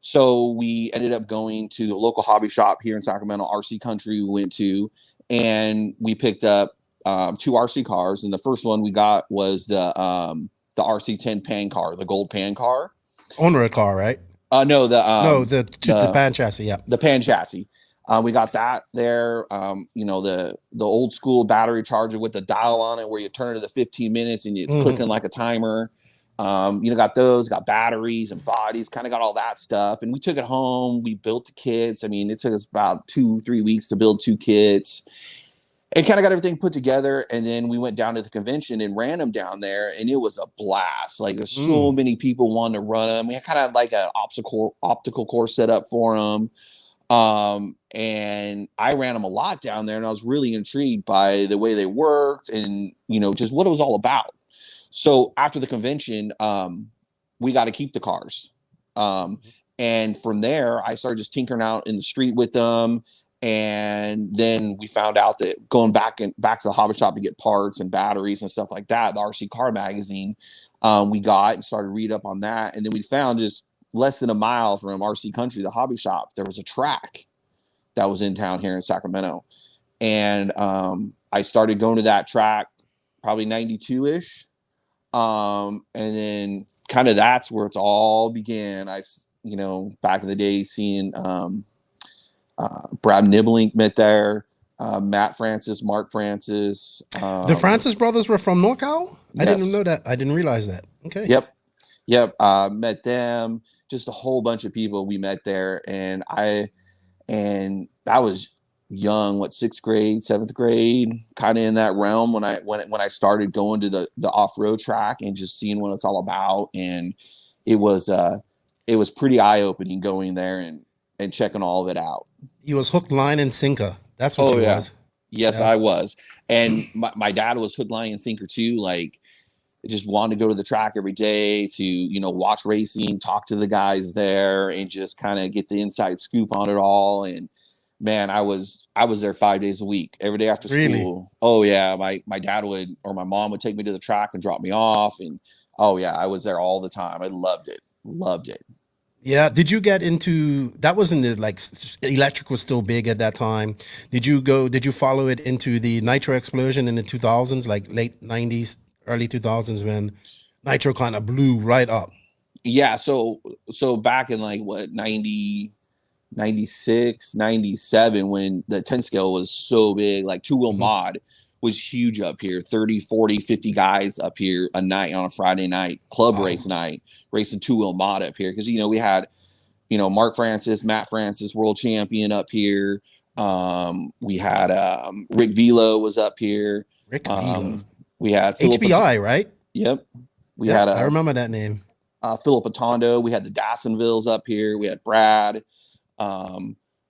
So we ended up going to a local hobby shop here in Sacramento, RC Country we went to, and we picked up 2 RC cars. And the first one we got was the RC10 pan car, the gold pan car. Owner car, right? The pan chassis, yeah. The pan chassis. We got that there. The old school battery charger with the dial on it where you turn it to the 15 minutes and it's clicking like a timer. Got those, got batteries and bodies, kind of got all that stuff. And we took it home. We built the kits. I mean, it took us about 2-3 weeks to build 2 kits and kind of got everything put together. And then we went down to the convention and ran them down there, and it was a blast. Like, there's so many people wanting to run them. We had kind of like an optical course set up for them. And I ran them a lot down there, and I was really intrigued by the way they worked and, just what it was all about. So after the convention, we got to keep the cars. And from there, I started just tinkering out in the street with them. And then we found out that going back to the hobby shop to get parts and batteries and stuff like that, the RC Car Magazine, we got and started read up on that. And then we found just less than a mile from RC Country, the hobby shop, there was a track that was in town here in Sacramento. And I started going to that track probably 92-ish. And then kind of that's where it's all began. Back in the day, seeing Brad Niblink met there, Matt Francis, Mark Francis. The Francis brothers were from NorCal? Yes. I didn't know that. I didn't realize that. Okay. Yep. Met them. Just a whole bunch of people we met there. And that was young, what, 6th grade, 7th grade, kind of in that realm when I started going to the off-road track and just seeing what it's all about. And it was pretty eye-opening going there and checking all of it out. He was hook, line, and sinker. That's what was. Yes, yeah. I was. And my dad was hook, line, and sinker too. Like, just wanted to go to the track every day to, you know, watch racing, talk to the guys there, and just kind of get the inside scoop on it all. And man, I was there 5 days a week, every day after school. Really? Oh yeah. My dad would, or my mom would take me to the track and drop me off. And oh yeah, I was there all the time. I loved it. Loved it. Yeah. Did you get into, that wasn't the, like, electric was still big at that time. Did you follow it into the nitro explosion in the 2000s, like late 90s, early 2000s, when nitro kind of blew right up? Yeah. So back in like what, 90, 96, 97, when the 10 scale was so big, like two-wheel mod was huge up here, 30, 40, 50 guys up here a night on a Friday night, club race night, racing two-wheel mod up here. Because, you know, we had, you know, Matt Francis, world champion up here. We had Rick Velo was up here. Rick Velo. We had HBI, right? Yep. I remember that name. Philip Atondo. We had the Dassonvilles up here. We had Brad.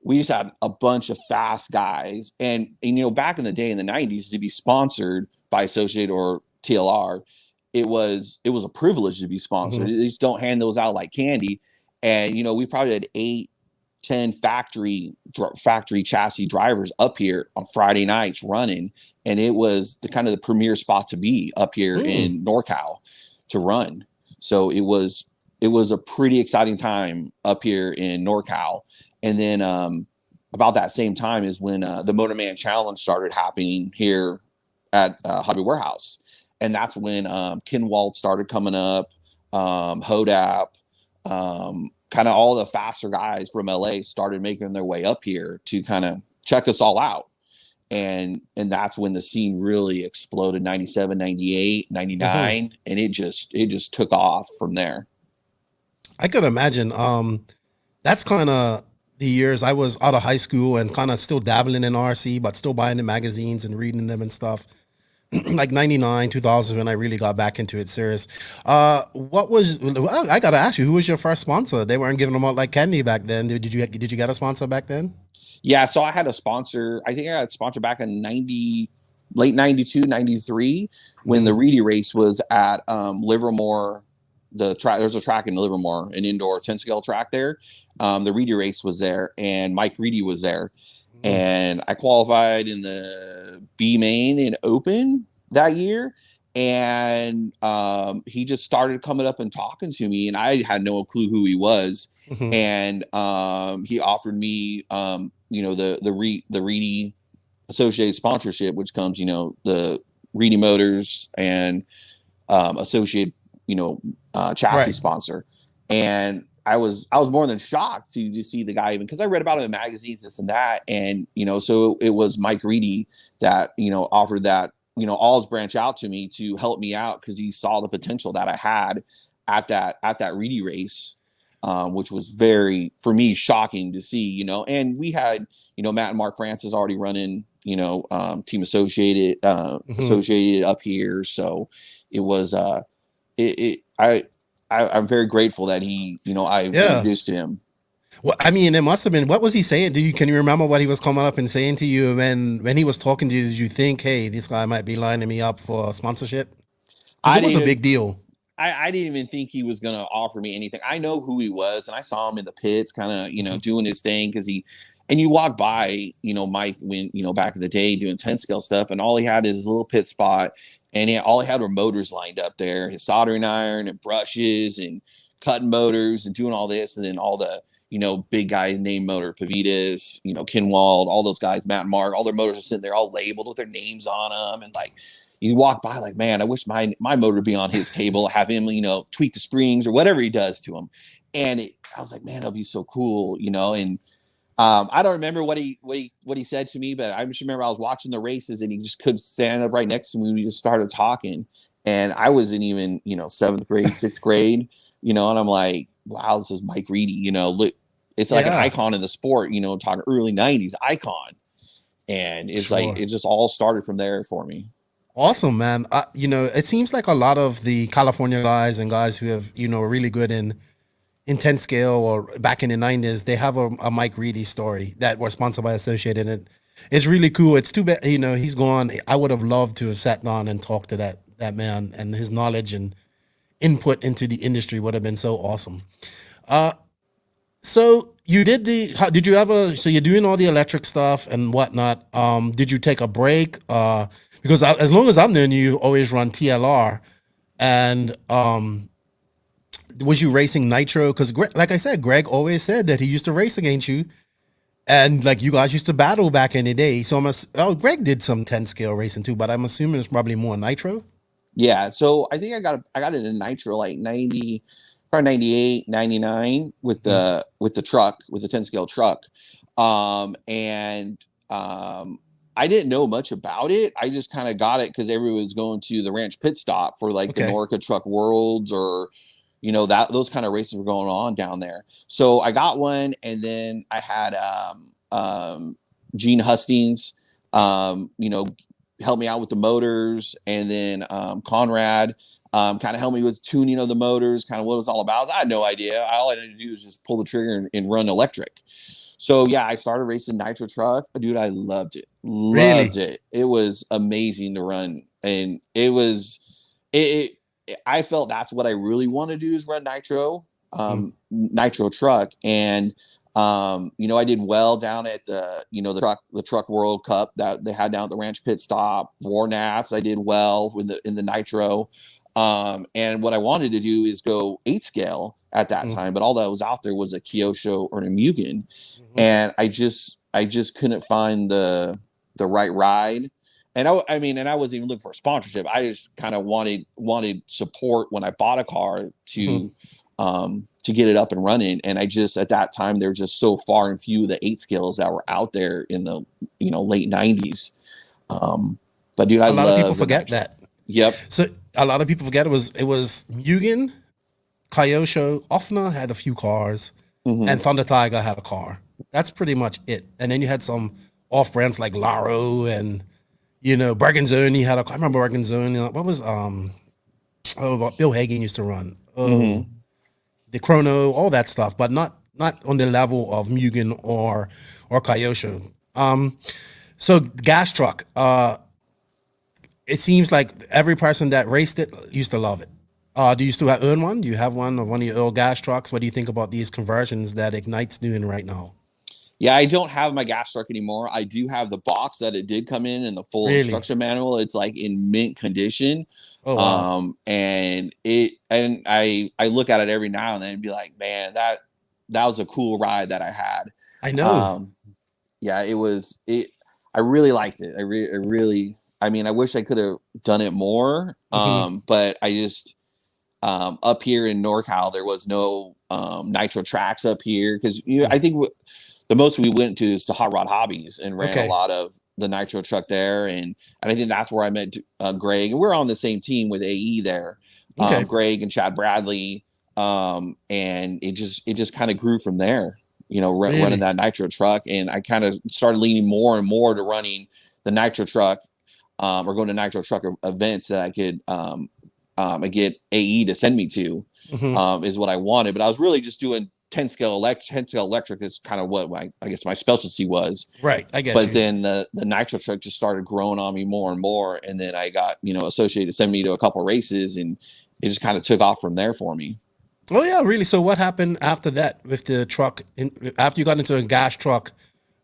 We just had a bunch of fast guys. And, you know, back in the day in the 90s, to be sponsored by Associated or TLR, it was a privilege to be sponsored. They just don't hand those out like candy. And, you know, we probably had 8, 10 factory chassis drivers up here on Friday nights running. And it was the kind of the premier spot to be up here in NorCal to run. So it was a pretty exciting time up here in NorCal. And then about that same time is when the Motorman Challenge started happening here at Hobby Warehouse. And that's when Kinwald started coming up, Hodap, kind of all the faster guys from LA started making their way up here to kind of check us all out. And that's when the scene really exploded, 97, 98, 99. And it just took off from there. I could imagine. That's kind of the years I was out of high school and kind of still dabbling in RC, but still buying the magazines and reading them and stuff. Like 99, 2000, when I really got back into it serious. I got to ask you, who was your first sponsor? They weren't giving them out like candy back then. Did you get a sponsor back then? Yeah, so I had a sponsor. I think I had a sponsor back in late 92, 93, when the Reedy race was at Livermore. There's a track in Livermore, an indoor 10 scale track there. The Reedy race was there, and Mike Reedy was there. And I qualified in the B main in open that year. And he just started coming up and talking to me, and I had no clue who he was. And he offered me, you know, the Reedy associated sponsorship, which comes, you know, the Reedy Motors and associated, you know, chassis sponsor. And I was more than shocked to see the guy, even because I read about him in magazines, this and that. And, you know, so it was Mike Reedy that, you know, offered that, you know, olive branch out to me to help me out, because he saw the potential that I had at that Reedy race, which was very, for me, shocking to see, you know. And we had, you know, Matt and Mark Francis already running, you know, Team Associated up here. So it was, I'm very grateful that he, you know, I introduced to him. Well, I mean, it must have been, what was he saying? Can you remember what he was coming up and saying to you when he was talking to you? Did you think, hey, this guy might be lining me up for a sponsorship? It was a big deal. I didn't even think he was going to offer me anything. I know who he was, and I saw him in the pits kind of, you know, doing his thing, because and you walk by, you know, Mike, when, you know, back in the day doing 10 scale stuff, and all he had is his little pit spot, and all he had were motors lined up there, his soldering iron and brushes and cutting motors and doing all this. And then all the, you know, big guys named motor, Pavitas, you know, Kinwald, all those guys, Matt and Mark, all their motors are sitting there all labeled with their names on them. And like, you walk by like, man, I wish my motor would be on his table, have him, you know, tweak the springs or whatever he does to them. And I was like, man, that'll be so cool, you know. And I don't remember what he said to me, but I just remember I was watching the races, and he just could stand up right next to me, and we just started talking. And I wasn't even, you know, 7th grade, 6th grade, you know, and I'm like, wow, this is Mike Reedy, you know, look, it's like an icon in the sport, you know, talking early 90s icon. And it's like, it just all started from there for me. Awesome, man. You know, it seems like a lot of the California guys and guys who have, you know, really good in 10 scale or back in the 90s, they have a Mike Reedy story that was sponsored by Associated. And it's really cool. It's too bad, you know, he's gone. I would have loved to have sat down and talked to that man, and his knowledge and input into the industry would have been so awesome. So you did did you ever, so you're doing all the electric stuff and whatnot. Did you take a break? Because as long as I'm known, you always run TLR, and was you racing nitro? Because like I said, Greg always said that he used to race against you, and like you guys used to battle back in the day. So Greg did some 10 scale racing too, but I'm assuming it's probably more nitro. Yeah, so I think I got it in nitro like 90, probably 98, 99 with the truck, with the 10 scale truck. I didn't know much about it. I just kind of got it because everyone was going to the ranch pit stop for like the Norca Truck Worlds, or, you know, that those kind of races were going on down there. So I got one, and then I had Gene Hustings, you know, help me out with the motors, and then Conrad kind of helped me with tuning of the motors, kind of what it was all about. I had no idea. All I had to do was just pull the trigger and run electric. So I started racing nitro truck. Dude, I loved it. Loved it. It was amazing to run, and it was I felt that's what I really want to do, is run nitro truck. And you know, I did well down at the truck World Cup that they had down at the ranch pit stop, War Nats. I did well in the nitro. And what I wanted to do is go 8 scale at that time, but all that was out there was a Kyosho or a Mugen. And I just couldn't find the right ride. And I mean, I wasn't even looking for a sponsorship. I just kind of wanted support when I bought a car to get it up and running. And I just, at that time, they're just so far and few of the 8 scales that were out there in the, you know, late 90s. But dude, a lot of people forget that. Yep. So a lot of people forget it was Mugen, Kyosho, Offner had a few cars, and Thunder Tiger had a car. That's pretty much it. And then you had some off brands like Laro and, you know, Bergenzoni had I remember Bergenzoni. What was Bill Hagen used to run. The Chrono, all that stuff, but not on the level of Mugen or Kyosho. So gas truck. It seems like every person that raced it used to love it. Do you still own one? Do you have one of your old gas trucks? What do you think about these conversions that Ignite's doing right now? Yeah, I don't have my gas truck anymore. I do have the box that it did come in the full instruction manual. It's like in mint condition. Oh, wow. And I look at it every now and then and be like, man, that was a cool ride that I had. I know. Yeah, I really liked it. I mean, I wish I could have done it more. But I just, up here in NorCal, there was no nitro tracks up here. Cause I think the most we went to is to Hot Rod Hobbies and ran a lot of the nitro truck there. And I think that's where I met Greg, and we're on the same team with AE there. Greg and Chad Bradley. And it just kind of grew from there, you know, running that nitro truck. And I kind of started leaning more and more to running the nitro truck, or going to nitro truck events that I could, I get AE to send me to, is what I wanted. But I was really just doing 10 scale electric is kind of what I guess my specialty was. Right. I get But then the nitro truck just started growing on me more and more. And then I got, you know, Associated to send me to a couple of races, and it just kind of took off from there for me. Oh yeah, really? So what happened after that with the truck? After you got into a gas truck,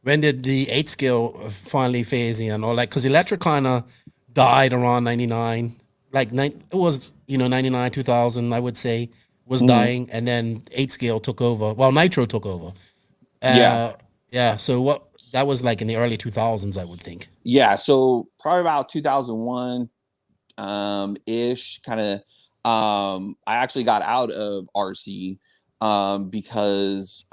when did the 8 scale finally phase in? Or like, because electric kind of died around 99. It was, you know, 99, 2000, I would say, was dying. And then 8 scale took over. Well, nitro took over. Yeah. So that was like in the early 2000s, I would think. Yeah. So probably about 2001 ish, kind of. I actually got out of RC because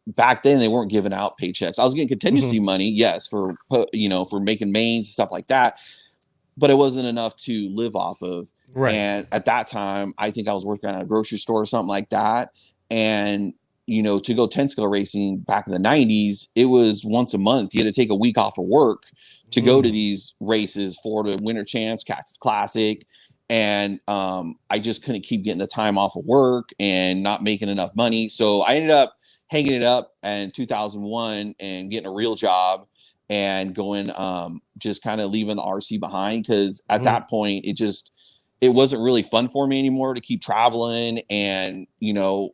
back then they weren't giving out paychecks. I was getting contingency money, yes, for making mains and stuff like that, but it wasn't enough to live off of. Right. And at that time, I think I was working at a grocery store or something like that, and to go 10 scale racing back in the 90s, it was once a month. You had to take a week off of work to go to these races, Florida Winter Champs, Cactus Classic. And I just couldn't keep getting the time off of work and not making enough money. So I ended up hanging it up in 2001 and getting a real job and going, just kind of leaving the RC behind. Because at that point, it wasn't really fun for me anymore to keep traveling and,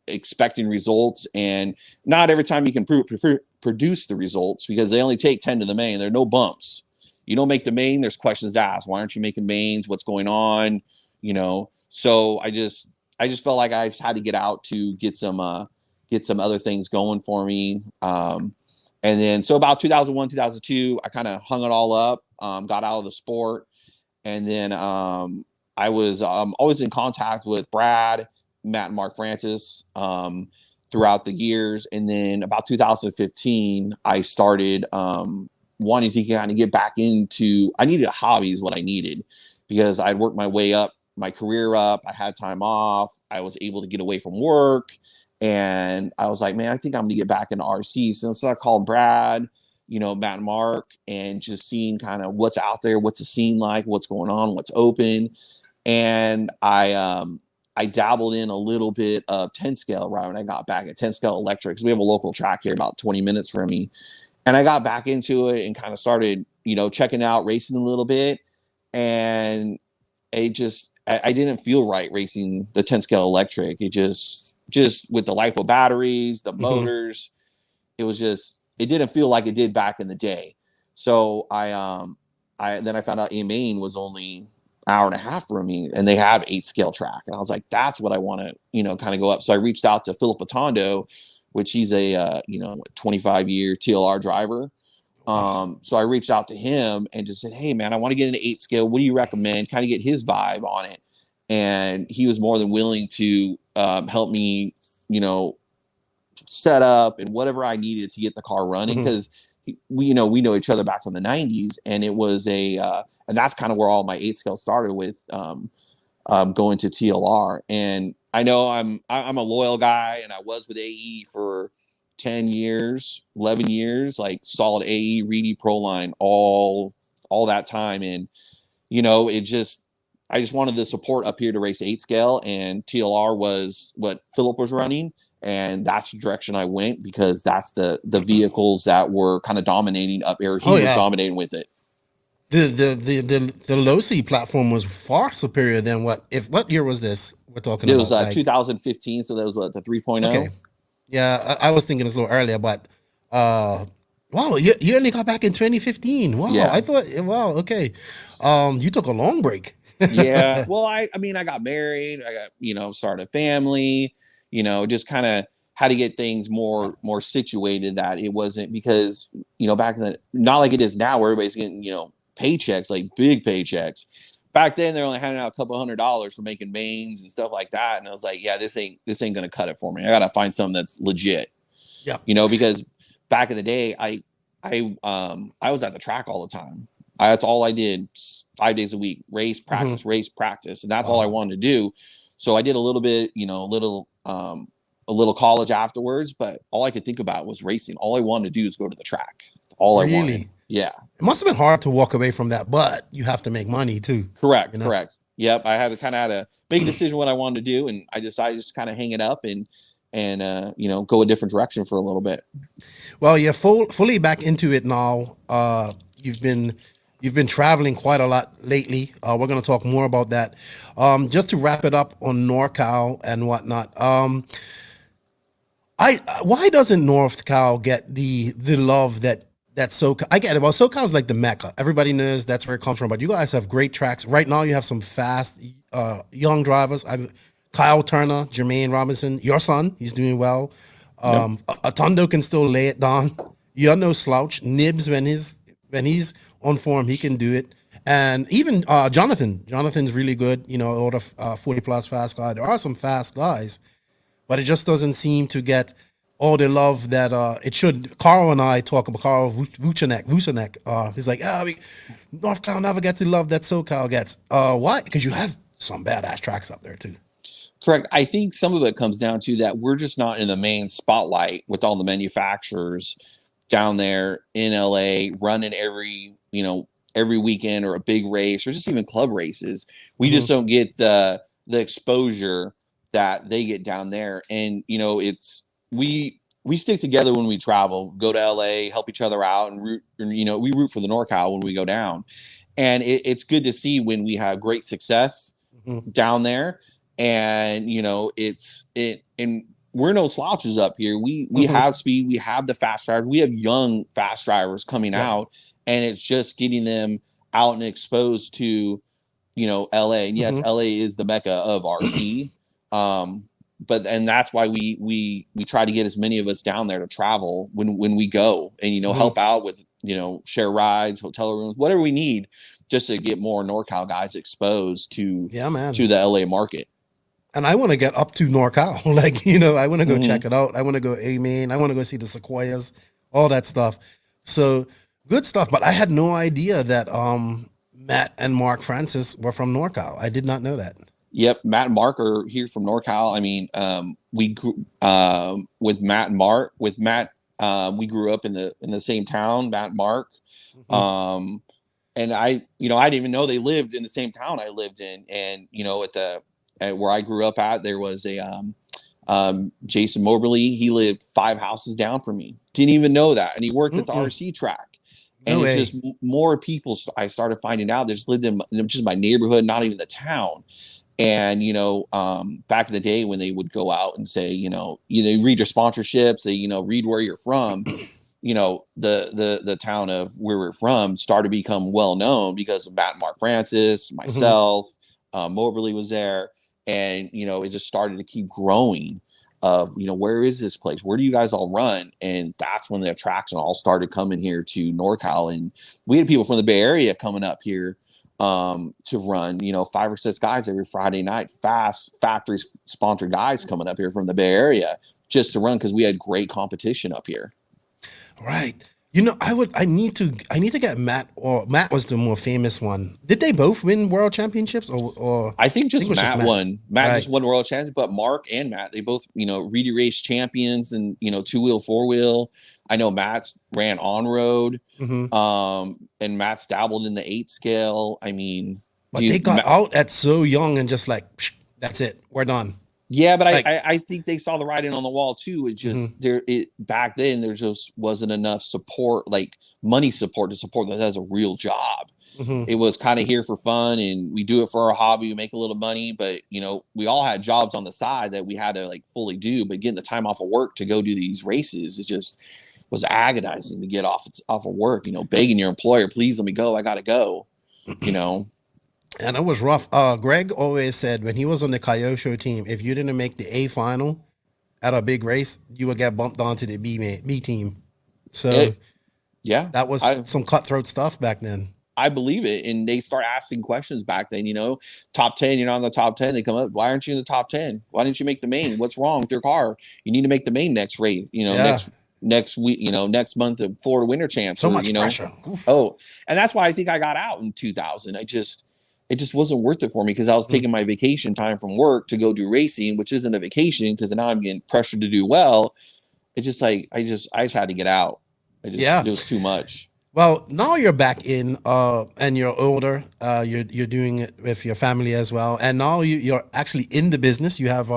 expecting results. And not every time you can produce the results, because they only take 10 to the main. There are no bumps. You don't make the main, there's questions to ask. Why aren't you making mains? What's going on? So I just felt like I had to get out to get some other things going for me. And then, so about 2001, 2002, I kind of hung it all up, got out of the sport. And then I was always in contact with Brad, Matt, and Mark Francis throughout the years. And then about 2015, I started wanting to kind of get back into, I needed a hobby is what I needed, because I'd worked my way up, my career up. I had time off. I was able to get away from work. And I was like, man, I think I'm going to get back into RC. So I called Brad, Matt and Mark, and just seeing kind of what's out there, what's the scene like, what's going on, what's open. And I dabbled in a little bit of 10 scale right when I got back at 10 scale electrics. We have a local track here about 20 minutes from me. And I got back into it and kind of started, checking out racing a little bit. And I didn't feel right racing the 10 scale electric. It just with the LiPo batteries, the motors, it didn't feel like it did back in the day. So then I found out Maine was only hour and a half from me, and they have 8 scale track. And I was like, that's what I want to, kind of go up. So I reached out to Philip Atondo, which he's a 25-year TLR driver. So I reached out to him and just said, hey man, I want to get into 8 scale. What do you recommend? Kind of get his vibe on it. And he was more than willing to help me, set up and whatever I needed to get the car running. Because we know each other back from the 90s, and it was and that's kind of where all my 8 scale started with going to TLR. And I know I'm a loyal guy, and I was with AE for 10 years, 11 years, like solid AE, Reedy, Proline, all that time. And, I just wanted the support up here to race 8 scale, and TLR was what Philip was running. And that's the direction I went, because that's the vehicles that were kind of dominating up here. He was dominating with it. The low-C platform was far superior than what year was this we're talking about? It was 2015, so that was the 3.0. Okay. Yeah, I was thinking it's a little earlier, but wow, you only got back in 2015. Wow, yeah. I thought, wow, okay. You took a long break. Yeah, well, I mean, I got married, I got, started a family, just kind of had to get things more situated, that it wasn't, because, back then, not like it is now where everybody's getting, paychecks, like big paychecks. Back then, they're only handing out a couple $100 for making mains and stuff like that. And I was like, yeah, this ain't going to cut it for me. I got to find something that's legit. Yeah. Because back in the day, I was at the track all the time. That's all I did 5 days a week, race, practice, race, practice. And that's all I wanted to do. So I did a little bit, a little college afterwards, but all I could think about was racing. All I wanted to do is go to the track. All I wanted. Yeah. It must have been hard to walk away from that, but you have to make money too. Correct. Correct. Yep. I had to make a decision what I wanted to do. And I decided to just kind of hang it up and go a different direction for a little bit. Well, you're fully back into it now. You've been traveling quite a lot lately. We're going to talk more about that. Just to wrap it up on NorCal and whatnot. Why doesn't NorCal get the love that SoCal? I get it. Well, SoCal's like the Mecca. Everybody knows that's where it comes from. But you guys have great tracks. Right now, you have some fast young drivers. Kyle Turner, Jermaine Robinson, your son, he's doing well. Atondo can still lay it down. You're no slouch. Nibs, when he's on form, he can do it. And even Jonathan's really good. All the 40 plus fast guy. There are some fast guys, but it just doesn't seem to get all the love that it should. Carl and I talk about Carl Vucenek. He's like, NorCal never gets the love that SoCal gets. Why? Because you have some badass tracks up there too. Correct. I think some of it comes down to that we're just not in the main spotlight with all the manufacturers down there in LA running every weekend or a big race or just even club races. We just don't get the exposure that they get down there. And it's we stick together when we travel, go to LA, help each other out, and we root for the NorCal when we go down. And it's good to see when we have great success down there. And and we're no slouches up here. We have speed, we have the fast drivers, we have young fast drivers coming out, and it's just getting them out and exposed to LA. And yes, LA is the mecca of RC. And that's why we try to get as many of us down there to travel when we go and help out with share rides, hotel rooms, whatever we need, just to get more NorCal guys exposed to the LA market. And I want to get up to NorCal. I want to go check it out. I want to go Main. I want to go see the Sequoias, all that stuff. So good stuff. But I had no idea that Matt and Mark Francis were from NorCal. I did not know that. Yep, Matt and Mark are here from NorCal. I mean, we grew with Matt and Mark. With Matt, we grew up in the same town, Matt and Mark. And I didn't even know they lived in the same town I lived in. And at where I grew up at, there was a Jason Moberly. He lived 5 houses down from me. Didn't even know that, and he worked at the RC track. And it's just more people I started finding out that just lived in just my neighborhood, not even the town. And back in the day when they would go out and say, read your sponsorships, they read where you're from. The town of where we're from started to become well known because of Matt and Mark Francis, myself, Moberly was there. And, it just started to keep growing of, where is this place? Where do you guys all run? And that's when the attraction all started coming here to NorCal. And we had people from the Bay Area coming up here to run, 5 or 6 guys every Friday night, fast factory sponsored guys coming up here from the Bay Area just to run because we had great competition up here. Right. I need to get Matt, or Matt was the more famous one. Did they both win world championships or I think Matt won. Matt just won world championships, but Mark and Matt, they both, Reedy race champions and, 2-wheel, 4-wheel. I know Matt's ran on road. And Matt's dabbled in the 8 scale. I mean, but they got out at so young and just like, that's it. We're done. Yeah, but I think they saw the writing on the wall too. It just back then there just wasn't enough support, like money support to support that as a real job. It was kind of here for fun, and we do it for our hobby. We make a little money, but we all had jobs on the side that we had to like fully do. But getting the time off of work to go do these races, it just was agonizing to get off of work. Begging your employer, please let me go. I gotta go. And it was rough. Greg always said when he was on the Kyosho team, if you didn't make the A final at a big race, you would get bumped onto the B team. So that was some cutthroat stuff back then. I believe it. And they start asking questions back then, top 10, you're not in the top 10. They come up, why aren't you in the top 10? Why didn't you make the main? What's wrong with your car? You need to make the main next race, next week, next month of Florida Winter Champs. So much pressure. Oof. Oh, and that's why I think I got out in 2000. It just wasn't worth it for me because I was taking my vacation time from work to go do racing, which isn't a vacation because now I'm getting pressured to do well. It's just like I just had to get out. It was too much. Well, now you're back in, and you're older. You're doing it with your family as well, and now you're actually in the business. You have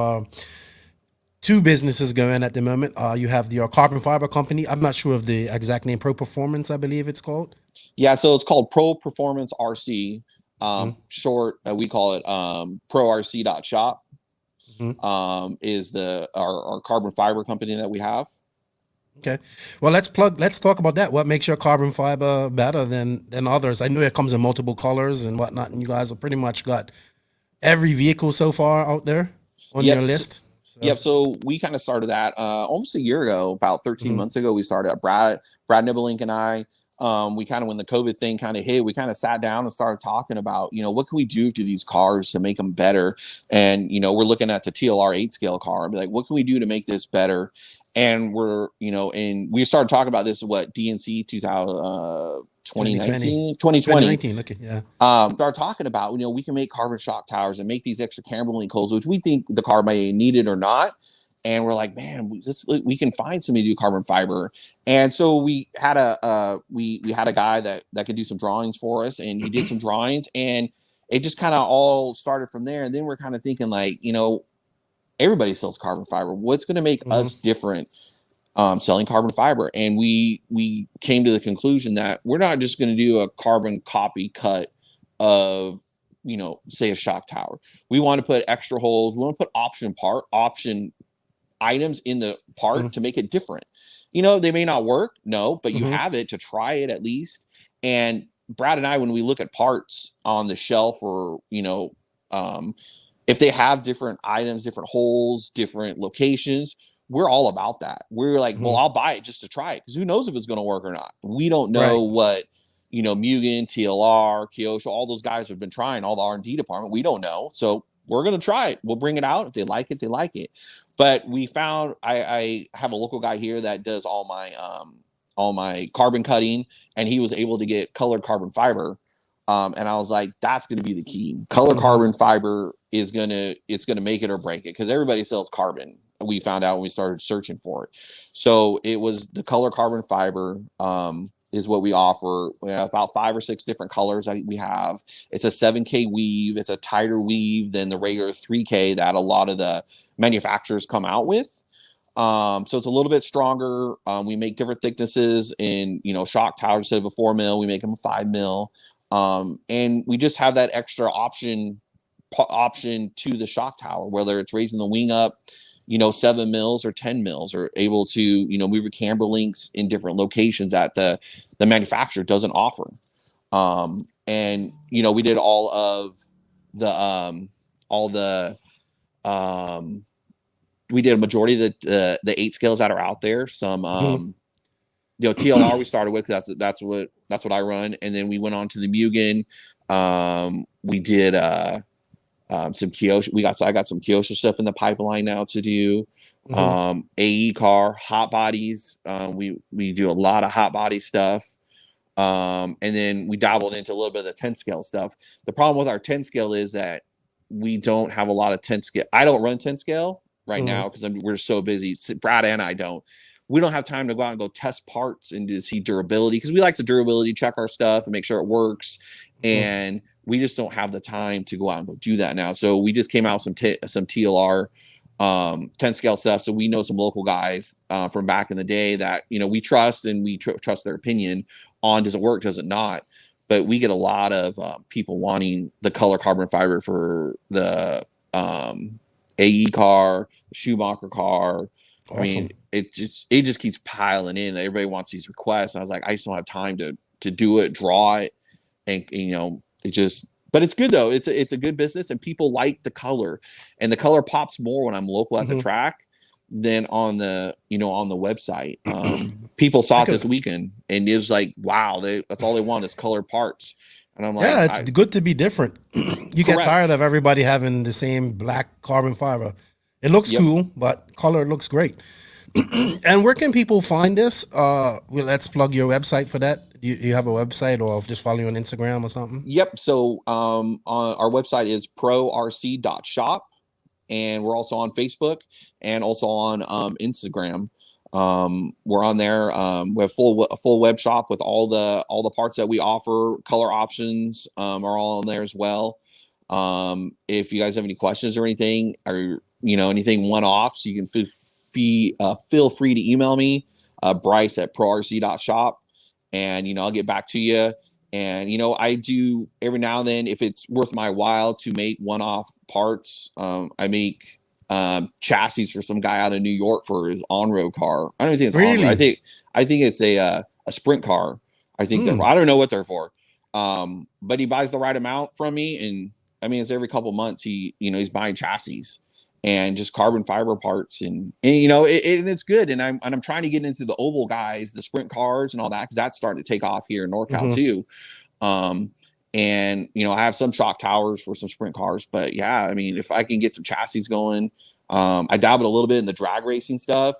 2 businesses going at the moment. You have your carbon fiber company. I'm not sure of the exact name. Pro Performance, I believe it's called. Yeah, so it's called Pro Performance RC. Short, we call it ProRC.shop. Is our carbon fiber company that we have. Okay, well let's talk about that. What makes your carbon fiber better than others? I know it comes in multiple colors and whatnot, and you guys have pretty much got every vehicle so far out there on your list. So we kind of started that almost a year ago, about 13 months ago. We started. Brad Nibelink and I. We kind of, when the COVID thing kind of hit, we kind of sat down and started talking about, what can we do to these cars to make them better? And, we're looking at the TLR 8 scale car and be like, what can we do to make this better? And we're, you know, and we started talking about this, what, DNC 2019. Okay, yeah. Start talking about, you know, we can make carbon shock towers and make these extra camber link holes, which we think the car may need it or not. And we're like, man, we can find somebody to do carbon fiber. And so we had a we had a guy that could do some drawings for us, and he did some drawings, and it just kind of all started from there. And then we're kind of thinking, like, you know, everybody sells carbon fiber. What's going to make us different selling carbon fiber? And we came to the conclusion that we're not just going to do a carbon copy cut of, you know, say a shock tower. We want to put extra holes. We want to put option items in the part to make it different. You know, they may not work, no, but you have it to try it at least. And Brad and I, when we look at parts on the shelf, or, you know, if they have different items, different holes, different locations, we're all about that. We're like, well, I'll buy it just to try it, because who knows if it's going to work or not. We don't know what, you know, Mugen, TLR, Kyosho, all those guys have been trying, all the R&D department. We don't know. So we're going to try it. We'll bring it out. If they like it, they like it. But we found, I have a local guy here that does all my carbon cutting, and he was able to get colored carbon fiber. And I was like, that's going to be the key. Colored carbon fiber it's going to make it or break it, because everybody sells carbon. We found out when we started searching for it. So it was the color carbon fiber, is what we offer. We have about 5 or 6 different colors we have. It's a 7K weave. It's a tighter weave than the regular 3K that a lot of the manufacturers come out with. So it's a little bit stronger. We make different thicknesses in, you know, shock towers. Instead of a 4 mil, we make them a 5 mil. And we just have that extra option to the shock tower, whether it's raising the wing up, you know, 7 mils or 10 mils, or able to, you know, move your camber links in different locations that the manufacturer doesn't offer. And, you know, we did all of the, we did a majority of the 8 scales that are out there. Some, you know, TLR we started with, that's what I run. And then we went on to the Mugen. We did, some Kyosho. I got some Kyosho stuff in the pipeline now to do. AE car, hot bodies. We do a lot of hot body stuff. And then we dabbled into a little bit of the 10 scale stuff. The problem with our 10 scale is that we don't have a lot of 10 scale. I don't run 10 scale right now because we're so busy. Brad and I don't. We don't have time to go out and go test parts and to see durability, because we like to durability check our stuff and make sure it works. And we just don't have the time to go out and go do that now. So we just came out with some TLR 10 scale stuff. So we know some local guys from back in the day that, you know, we trust, and we trust their opinion on does it work, does it not. But we get a lot of people wanting the color carbon fiber for the AE car, Schumacher car. Awesome. I mean, it just keeps piling in. Everybody wants these requests. And I was like, I just don't have time to do it, draw it, and you know, but it's good though. It's a good business, and people like the color, and the color pops more when I'm local at the track than on the, you know, on the website. People saw it this weekend, and it was like, wow, that's all they want is colored parts. And I'm like, yeah, it's good to be different. You get tired of everybody having the same black carbon fiber. It looks cool, but color looks great. And where can people find this? Well, let's plug your website for that. You have a website, or just follow you on Instagram or something? Yep. So on our website is prorc.shop, and we're also on Facebook and also on Instagram. We're on there. We have a full web shop with all the parts that we offer. Color options are all on there as well. If you guys have any questions or anything, or you know, anything one-offs, you can feel free to email me, Bryce at prorc.shop, and, you know, I'll get back to you. And, you know, I do every now and then, if it's worth my while to make one-off parts. I make chassis for some guy out of New York for his on-road car. I don't even think it's really? on-road. I think it's a sprint car. I think I don't know what they're for. But he buys the right amount from me, and I mean, it's every couple months he's buying chassis and just carbon fiber parts, and you know, it's good. And I'm trying to get into the oval guys, the sprint cars and all that, because that's starting to take off here in NorCal too. And you know, I have some shock towers for some sprint cars, but yeah, I mean, if I can get some chassis going, I dabbled a little bit in the drag racing stuff.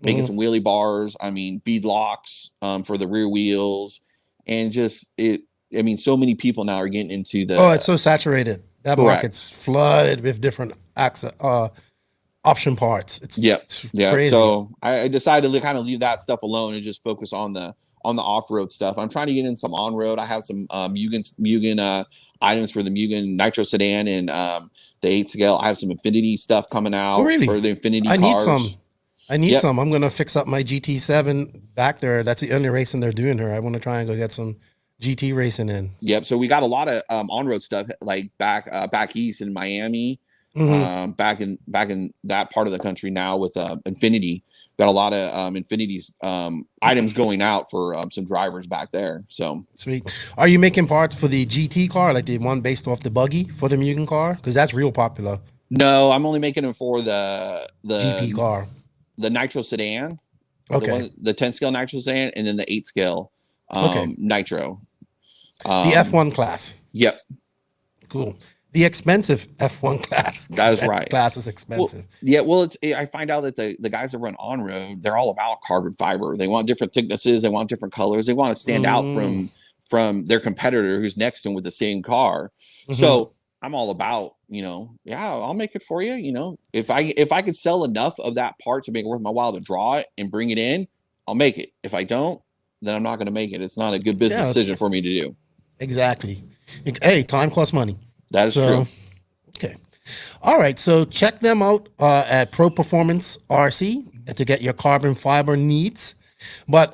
making some wheelie bars. I mean, bead locks for the rear wheels, and just so many people now are getting into the. Oh, it's so saturated. That Correct. market's flooded with different option parts. It's crazy. So I decided to kind of leave that stuff alone and just focus on the off-road stuff. I'm trying to get in some on-road. I have some Mugen items for the Mugen Nitro Sedan and the 8 scale. I have some Infinity stuff coming out. Oh, really? For the Infinity I cars. I need some. I'm gonna fix up my GT7 back there. That's the only racing they're doing here. I want to try and go get some GT racing in. Yep. So we got a lot of on-road stuff like back east in Miami. Back in that part of the country now with Infinity. Got a lot of Infinity's items going out for some drivers back there. So sweet. Are you making parts for the GT car, like the one based off the buggy for the Mugen car? Because that's real popular. No, I'm only making them for the GP car, the Nitro Sedan. Okay. The 10 scale Nitro Sedan, and then the 8 scale Nitro. The F1 class. Yep. Cool. The expensive F1 class. That is right. Class is expensive. I find out that the guys that run on road, they're all about carbon fiber. They want different thicknesses. They want different colors. They want to stand out from their competitor who's next to them with the same car. So I'm all about, I'll make it for you. If I could sell enough of that part to make it worth my while to draw it and bring it in, I'll make it. If I don't, then I'm not going to make it. It's not a good business decision for me to do. Exactly. Hey, time costs money. That is true. Okay. All right. So check them out at Pro Performance RC to get your carbon fiber needs. But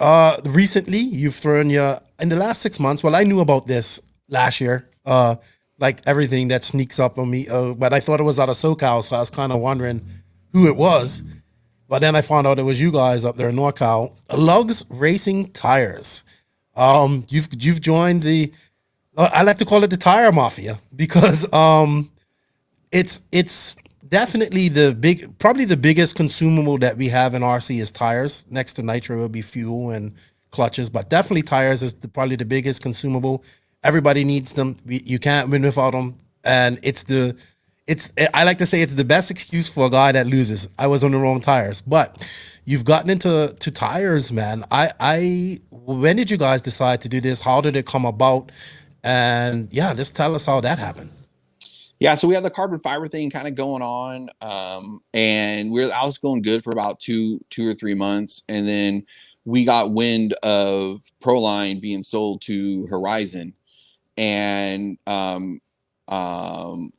recently, you've thrown in the last 6 months, well, I knew about this last year, like everything that sneaks up on me. But I thought it was out of SoCal, so I was kind of wondering who it was. But then I found out it was you guys up there in NorCal. Lugz Racing Tires. You've joined the... I like to call it the tire mafia because it's definitely probably the biggest consumable that we have in RC is tires. Next to nitro will be fuel and clutches, but definitely tires is probably the biggest consumable. Everybody needs them. You can't win without them, and I like to say it's the best excuse for a guy that loses. I was on the wrong tires, but you've gotten into tires, man. When did you guys decide to do this? How did it come about? And just tell us how that happened. Yeah, so we have the carbon fiber thing kind of going on, and I was going good for about two or 3 months, and then we got wind of Proline being sold to Horizon, and Brad and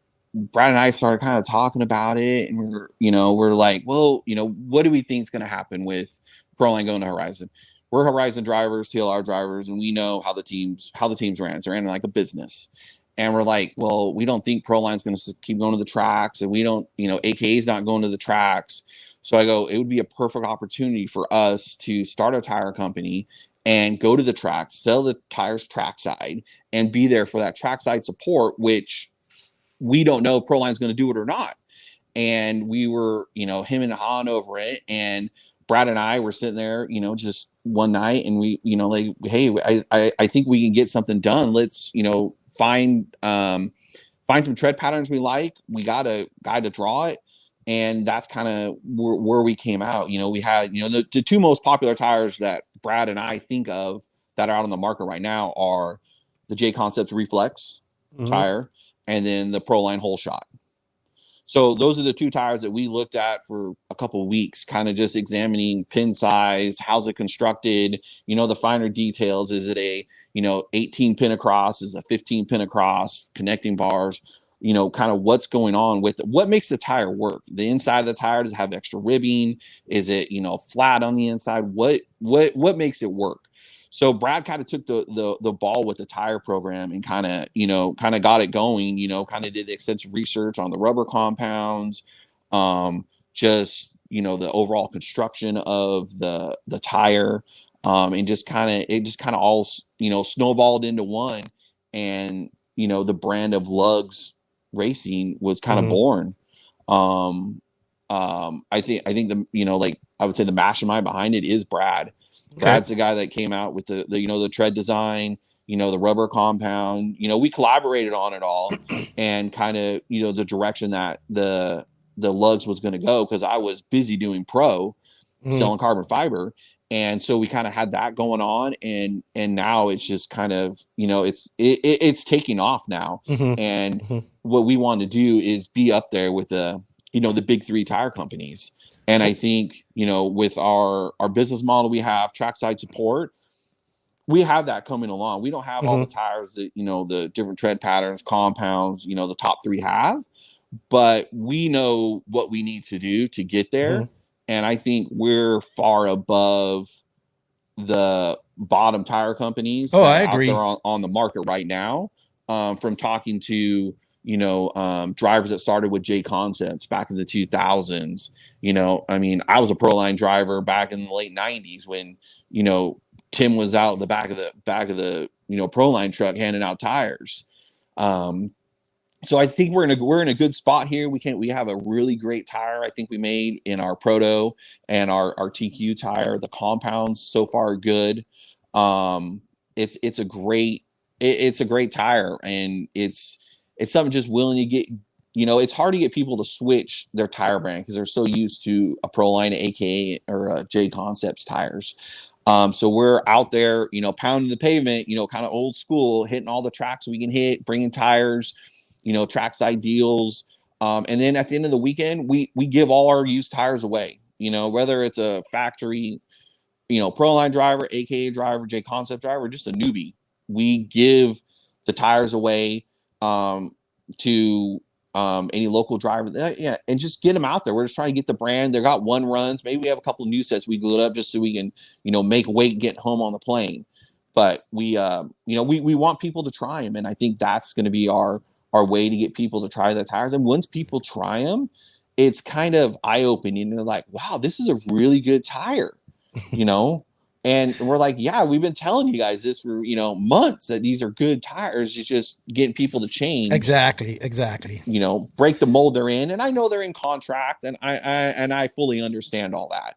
I started kind of talking about it, and we're like, well, what do we think is going to happen with Proline going to Horizon? We're Horizon drivers, TLR drivers, and we know how the teams ran. They're ran like a business. And we're like, well, we don't think Proline's going to keep going to the tracks, and we don't, AKA's not going to the tracks. So I go, it would be a perfect opportunity for us to start a tire company and go to the tracks, sell the tires trackside, and be there for that trackside support, which we don't know if Proline's going to do it or not. And we were, him and Han over it, and Brad and I were sitting there, just one night, and we, like, hey, I think we can get something done. Let's, find some tread patterns we like. We got a guy to draw it, and that's kind of where we came out. We had, the two most popular tires that Brad and I think of that are out on the market right now are the J Concepts Reflex tire, and then the Proline Whole Shot. So those are the two tires that we looked at for a couple of weeks, kind of just examining pin size, how's it constructed, the finer details. Is it a, 18 pin across? Is it a 15 pin across? Connecting bars, kind of what's going on with it. What makes the tire work? The inside of the tire, does it have extra ribbing? Is it, flat on the inside? What makes it work? So Brad kind of took the ball with the tire program and kind of got it going, kind of did the extensive research on the rubber compounds, just, the overall construction of the tire, and it just kind of all, snowballed into one. And, the brand of Lugz Racing was kind of born. I think the, I would say the mastermind behind it is Brad. Brad's the guy that came out with the tread design, the rubber compound. We collaborated on it all, and kind of the direction that the Lugz was going to go, because I was busy doing pro, selling carbon fiber. And so we kind of had that going on, and now it's just kind of, it's taking off now. And what we want to do is be up there with the big three tire companies. And I think, with our business model, we have trackside support. We have that coming along. We don't have all the tires that, the different tread patterns, compounds, the top three have, but we know what we need to do to get there. And I think we're far above the bottom tire companies I agree. out there on the market right now. From talking to, drivers that started with J Concepts back in the 2000s. I mean, I was a Proline driver back in the late 90s when, Tim was out in the back of the Proline truck handing out tires. So I think we're in a good spot here. We have a really great tire. I think we made in our Proto and our TQ tire. The compounds so far are good. It's a great tire, and it's something just willing to get. It's hard to get people to switch their tire brand because they're so used to a Proline, AKA or a J Concepts tires. So we're out there, pounding the pavement, kind of old school, hitting all the tracks we can hit, bringing tires. Trackside deals. And then at the end of the weekend, we give all our used tires away, whether it's a factory, Proline driver, AKA driver, J Concept driver, just a newbie. We give the tires away to any local driver. And just get them out there. We're just trying to get the brand. They got one runs. Maybe we have a couple of new sets we glued up just so we can, make weight getting home on the plane. But we want people to try them. And I think that's going to be our way to get people to try the tires. And once people try them, it's kind of eye-opening. They're like, wow, this is a really good tire, And we're like, yeah, we've been telling you guys this for, months, that these are good tires. It's just getting people to change. Exactly. Break the mold they're in. And I know they're in contract, and I fully understand all that.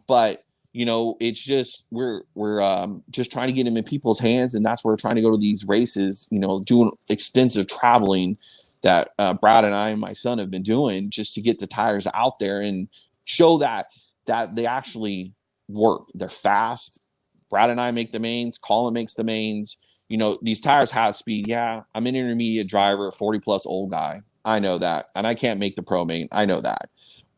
But it's just we're just trying to get them in people's hands, and that's where we're trying to go to these races, doing extensive traveling that Brad and I and my son have been doing just to get the tires out there and show that they actually work. They're fast. Brad and I make the mains. Colin makes the mains. These tires have speed. Yeah, I'm an intermediate driver, 40 plus old guy. I know that, and I can't make the pro main. I know that,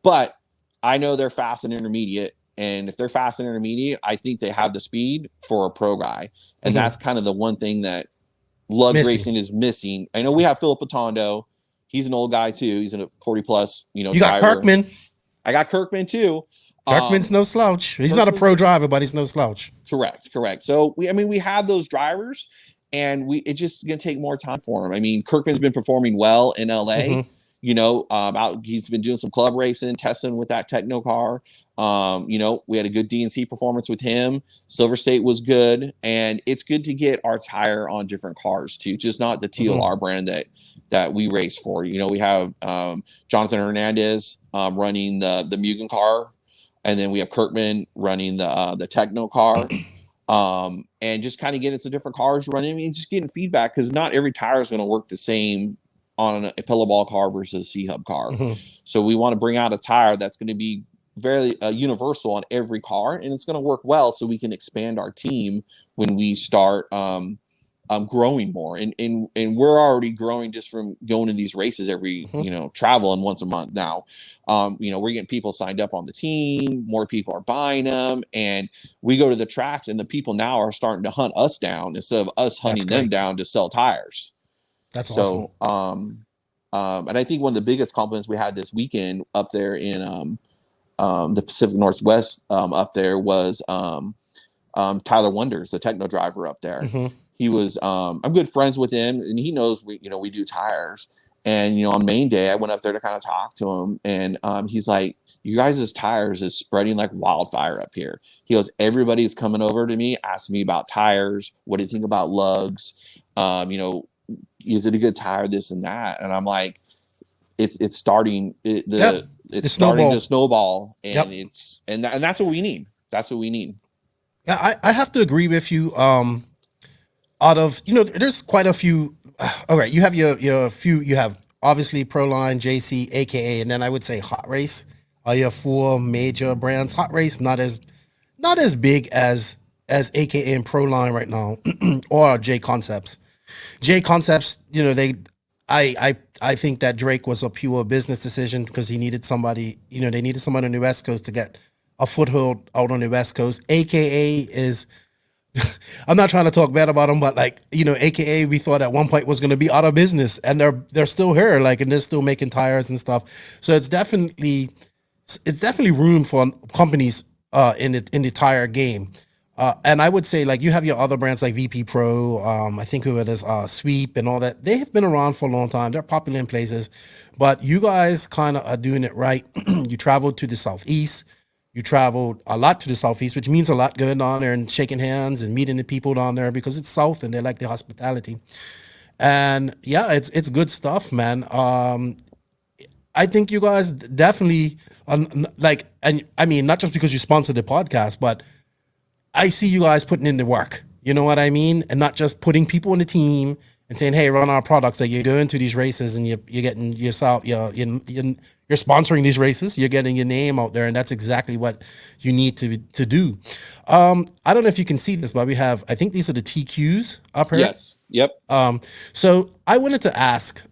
but I know they're fast and intermediate. And if they're fast and intermediate, I think they have the speed for a pro guy. And that's kind of the one thing that Lugz Racing is missing. I know we have Philip Patondo. He's an old guy too. He's in a 40 plus, you got driver. Kirkman. I got Kirkman too. Kirkman's no slouch. He's not a pro driver, but he's no slouch. Correct. So we have those drivers, and it's just going to take more time for him. I mean, Kirkman's been performing well in LA. He's been doing some club racing, testing with that Tekno car. We had a good DNC performance with him. Silver State was good, and it's good to get our tire on different cars too, just not the TLR brand that we race for. We have Jonathan Hernandez running the Mugen car, and then we have Kirkman running the Tekno car. And just kind of getting some different cars running and just getting feedback, because not every tire is going to work the same on a pillow ball car versus a C-hub car. So we want to bring out a tire that's going to be very universal on every car, and it's going to work well so we can expand our team when we start growing more. And we're already growing just from going to these races every, traveling once a month now. We're getting people signed up on the team, more people are buying them, and we go to the tracks, and the people now are starting to hunt us down instead of us hunting them down to sell tires. That's so awesome. And I think one of the biggest compliments we had this weekend up there in the Pacific Northwest up there was Tyler Wonders, the Tekno driver up there. He was I'm good friends with him, and he knows we do tires. And on main day I went up there to kind of talk to him, and he's like, you guys' tires is spreading like wildfire up here. He goes, everybody's coming over to me asking me about tires. What do you think about Lugz? Is it a good tire, this and that? And I'm like, it's starting starting to snowball, and and that's what we need. That's what we need. Yeah, I have to agree with you. Out of there's quite a few. All right, you have your few. You have obviously Proline, JC, AKA, and then I would say Hot Race. are your four major brands. Hot Race not as big as AKA and Proline right now, or J Concepts. J Concepts, you know, I think that Drake was a pure business decision because he needed somebody, you know, they needed somebody on the West Coast to get a foothold out on the West Coast. AKA is, I'm not trying to talk bad about them, but like, you know, AKA we thought at one point was going to be out of business, and they're still here, like, and they're still making tires and stuff. So it's definitely room for companies in the tire game. And I would say, like, you have your other brands like VP Pro, I think of it as Sweep and all that. They have been around for a long time. They're popular in places, but you guys kind of are doing it right. You traveled to the Southeast. You traveled a lot to the Southeast, which means a lot, going down there and shaking hands and meeting the people down there because it's South and they like the hospitality. And yeah, it's good stuff, man. I think you guys definitely, like, and I mean, not just because you sponsored the podcast, but I see you guys putting in the work. You know what I mean? And not just putting people in the team and saying, "Hey, run our products." That you're going to these races and you're getting yourself, you're sponsoring these races. You're getting your name out there, and that's exactly what you need to do. I don't know if you can see this, but we have, I think these are the TQs up here. Yes. Yep. So I wanted to ask,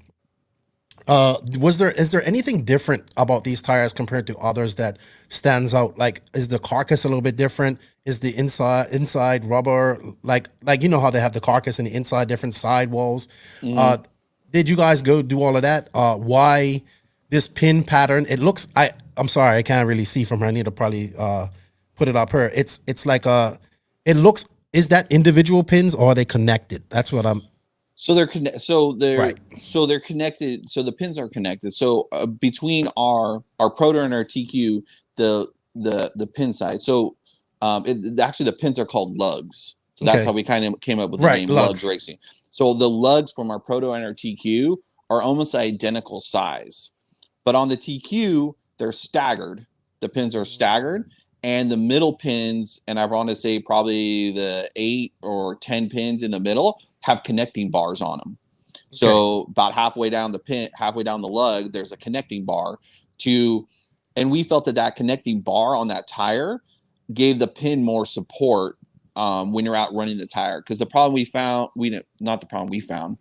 is there anything different about these tires compared to others that stands out? Like, is the carcass a little bit different? Is the inside rubber, like you know how they have the carcass and the inside different sidewalls? Did you guys go do all of that? Why this pin pattern? It looks, I'm sorry, I can't really see from here. I need to probably put it up here. It's like it looks, is that individual pins or are they connected? That's what I'm. So they're Right. so they're connected. So the pins are connected. So between our Proto and our TQ, the pin side. So actually the pins are called Lugz. So that's how we kind of came up with the name Lugz Racing. So the Lugz from our Proto and our TQ are almost identical size, but on the TQ they're staggered. The pins are staggered, and the middle pins, and I want to say probably the 8 or 10 pins in the middle, have connecting bars on them. So about halfway down the lug, there's a connecting bar and we felt that connecting bar on that tire gave the pin more support when you're out running the tire. Because the problem we found,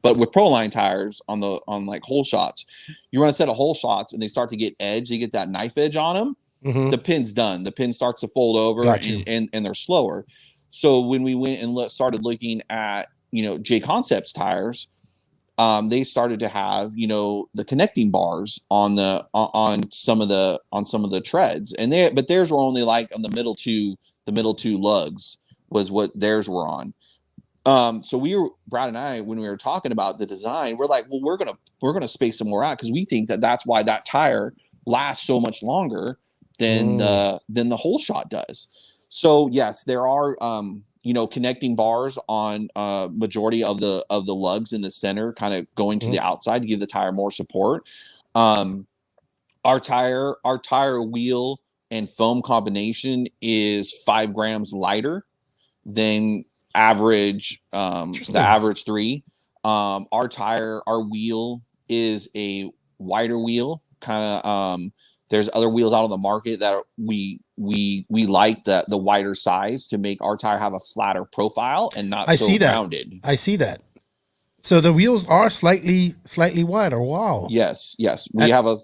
but with Proline tires on like hole shots, you run a set of hole shots and they start to get edge, they get that knife edge on them. Mm-hmm. The pin's done. The pin starts to fold over and they're slower. So when we went and started looking at, you know, J Concepts tires, they started to have, you know, the connecting bars on some of the treads, but theirs were only like on the middle two lugs was what theirs were on. So Brad and I, when we were talking about the design, we're like, well, we're gonna space them more out because we think that's why that tire lasts so much longer than the whole shot does. So yes, there are you know, connecting bars on majority of the lugs in the center, kind of going to the outside to give the tire more support. Our tire wheel and foam combination is 5 grams lighter than average, the average 3. Our wheel is a wider wheel, kind of. There's other wheels out on the market that we like the wider size to make our tire have a flatter profile and not rounded. I see that. So the wheels are slightly wider. Wow. Yes. We have a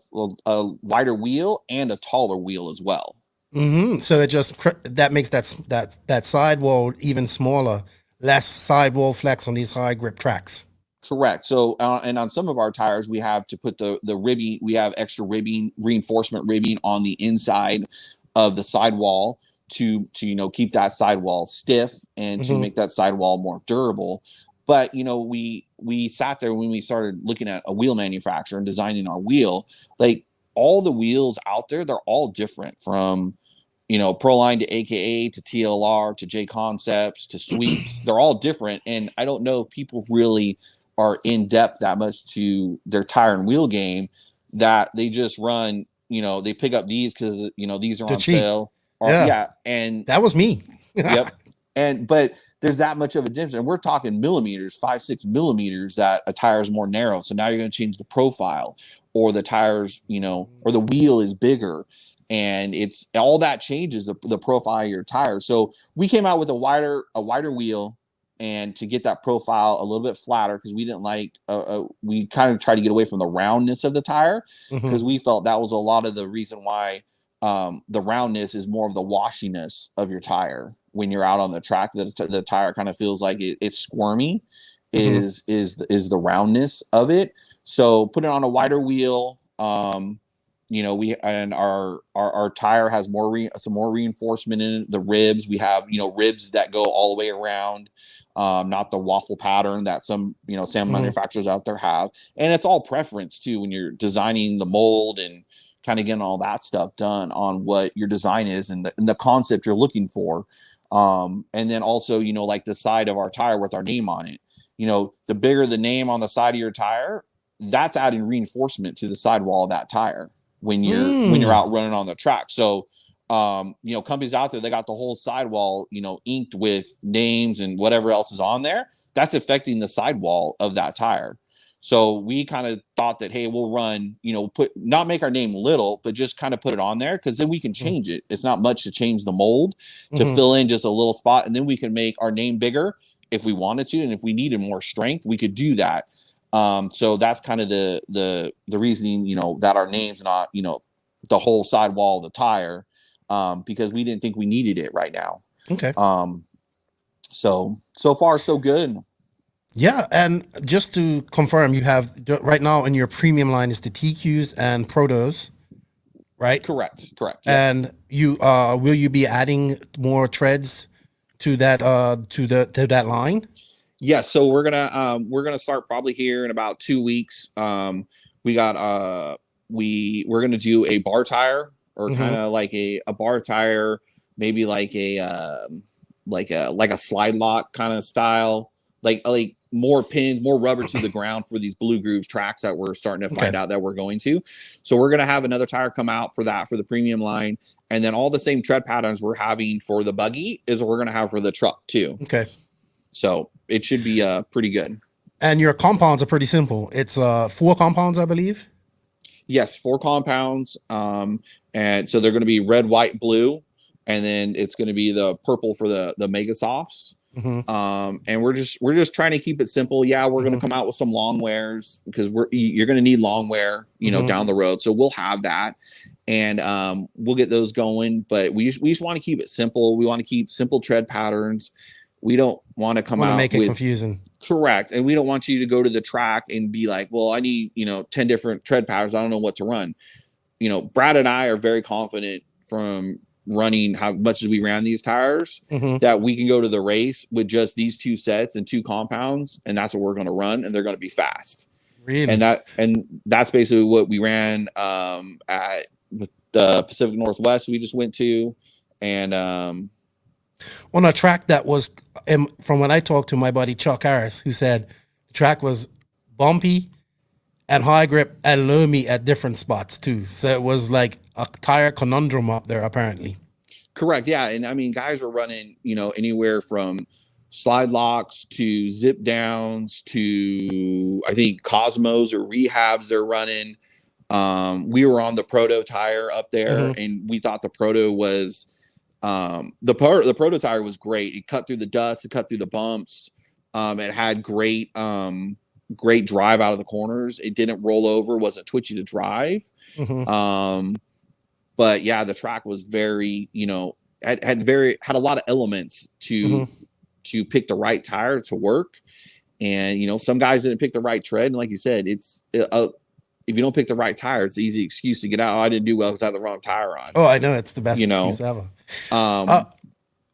wider wheel and a taller wheel as well. Mm-hmm. So it just that makes that sidewall even smaller, less sidewall flex on these high grip tracks. Correct. So, and on some of our tires, we have to put the ribbing. We have extra ribbing, reinforcement ribbing on the inside of the sidewall to you know, keep that sidewall stiff and to make that sidewall more durable. But you know, we sat there when we started looking at a wheel manufacturer and designing our wheel. Like, all the wheels out there, they're all different, from, you know, Proline to AKA to TLR to J Concepts to Sweeps. They're all different, and I don't know if people really are in depth that much to their tire and wheel game, that they just run, you know, they pick up these because, you know, these are on sale. And that was me. Yep. But there's that much of a difference, and we're talking millimeters, 5-6 millimeters, that a tire is more narrow. So now you're going to change the profile, or the tires, you know, or the wheel is bigger. and it's all that changes the profile of your tire. So we came out with a wider wheel, and to get that profile a little bit flatter, because we didn't like we kind of tried to get away from the roundness of the tire, because we felt that was a lot of the reason why the roundness is more of the washiness of your tire. When you're out on the track, the tire kind of feels like it's squirmy, is the roundness of it. So put it on a wider wheel. Our tire has some more reinforcement in it. The ribs, we have, ribs that go all the way around, not the waffle pattern that some manufacturers out there have. And it's all preference too, when you're designing the mold and kind of getting all that stuff done on what your design is and the concept you're looking for. And then also, like the side of our tire with our name on it, the bigger the name on the side of your tire, that's adding reinforcement to the sidewall of that tire when you're out running on the track. So, companies out there, they got the whole sidewall, inked with names and whatever else is on there. That's affecting the sidewall of that tire. So we kind of thought that, hey, we'll run, not make our name little, but just kind of put it on there, because then we can change it. It's not much to change the mold to fill in just a little spot. And then we can make our name bigger if we wanted to. And if we needed more strength, we could do that. So that's kind of the reasoning, that our name's not, the whole sidewall of the tire, because we didn't think we needed it right now. Okay. So far so good. Yeah, and just to confirm, you have right now in your premium line is the TQs and Protos, right? Correct. Yeah. And you will you be adding more treads to that to that line? Yes, so we're gonna start probably here in about 2 weeks. We're gonna do a bar tire, or kind of like a bar tire, maybe like a slide lock kind of style, like more pins, more rubber to the ground for these Blue Grooves tracks that we're starting to find out that we're going to. So we're gonna have another tire come out for the premium line, and then all the same tread patterns we're having for the buggy is what we're gonna have for the truck too. Okay. So it should be pretty good. And your compounds are pretty simple. It's 4 compounds, I believe. Yes, 4 compounds. And so they're going to be red, white, blue, and then it's going to be the purple for the Mega Softs. And we're just trying to keep it simple. Yeah, we're going to come out with some long wears, because you're going to need long wear, down the road. So we'll have that, and we'll get those going. But we just want to keep it simple. We want to keep simple tread patterns. We don't want to make it confusing. Correct. And we don't want you to go to the track and be like, well, I need, 10 different tread patterns. I don't know what to run. Brad and I are very confident from running how much as we ran these tires that we can go to the race with just these 2 sets and 2 compounds. And that's what we're going to run. And they're going to be fast. Really? And that's basically what we ran at the Pacific Northwest we just went to. And on a track that was, from when I talked to my buddy Chuck Harris, who said the track was bumpy and high grip and loamy at different spots too. So it was like a tire conundrum up there, apparently. Correct. Yeah. And I mean, guys were running, anywhere from slide locks to zip downs to, I think, Cosmos or rehabs they're running. We were on the Proto tire up there, and we thought the Proto was, the Proto tire was great. It cut through the dust, it cut through the bumps. It had great drive out of the corners. It didn't roll over, wasn't twitchy to drive. But yeah, the track was very, had a lot of elements to pick the right tire to work. And, some guys didn't pick the right tread. And like you said, if you don't pick the right tire, it's an easy excuse to get out. Oh, I didn't do well because I had the wrong tire on. Oh, I know. It's the best excuse ever.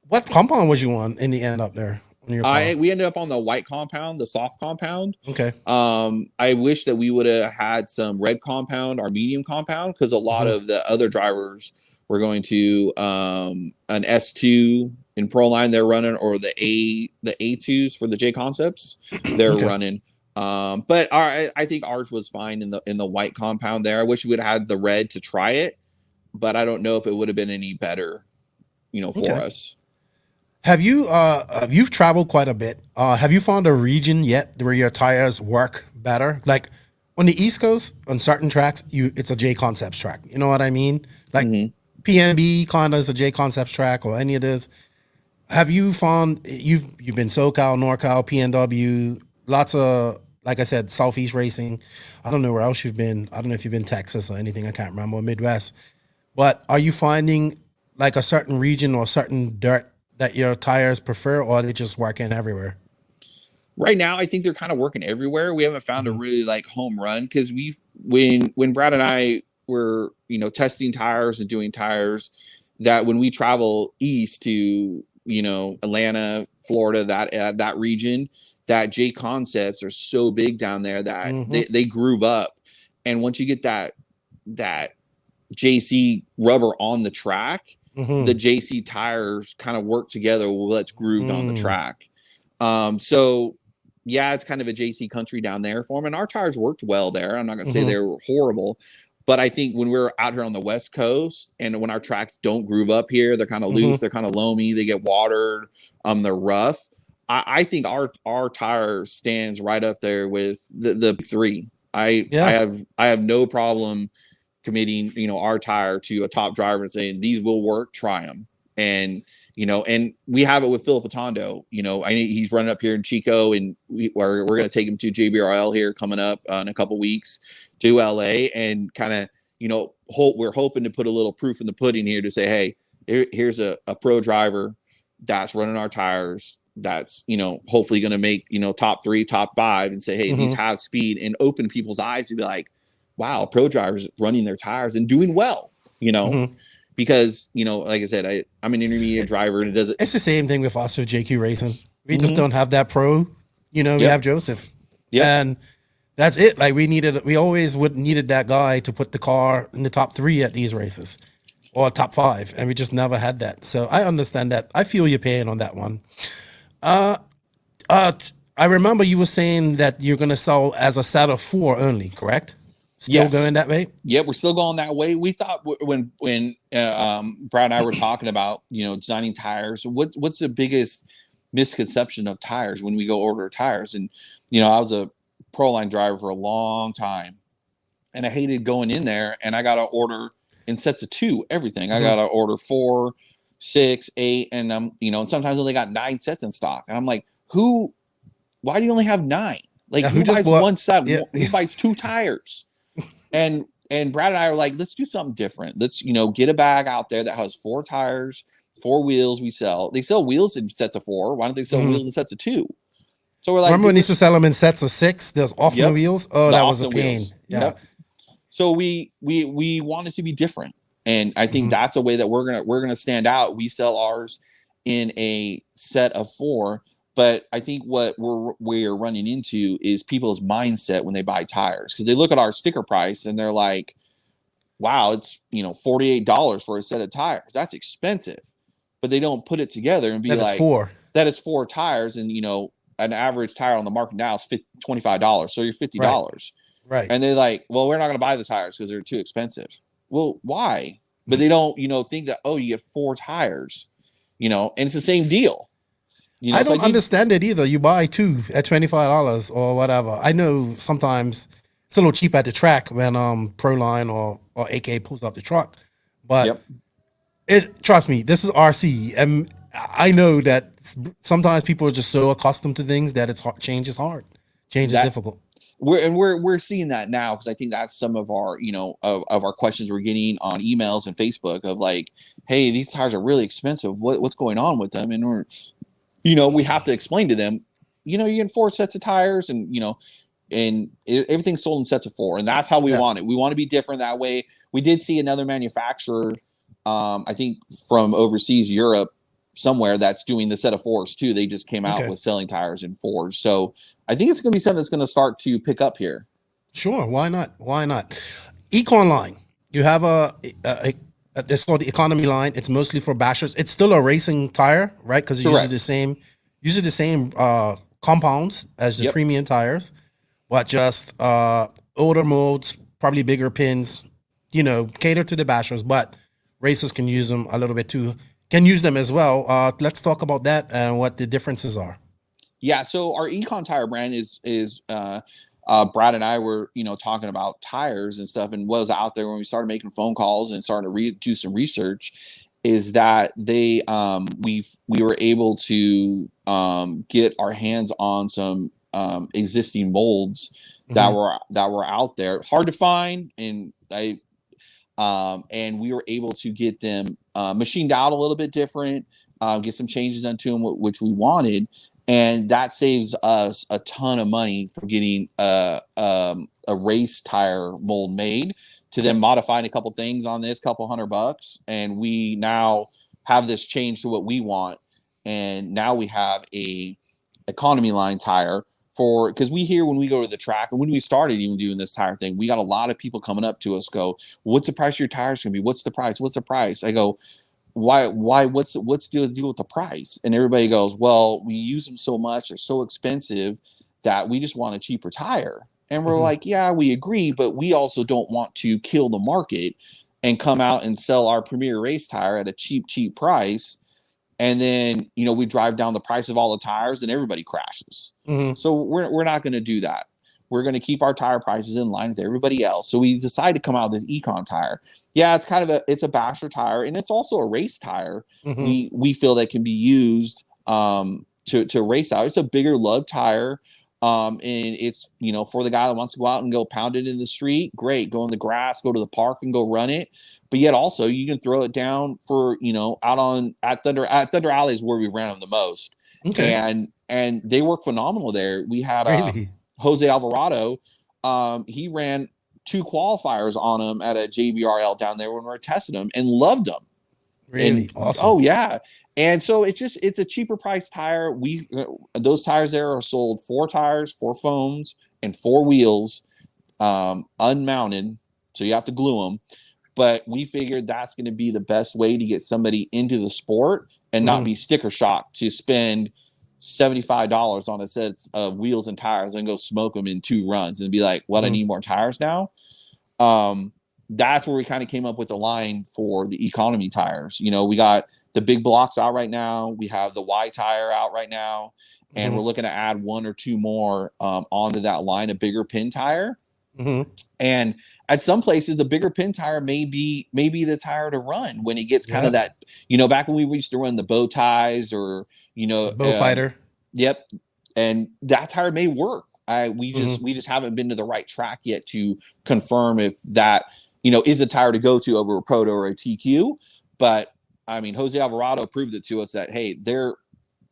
What compound was you on in the end up there? We ended up on the white compound, the soft compound. Okay. I wish that we would have had some red compound or medium compound, because a lot of the other drivers were going to an S2 in Pro Line they're running, or the A2s for the J Concepts they're running. But I think ours was fine in the white compound there. I wish we would have had the red to try it, but I don't know if it would have been any better, for us. Have you you've traveled quite a bit. Have you found a region yet where your tires work better? Like on the East Coast, on certain tracks, it's a J Concepts track. You know what I mean? Like PNB kind of is a J Concepts track or any of this. Have you found you've been SoCal, NorCal, PNW, lots of, like I said, Southeast racing. I don't know where else you've been. I don't know if you've been Texas or anything. I can't remember, or Midwest. But are you finding like a certain region or certain dirt that your tires prefer, or are they just working everywhere? Right now, I think they're kind of working everywhere. We haven't found a really like home run, because when Brad and I were, testing tires and doing tires, that when we travel east to, Atlanta, Florida, that region, that J Concepts are so big down there that they groove up. And once you get that JC rubber on the track, the JC tires kind of work together. Well, let's groove on the track. So yeah, it's kind of a JC country down there for them, and our tires worked well there. I'm not gonna say they were horrible, but I think when we're out here on the West Coast and when our tracks don't groove up here, they're kind of loose, they're kind of loamy, they get watered, they're rough. I think our tire stands right up there with the three. I have no problem committing, our tire to a top driver and saying these will work, try them. And and we have it with Philip Atondo. He's running up here in Chico, and we're going to take him to JBRL here coming up in a couple weeks to LA, and kind of we're hoping to put a little proof in the pudding here to say, hey, here's a pro driver that's running our tires, that's hopefully going to make top 3, top 5, and say, hey, these have speed, and open people's eyes to be like, wow, pro drivers running their tires and doing well. Because like I said, I'm an intermediate driver, and it's the same thing with us with JQ Racing. We just don't have that pro. We have Joseph, and that's it. Like we always needed that guy to put the car in the top 3 at these races, or top 5, and we just never had that. So I understand that. I feel your pain on that one. I remember you were saying that you're going to sell as a set of 4 only, correct? Still going that way? Yeah, we're still going that way. We thought when Brad and I were talking about designing tires, what's the biggest misconception of tires when we go order tires? And I was a pro line driver for a long time, and I hated going in there, and I got to order in sets of 2 everything. I got to order 4, 6, 8, and and sometimes only got 9 sets in stock. And I'm like, why do you only have 9? Like, who buys one set? Who buys 2 tires? And Brad and I are like, let's do something different. Let's, get a bag out there that has 4 tires, 4 wheels. They sell wheels in sets of 4. Why don't they sell wheels in sets of 2? So we're like, remember when they used to sell them in sets of 6? There's often wheels. Oh, that was a pain. Wheels. Yeah. Yep. So we wanted to be different. And I think that's a way that we're gonna stand out. We sell ours in a set of 4. But I think what we're running into is people's mindset when they buy tires, because they look at our sticker price and they're like, wow, it's $48 for a set of tires. That's expensive. But they don't put it together and be like, that it's 4 tires, and an average tire on the market now is $25. So you're $50. Right. And they're like, well, we're not gonna buy the tires because they're too expensive. Well, why? But they don't, think that, oh, you get 4 tires, and it's the same deal. I don't understand it either. You buy 2 at $25 or whatever. I know sometimes it's a little cheap at the track when Proline or AK pulls up the truck, but trust me, this is RC, and I know that sometimes people are just so accustomed to things that change is hard. Change is difficult. We're seeing that now, because I think that's some of our of our questions we're getting on emails and Facebook of like, hey, these tires are really expensive. What's going on with them? And we have to explain to them, you get 4 sets of tires, and everything's sold in sets of 4, and that's how we want it. We want to be different that way. We did see another manufacturer, I think from overseas, Europe somewhere, that's doing the set of 4s too. They just came out with selling tires in 4s. So I think it's going to be something that's going to start to pick up here. Sure. Why not? Econ line. You have it's called the economy line. It's mostly for bashers. It's still a racing tire, right? Because it uses the same compounds as the premium tires, but just older molds, probably bigger pins. Cater to the bashers, but racers can use them a little bit too. Can use them as well. Let's talk about that and what the differences are. Yeah. So our Econ tire brand is Brad and I were, talking about tires and stuff, and what was out there when we started making phone calls and started to do some research, is that we were able to get our hands on some existing molds that were out there, hard to find, and we were able to get them machined out a little bit different, get some changes done to them, which we wanted. And that saves us a ton of money for getting a race tire mold made, to then modifying a couple things on this, couple $100, and we now have this change to what we want. And now we have a economy line tire because we hear when we go to the track, and when we started even doing this tire thing, we got a lot of people coming up to us, go, "What's the price of your tires gonna be? What's the price? What's the price?" I go, why what's the deal with the price? And everybody goes, "Well, we use them so much, they're so expensive that we just want a cheaper tire." And we're like, "Yeah, we agree, but we also don't want to kill the market and come out and sell our premier race tire at a cheap price, and then we drive down the price of all the tires and everybody crashes." So we're not going to do that. We're going to keep our tire prices in line with everybody else. So we decided to come out with this Econ tire. Yeah, it's a basher tire, and it's also a race tire. We feel that can be used to race out. It's a bigger lug tire, and it's for the guy that wants to go out and go pound it in the street. Great, go in the grass, go to the park and go run it. But yet also you can throw it down for out at Thunder Alley is where we ran them the most. Okay, and they work phenomenal there. We had Jose Alvarado, he ran 2 qualifiers on them at a JBRL down there when we were testing them, and loved them. Really? Awesome. Oh yeah. And so it's a cheaper price tire. Those tires there are sold 4 tires, 4 foams, and 4 wheels, unmounted. So you have to glue them. But we figured that's going to be the best way to get somebody into the sport and not be sticker shocked to spend $75 on a set of wheels and tires and go smoke them in 2 runs and be like, "What, I need more tires now?" That's where we kind of came up with the line for the economy tires. We got the big blocks out right now. We have the Y tire out right now, and we're looking to add 1 or 2 more onto that line, a bigger pin tire. And at some places, the bigger pin tire may be the tire to run when it gets kind of that, back when we used to run the bow ties or, bow fighter. Yep. And that tire may work. We just haven't been to the right track yet to confirm if that, is a tire to go to over a Proto or a TQ. But I mean, Jose Alvarado proved it to us that, hey,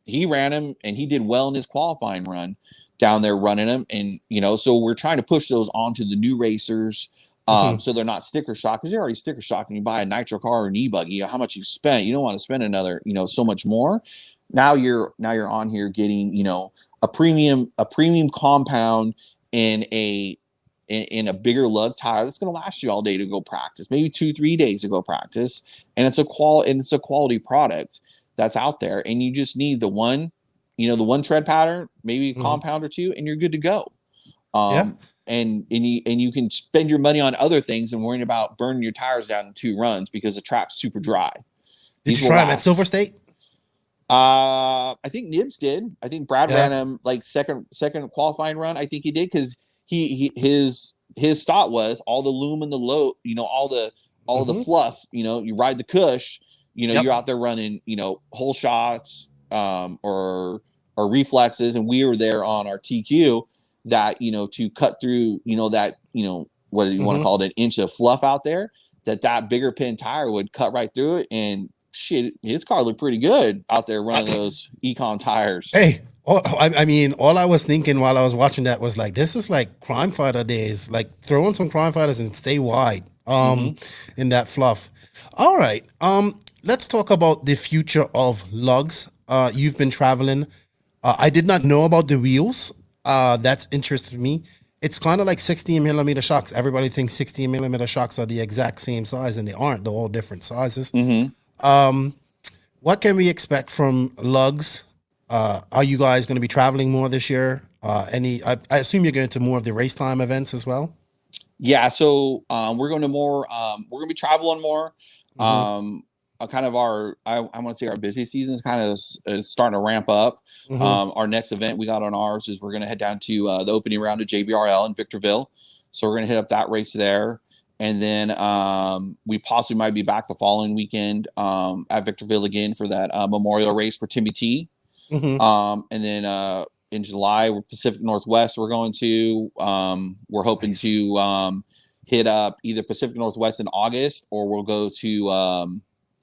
he ran him and he did well in his qualifying run down there running them. And, so we're trying to push those onto the new racers. So they're not sticker shock, because you're already sticker shocked when you buy a nitro car or an e-buggy. How much you spent, you don't want to spend another, so much more. Now you're on here getting, a premium compound in a bigger lug tire that's going to last you all day to go practice, maybe 2-3 days to go practice. And it's a quality product that's out there. And you just need the one tread pattern, maybe a compound or 2, and you're good to go. And you can spend your money on other things and worrying about burning your tires down in 2 runs because the track's super dry. Did you try them at Silver State? I think Nibs did. I think Brad ran him like second qualifying run. I think he did, because his thought was all the loom and the low, all the fluff, you ride the cush, you're out there running, whole shots, or reflexes. And we were there on our TQ that, to cut through, that, what do you want to call it, an inch of fluff out there, that bigger pin tire would cut right through it. And shit, his car looked pretty good out there running those econ tires. Hey, I mean, all I was thinking while I was watching that was like, this is like Crime Fighter days, like throwing some Crime Fighters and stay wide in that fluff. All right. Let's talk about the future of Lugz. You've been traveling. I did not know about the wheels. That's interested me. It's kind of like 16 millimeter shocks. Everybody thinks 16 millimeter shocks are the exact same size, and they aren't. They're all different sizes. What can we expect from Lugz? Are you guys going to be traveling more this year? I assume you're going to more of the race time events as well. Yeah. So we're going to be traveling more. kind of our I want to say our busy season is kind of is starting to ramp up. Our next event we got on ours is we're going to head down to the opening round of JBRL in Victorville. So we're going to hit up that race there. And then we possibly might be back the following weekend at Victorville again for that memorial race for Timmy T. And then in July, we're Pacific Northwest we're going to. We're hoping to hit up either Pacific Northwest in August, or we'll go to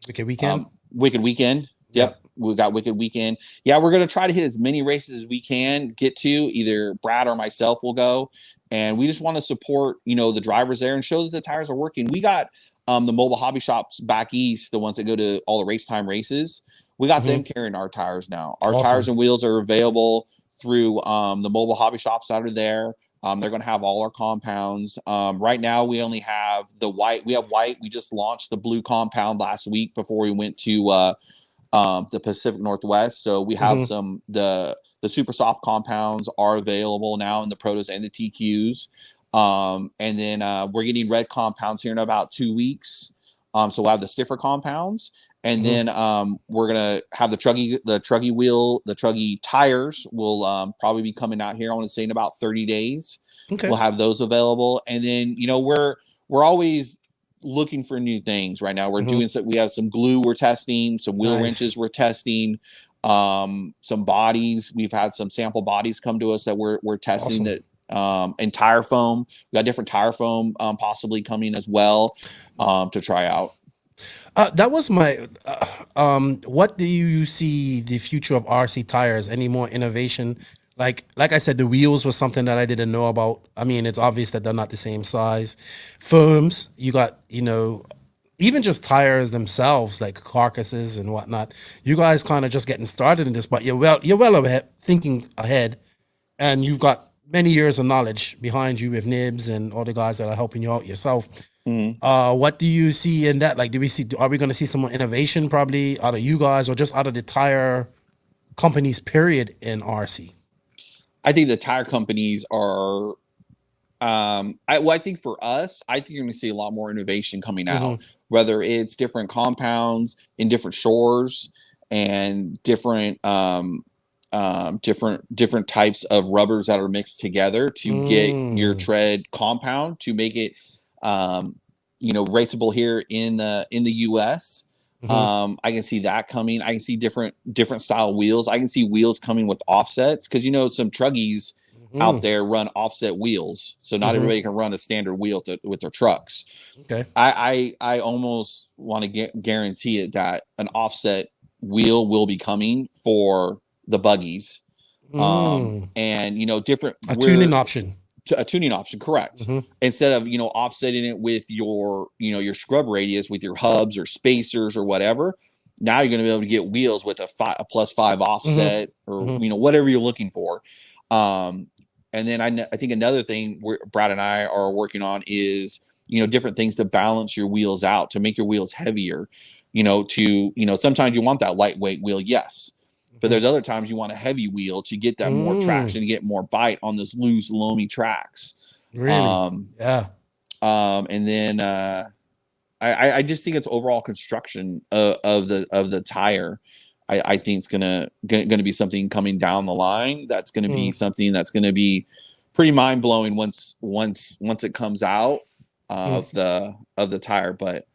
Wicked Weekend. Wicked Weekend. Yep. We got Wicked Weekend. Yeah, we're going to try to hit as many races as we can get to. Either Brad or myself will go. And we just want to support, the drivers there and show that the tires are working. We got the mobile hobby shops back east, the ones that go to all the race time races. We got them carrying our tires now. Our tires and wheels are available through the mobile hobby shops that are there. They're going to have all our compounds. Right now, we only have the white. We have white. We just launched the blue compound last week before we went to the Pacific Northwest. So we have some the super soft compounds are available now in the Protos and the TQs. And then we're getting red compounds here in about 2 weeks. So we'll have the stiffer compounds. And then we're gonna have the truggy wheel, the truggy tires will probably be coming out here. I want to say in about 30 days. Okay. We'll have those available. And then we're always looking for new things right now. We're doing so. We have some glue we're testing, some wheel wrenches we're testing, some bodies. We've had some sample bodies come to us that we're testing that. And tire foam. We got different tire foam possibly coming as well to try out. That was my what do you see the future of RC tires? Any more innovation? Like I said, the wheels was something that I didn't know about. I mean, it's obvious that they're not the same size. Foams, you got, even just tires themselves, like carcasses and whatnot. You guys kind of just getting started in this, but you're well ahead, thinking ahead, and you've got many years of knowledge behind you with Nibs and all the guys that are helping you out yourself. What do you see in that? Like, are we going to see some more innovation probably out of you guys, or just out of the tire companies period in RC? I think the tire companies are, I think for us, I think you're going to see a lot more innovation coming out, whether it's different compounds in different shores and different types of rubbers that are mixed together to get your tread compound to make it raceable here in the US. I can see that coming. I can see different style wheels. I can see wheels coming with offsets, because some truggies out there run offset wheels, so not everybody can run a standard wheel with their trucks. Okay, I almost want to guarantee it that an offset wheel will be coming for the buggies, and different tuning option. A tuning option, correct. Instead of offsetting it with your scrub radius with your hubs or spacers or whatever, now you're going to be able to get wheels with a +5 offset or whatever you're looking for. And then I think another thing Brad and I are working on is different things to balance your wheels out, to make your wheels heavier. Sometimes you want that lightweight wheel, yes. But there's other times you want a heavy wheel to get that more traction, to get more bite on those loose, loamy tracks. Really? Yeah. And then I just think it's overall construction of the tire. I think it's gonna be something coming down the line that's gonna be something that's gonna be pretty mind blowing once it comes out of the tire. But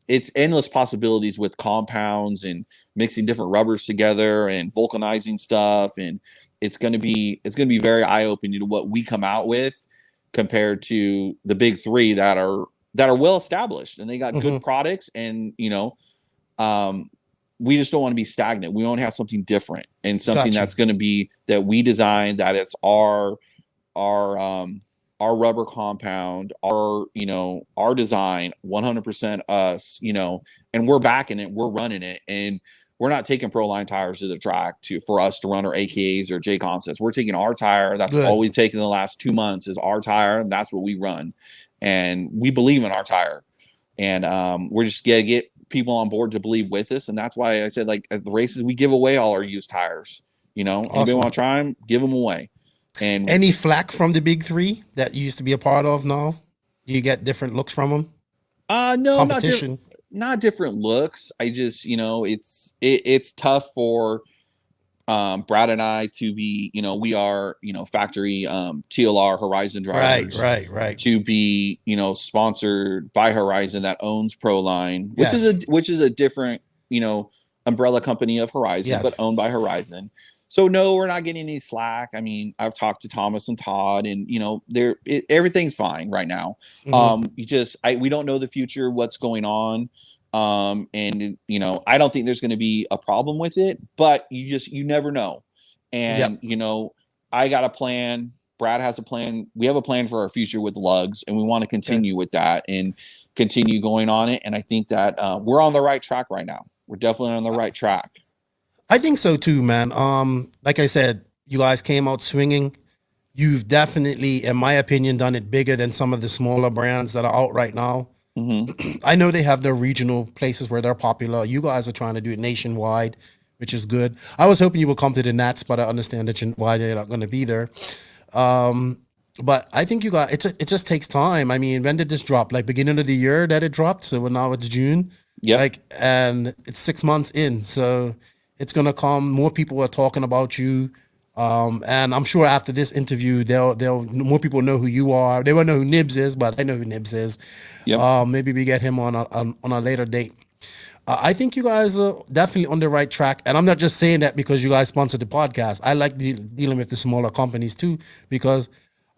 it's endless possibilities with compounds and mixing different rubbers together and vulcanizing stuff, and it's going to be very eye-opening to what we come out with compared to the big three that are well established and they got good products, and we just don't want to be stagnant. We want to have something different and something that's going to be that we design, that it's our rubber compound, our design, 100% us, and we're backing it, we're running it, and we're not taking Proline tires to the track for us to run our AKAs or J concepts. We're taking our tire. That's all we've taken in the last 2 months is our tire. And that's what we run. And we believe in our tire. And we're just going to get people on board to believe with us. And that's why I said, like, at the races, we give away all our used tires. Anybody want to try them, give them away. And any flack from the big three that you used to be a part of now? You get different looks from them? No, competition. not different looks. I just, it's tough for Brad and I to be, we are, factory TLR Horizon drivers. Right. To be, sponsored by Horizon that owns Proline, which Yes. is a different, umbrella company of Horizon, Yes. but owned by Horizon. So no, we're not getting any slack. I mean, I've talked to Thomas and Todd, and everything's fine right now. We don't know the future, what's going on. And I don't think there's going to be a problem with it, but you never know. And I got a plan. Brad has a plan. We have a plan for our future with Lugz, and we want to continue with that and continue going on it. And I think that we're on the right track right now. We're definitely on the right track. I think so too, man. Like I said, you guys came out swinging. You've definitely, in my opinion, done it bigger than some of the smaller brands that are out right now. I know they have their regional places where they're popular. You guys are trying to do it nationwide, which is good. I was hoping you would come to the Nats, but I understand that why they're not going to be there. But I think you got it just takes time. I mean, when did this drop? Like beginning of the year that it dropped. So now it's June. Yeah. And it's 6 months in. So it's gonna come. More people are talking about you. And I'm sure after this interview, they'll more people know who you are. They won't know who Nibs is, but I know who Nibs is. Yep. Maybe we get him on a later date. I think you guys are definitely on the right track. And I'm not just saying that because you guys sponsored the podcast. I like dealing with the smaller companies too, because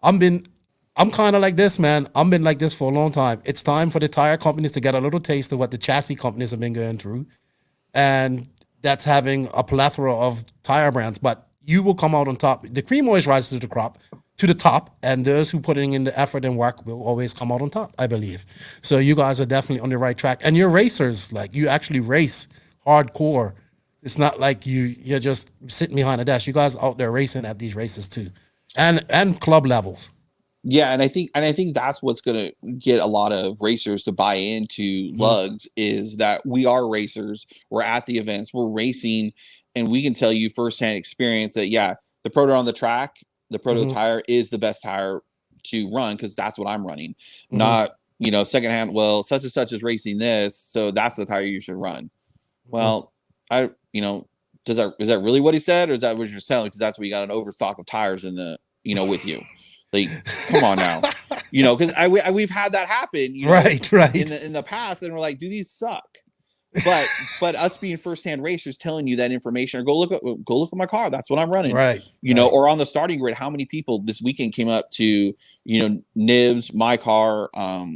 I'm kind of like this, man. I've been like this for a long time. It's time for the tire companies to get a little taste of what the chassis companies have been going through. And that's having a plethora of tire brands. But you will come out on top. The cream always rises to the top. And those who putting in the effort and work will always come out on top, I believe. So you guys are definitely on the right track. And you're racers. Like, you actually race hardcore. It's not like you're just sitting behind a dash. You guys are out there racing at these races too. And club levels. Yeah, and I think that's what's going to get a lot of racers to buy into Lugz is that we are racers. We're at the events, we're racing, and we can tell you firsthand experience that the Proto on the track, the Proto tire is the best tire to run because that's what I'm running. Not secondhand. Well, such and such is racing this, so that's the tire you should run. Well, is that really what he said, or is that what you're selling? Because that's where you got an overstock of tires in the with you. Like, come on now, because we've had that happen, right in the past, and we're like, do these suck? But us being firsthand racers telling you that information, or go look at my car, that's what I'm running, right? Or on the starting grid, how many people this weekend came up to Nibs, my car,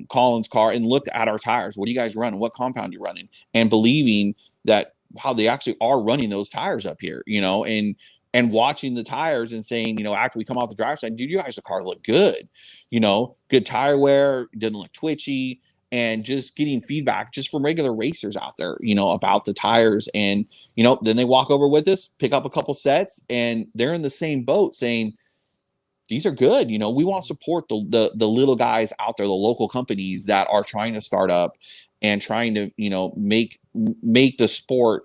Colin's car, and looked at our tires. What are you guys running? What compound you running? And believing that how they actually are running those tires up here, and watching the tires and saying, after we come off the driver's side, dude, you guys' car look good, good tire wear, didn't look twitchy, and just getting feedback just from regular racers out there, about the tires. And, then they walk over with us, pick up a couple sets, and they're in the same boat saying, these are good. We want to support the little guys out there, the local companies that are trying to start up and trying to, make the sport,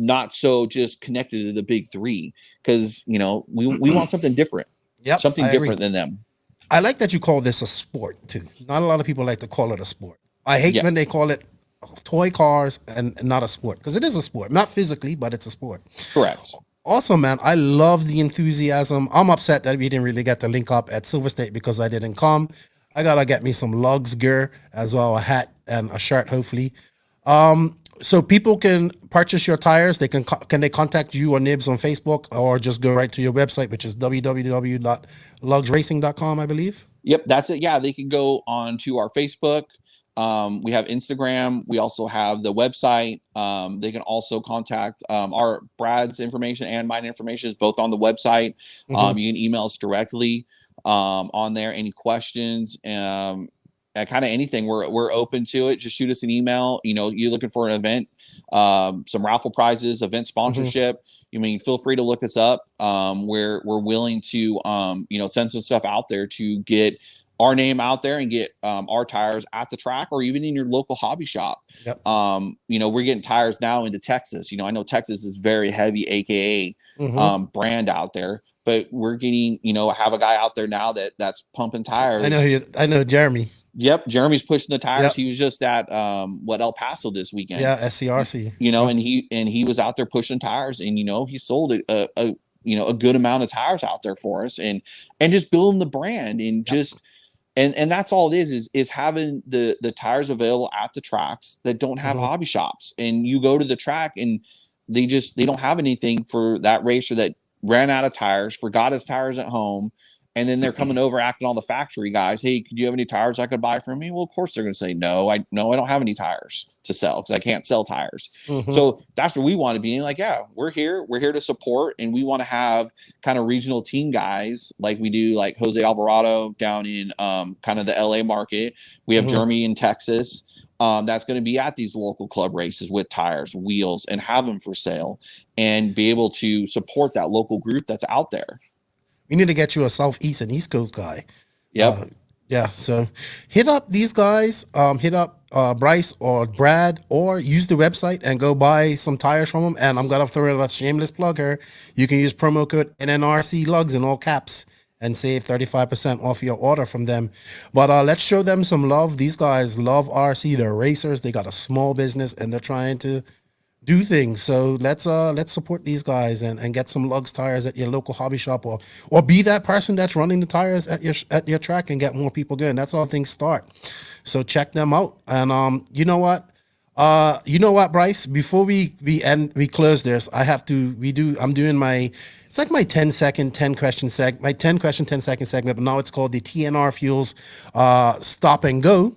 not so just connected to the big three, because we want something different. Something different than them. I like that you call this a sport too. Not a lot of people like to call it a sport. I hate when they call it toy cars and not a sport, because it is a sport, not physically, but it's a sport. Correct. Also, man, I love the enthusiasm. I'm upset that we didn't really get to link up at Silver State because I didn't come. I gotta get me some Lugz gear as well, a hat and a shirt, hopefully. So people can purchase your tires. They can they contact you or Nibs on Facebook, or just go right to your website, which is www.lugzracing.com, I believe. Yep, that's it. Yeah, they can go on to our Facebook. We have Instagram. We also have the website. They can also contact our Brad's information and mine information is both on the website. You can email us directly on there. Any questions? Kind of anything, we're open to it. Just shoot us an email. You're looking for an event, some raffle prizes, event sponsorship. Feel free to look us up. We're willing to send some stuff out there to get our name out there and get our tires at the track, or even in your local hobby shop. Yep. We're getting tires now into Texas. I know Texas is very heavy, aka brand out there. But we're getting, have a guy out there now that's pumping tires. I know Jeremy. Yep, Jeremy's pushing the tires. Yep. He was just at El Paso this weekend. Yeah, SCRC. You know, Yep. and he was out there pushing tires, and he sold a good amount of tires out there for us, and just building the brand, and just and that's all it is having the tires available at the tracks that don't have hobby shops. And you go to the track and they don't have anything for that racer that ran out of tires, forgot his tires at home, and then they're coming over acting all the factory guys. Hey, could you have any tires I could buy from me? Well, of course they're going to say no. I don't have any tires to sell because I can't sell tires. So that's where we want to be. And like, yeah, we're here to support, and we want to have kind of regional team guys like we do, like Jose Alvarado down in kind of the LA market. We have Jeremy in Texas. That's going to be at these local club races with tires, wheels, and have them for sale, and be able to support that local group that's out there. We need to get you a Southeast and East Coast guy. Yep. Yeah. So hit up these guys. Hit up Bryce or Brad, or use the website and go buy some tires from them. And I'm going to throw in a shameless plug here. You can use promo code NNRC Lugz in all caps and save 35% off your order from them. But let's show them some love. These guys love RC. They're racers. They got a small business and they're trying to do things. So let's support these guys and get some Lugz tires at your local hobby shop, or be that person that's running the tires at your track and get more people going. That's how things start. So check them out. And you know what, Bryce, before we close this, I'm doing my, it's like my 10 question segment, 10-second segment, but now it's called the TNR Fuels Stop and Go.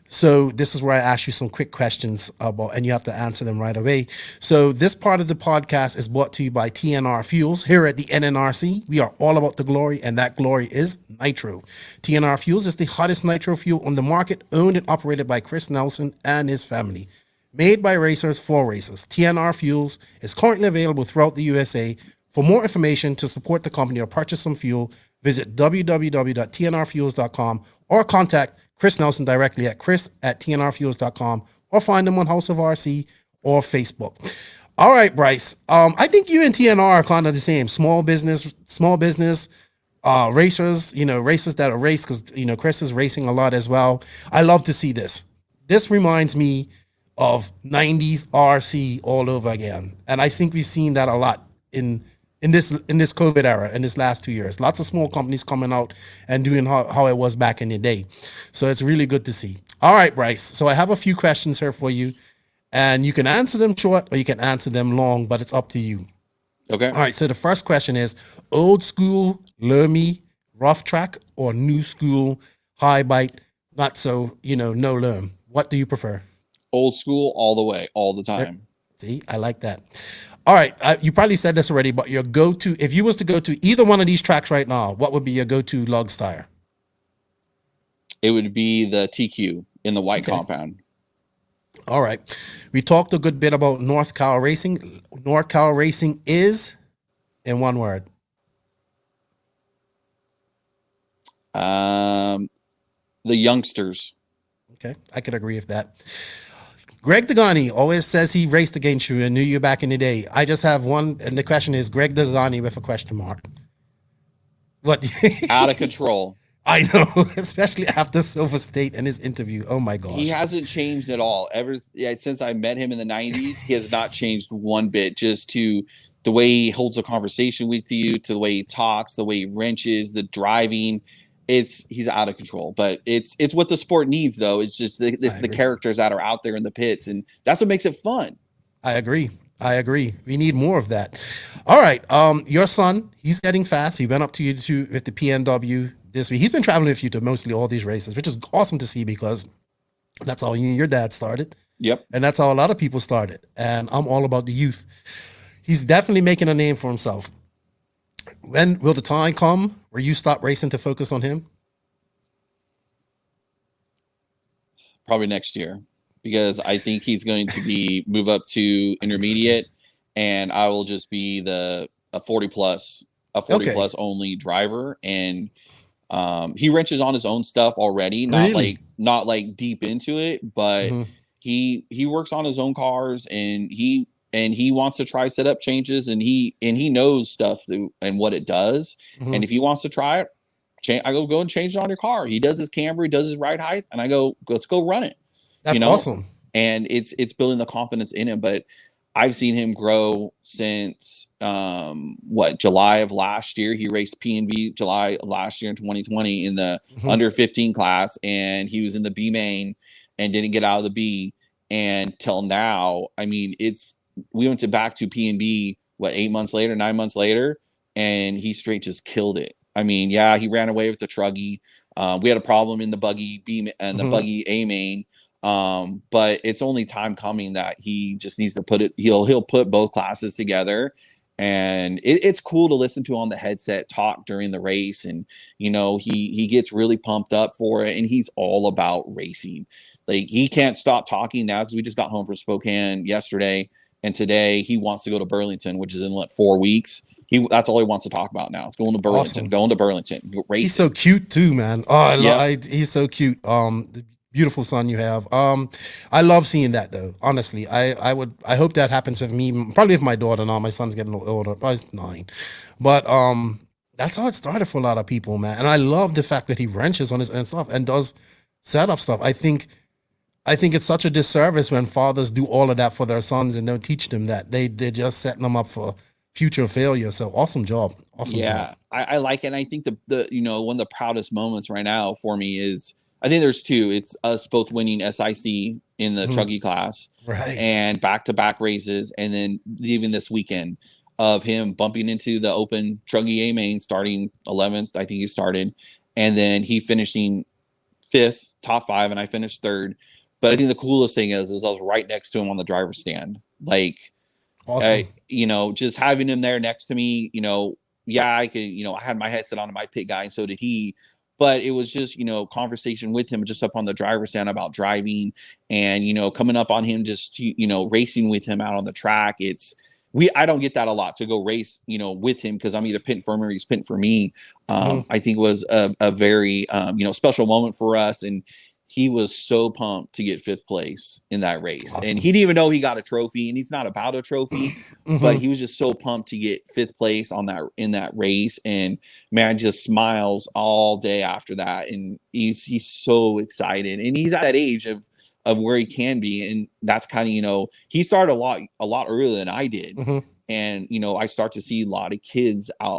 So this is where I ask you some quick questions about, and you have to answer them right away. So this part of the podcast is brought to you by TNR Fuels. Here at the NNRC, we are all about the glory, and that glory is nitro. TNR Fuels is the hottest nitro fuel on the market, owned and operated by Chris Nelson and his family. Made by racers for racers, TNR Fuels is currently available throughout the USA. For more information to support the company or purchase some fuel, visit www.tnrfuels.com or contact Chris Nelson directly at chris@tnrfuels.com, or find them on House of RC or Facebook. All right, Bryce. I think you and TNR are kind of the same. Small business, racers, racers that are race, because, Chris is racing a lot as well. I love to see this. This reminds me of 90s RC all over again. And I think we've seen that a lot in this COVID era, in this last 2 years. Lots of small companies coming out and doing how it was back in the day. So it's really good to see. All right, Bryce. So I have a few questions here for you, and you can answer them short or you can answer them long, but it's up to you. Okay. All right. So the first question is, old school, Lermy, rough track, or new school, high bite, not so, no Lerm? What do you prefer? Old school all the way, all the time. See, I like that. All right, you probably said this already, but your go-to, if you was to go to either one of these tracks right now, what would be your go-to Lugz tire? It would be the TQ in the white compound. All right. We talked a good bit about North Cal Racing. North Cal Racing is, in one word. The youngsters. Okay, I could agree with that. Greg Degani always says he raced against you and knew you back in the day. I just have one, and the question is Greg Degani with a question mark. What? Out of control. I know, especially after Silver State and his interview. Oh my gosh. He hasn't changed at all. Since I met him in the 90s, he has not changed one bit, just to the way he holds a conversation with you, to the way he talks, the way he wrenches, the driving. He's out of control, but it's what the sport needs, though. It's just the characters that are out there in the pits, and that's what makes it fun. I agree. We need more of that. All right. Your son, he's getting fast. He went up to you with the PNW this week. He's been traveling with you to mostly all these races, which is awesome to see, because that's how you and your dad started. Yep. And that's how a lot of people started. And I'm all about the youth. He's definitely making a name for himself. When will the time come where you stop racing to focus on him? Probably next year, because I think he's going to move up to intermediate, and I will just be a 40 plus only driver. And he wrenches on his own stuff already, not like deep into it, but he works on his own cars, and he wants to try setup changes, and he knows stuff and what it does. And if he wants to try it, I go and change it on your car. He does his camber, he does his ride height, and I go, let's go run it. That's awesome. And it's building the confidence in him. But I've seen him grow since July of last year. He raced P&B July of last year in 2020 in the under 15 class, and he was in the B main and didn't get out of the B. And till now, I mean, we went back to P&B 9 months later, and he straight just killed it. I mean, yeah, he ran away with the truggy. We had a problem in the buggy B and the buggy A main. But it's only time coming that he just needs to he'll put both classes together, and it's cool to listen to on the headset talk during the race. And, he gets really pumped up for it, and he's all about racing. Like, he can't stop talking now because we just got home from Spokane yesterday, and today he wants to go to Burlington, which is in 4 weeks. That's all he wants to talk about now. It's going to Burlington, racing. He's so cute too, man. Oh, he's so cute. The beautiful son you have. I love seeing that though. Honestly, I hope that happens with me. Probably with my daughter now. My son's getting a little older, probably 9. But that's how it started for a lot of people, man. And I love the fact that he wrenches on his own stuff and does setup stuff. I think it's such a disservice when fathers do all of that for their sons and don't teach them that. They're just setting them up for future failure. So awesome job. Job. I like it. And I think the one of the proudest moments right now for me is, I think there's 2. It's us both winning SIC in the truggy class, right, and back-to-back races, and then even this weekend of him bumping into the open truggy A main, starting 11th. I think he started, and then he finishing 5th, top 5, and I finished 3rd. But I think the coolest thing is I was right next to him on the driver's stand, like. Awesome. Just having him there next to me, I could, I had my headset on my pit guy, and so did he. But it was just, conversation with him just up on the driver's stand about driving, and, coming up on him, just, racing with him out on the track. I don't get that a lot to go race, with him, because I'm either pitting for him or he's pitting for me. I think it was a very, special moment for us. And he was so pumped to get 5th place in that race. Awesome. And he didn't even know he got a trophy, and he's not about a trophy, but he was just so pumped to get 5th place in that race. And man, just smiles all day after that. And he's so excited, and he's at that age of where he can be. And that's kind of, he started a lot earlier than I did. And, I start to see a lot of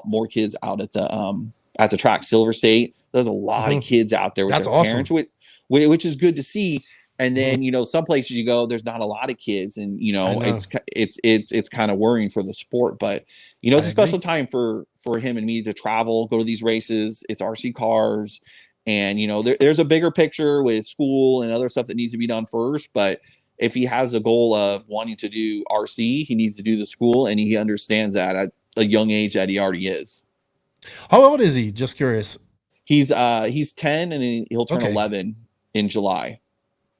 more kids out at the track. Silver State, there's a lot of kids out there with their parents, which is good to see. And then, some places you go, there's not a lot of kids, and, it's kind of worrying for the sport. But, it's a special time for him and me to travel, go to these races. It's RC cars, and, there's a bigger picture with school and other stuff that needs to be done first. But if he has a goal of wanting to do RC, he needs to do the school, and he understands that at a young age that he already is. How old is he? Just curious. He's 10, and he'll turn 11 in July.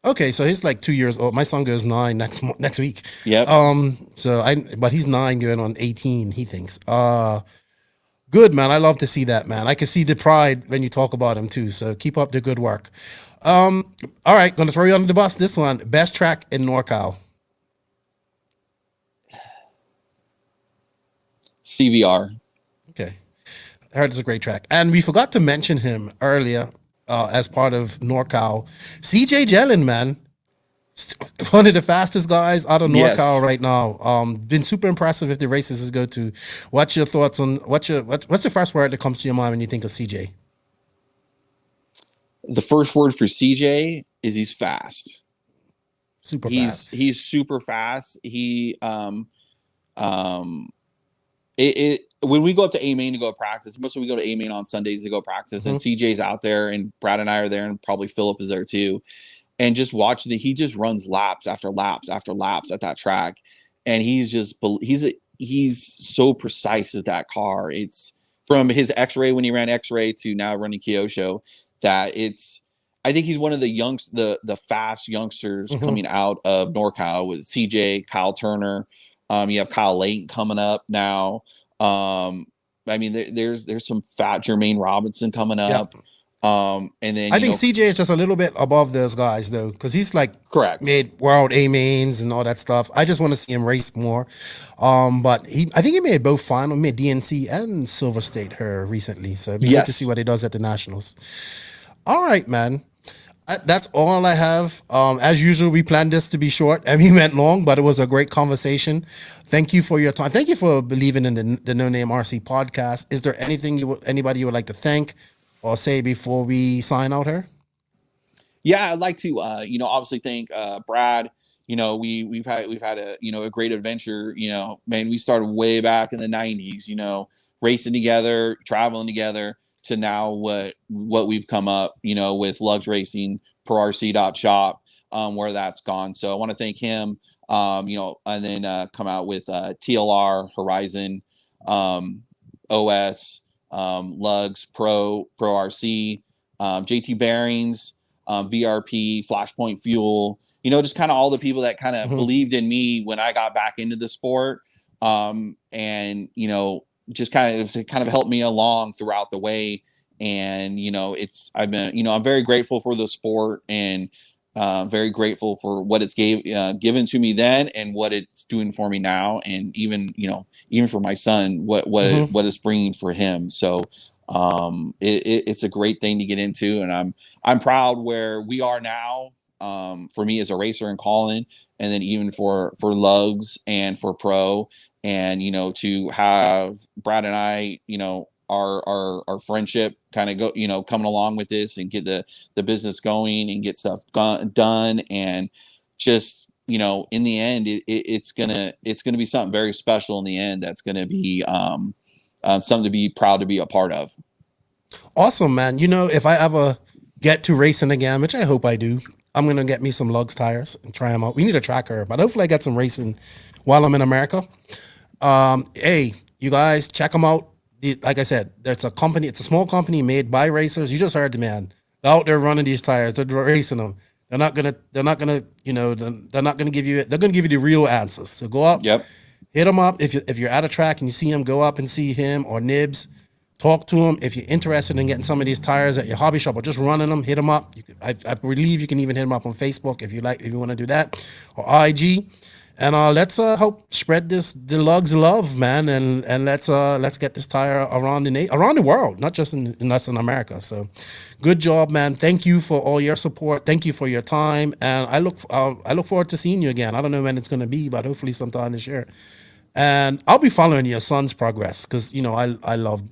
Okay, so he's like 2 years old. My son goes 9 next week. Yep. But he's 9 going on 18, he thinks. Good, man. I love to see that, man. I can see the pride when you talk about him too. So keep up the good work. All right, gonna throw you under the bus. This one, best track in NorCal. CVR. Okay. I heard it's a great track. And we forgot to mention him earlier as part of NorCal. CJ Jellin, man. One of the fastest guys out of NorCal right now. Been super impressive with the races he's go to. What's your thoughts on what's the first word that comes to your mind when you think of CJ? The first word for CJ is he's fast. Super fast. He's super fast. He when we go up to A main to go practice, mostly we go to A main on Sundays to go practice, and CJ's out there, and Brad and I are there, and probably Philip is there too. And just watch he just runs laps after laps after laps at that track. And he's so precise with that car. It's from his X-Ray when he ran X-Ray to now running Kyosho, that I think he's one of the fast youngsters coming out of NorCal with CJ, Kyle Turner. You have Kyle Layton coming up now. I mean, there's some fat Jermaine Robinson coming up. And then I think CJ is just a little bit above those guys though, because he's like correct. made world A mains and all that stuff. I just want to see him race more. But I think he made both final, made DNC and Silver State here recently. So it'd be good to see what he does at the Nationals. All right, man. That's all I have. As usual, we planned this to be short and we went long, but it was a great conversation. Thank you for your time. Thank you for believing in the No Name RC podcast. Is there anything anybody you would like to thank or say before we sign out here? Yeah, I'd like to, obviously thank Brad. We've had a great adventure. Man, we started way back in the 90s. Racing together, traveling together, to now what we've come up, with Lugz Racing, ProRC.shop, where that's gone. So I want to thank him. And then come out with TLR, Horizon, OS. Lugz, Pro RC, JT Bearings, VRP, Flashpoint Fuel, just kind of all the people that kind of believed in me when I got back into the sport. And, just kind of helped me along throughout the way. And, I'm very grateful for the sport and very grateful for what it's given to me then and what it's doing for me now. And even for my son, what it's bringing for him. So it's a great thing to get into. And I'm proud where we are now, for me as a racer and Colin, and then even for Lugz and for Pro, and, to have Brad and I, our friendship kind of go, coming along with this and get the business going and get stuff done. And just, in the end, it's gonna be something very special in the end. That's going to be something to be proud to be a part of. Awesome, man. If I ever get to racing again, which I hope I do, I'm going to get me some Lugz tires and try them out. We need a tracker, but hopefully I get some racing while I'm in America. Hey, you guys, check them out. Like I said, it's a small company made by racers. You just heard the man. They're out there running these tires. They're racing them. They're not gonna give you. They're gonna give you the real answers. So go up, hit them up. If you're at a track and you see him, go up and see him or Nibs. Talk to him. If you're interested in getting some of these tires at your hobby shop or just running them, hit them up. I believe you can even hit them up on Facebook if you want to do that, or IG. And let's help spread the Lugz love, man, and let's get this tire around the world, not just in America. So, good job, man. Thank you for all your support. Thank you for your time, and I look forward to seeing you again. I don't know when it's going to be, but hopefully sometime this year. And I'll be following your son's progress because I love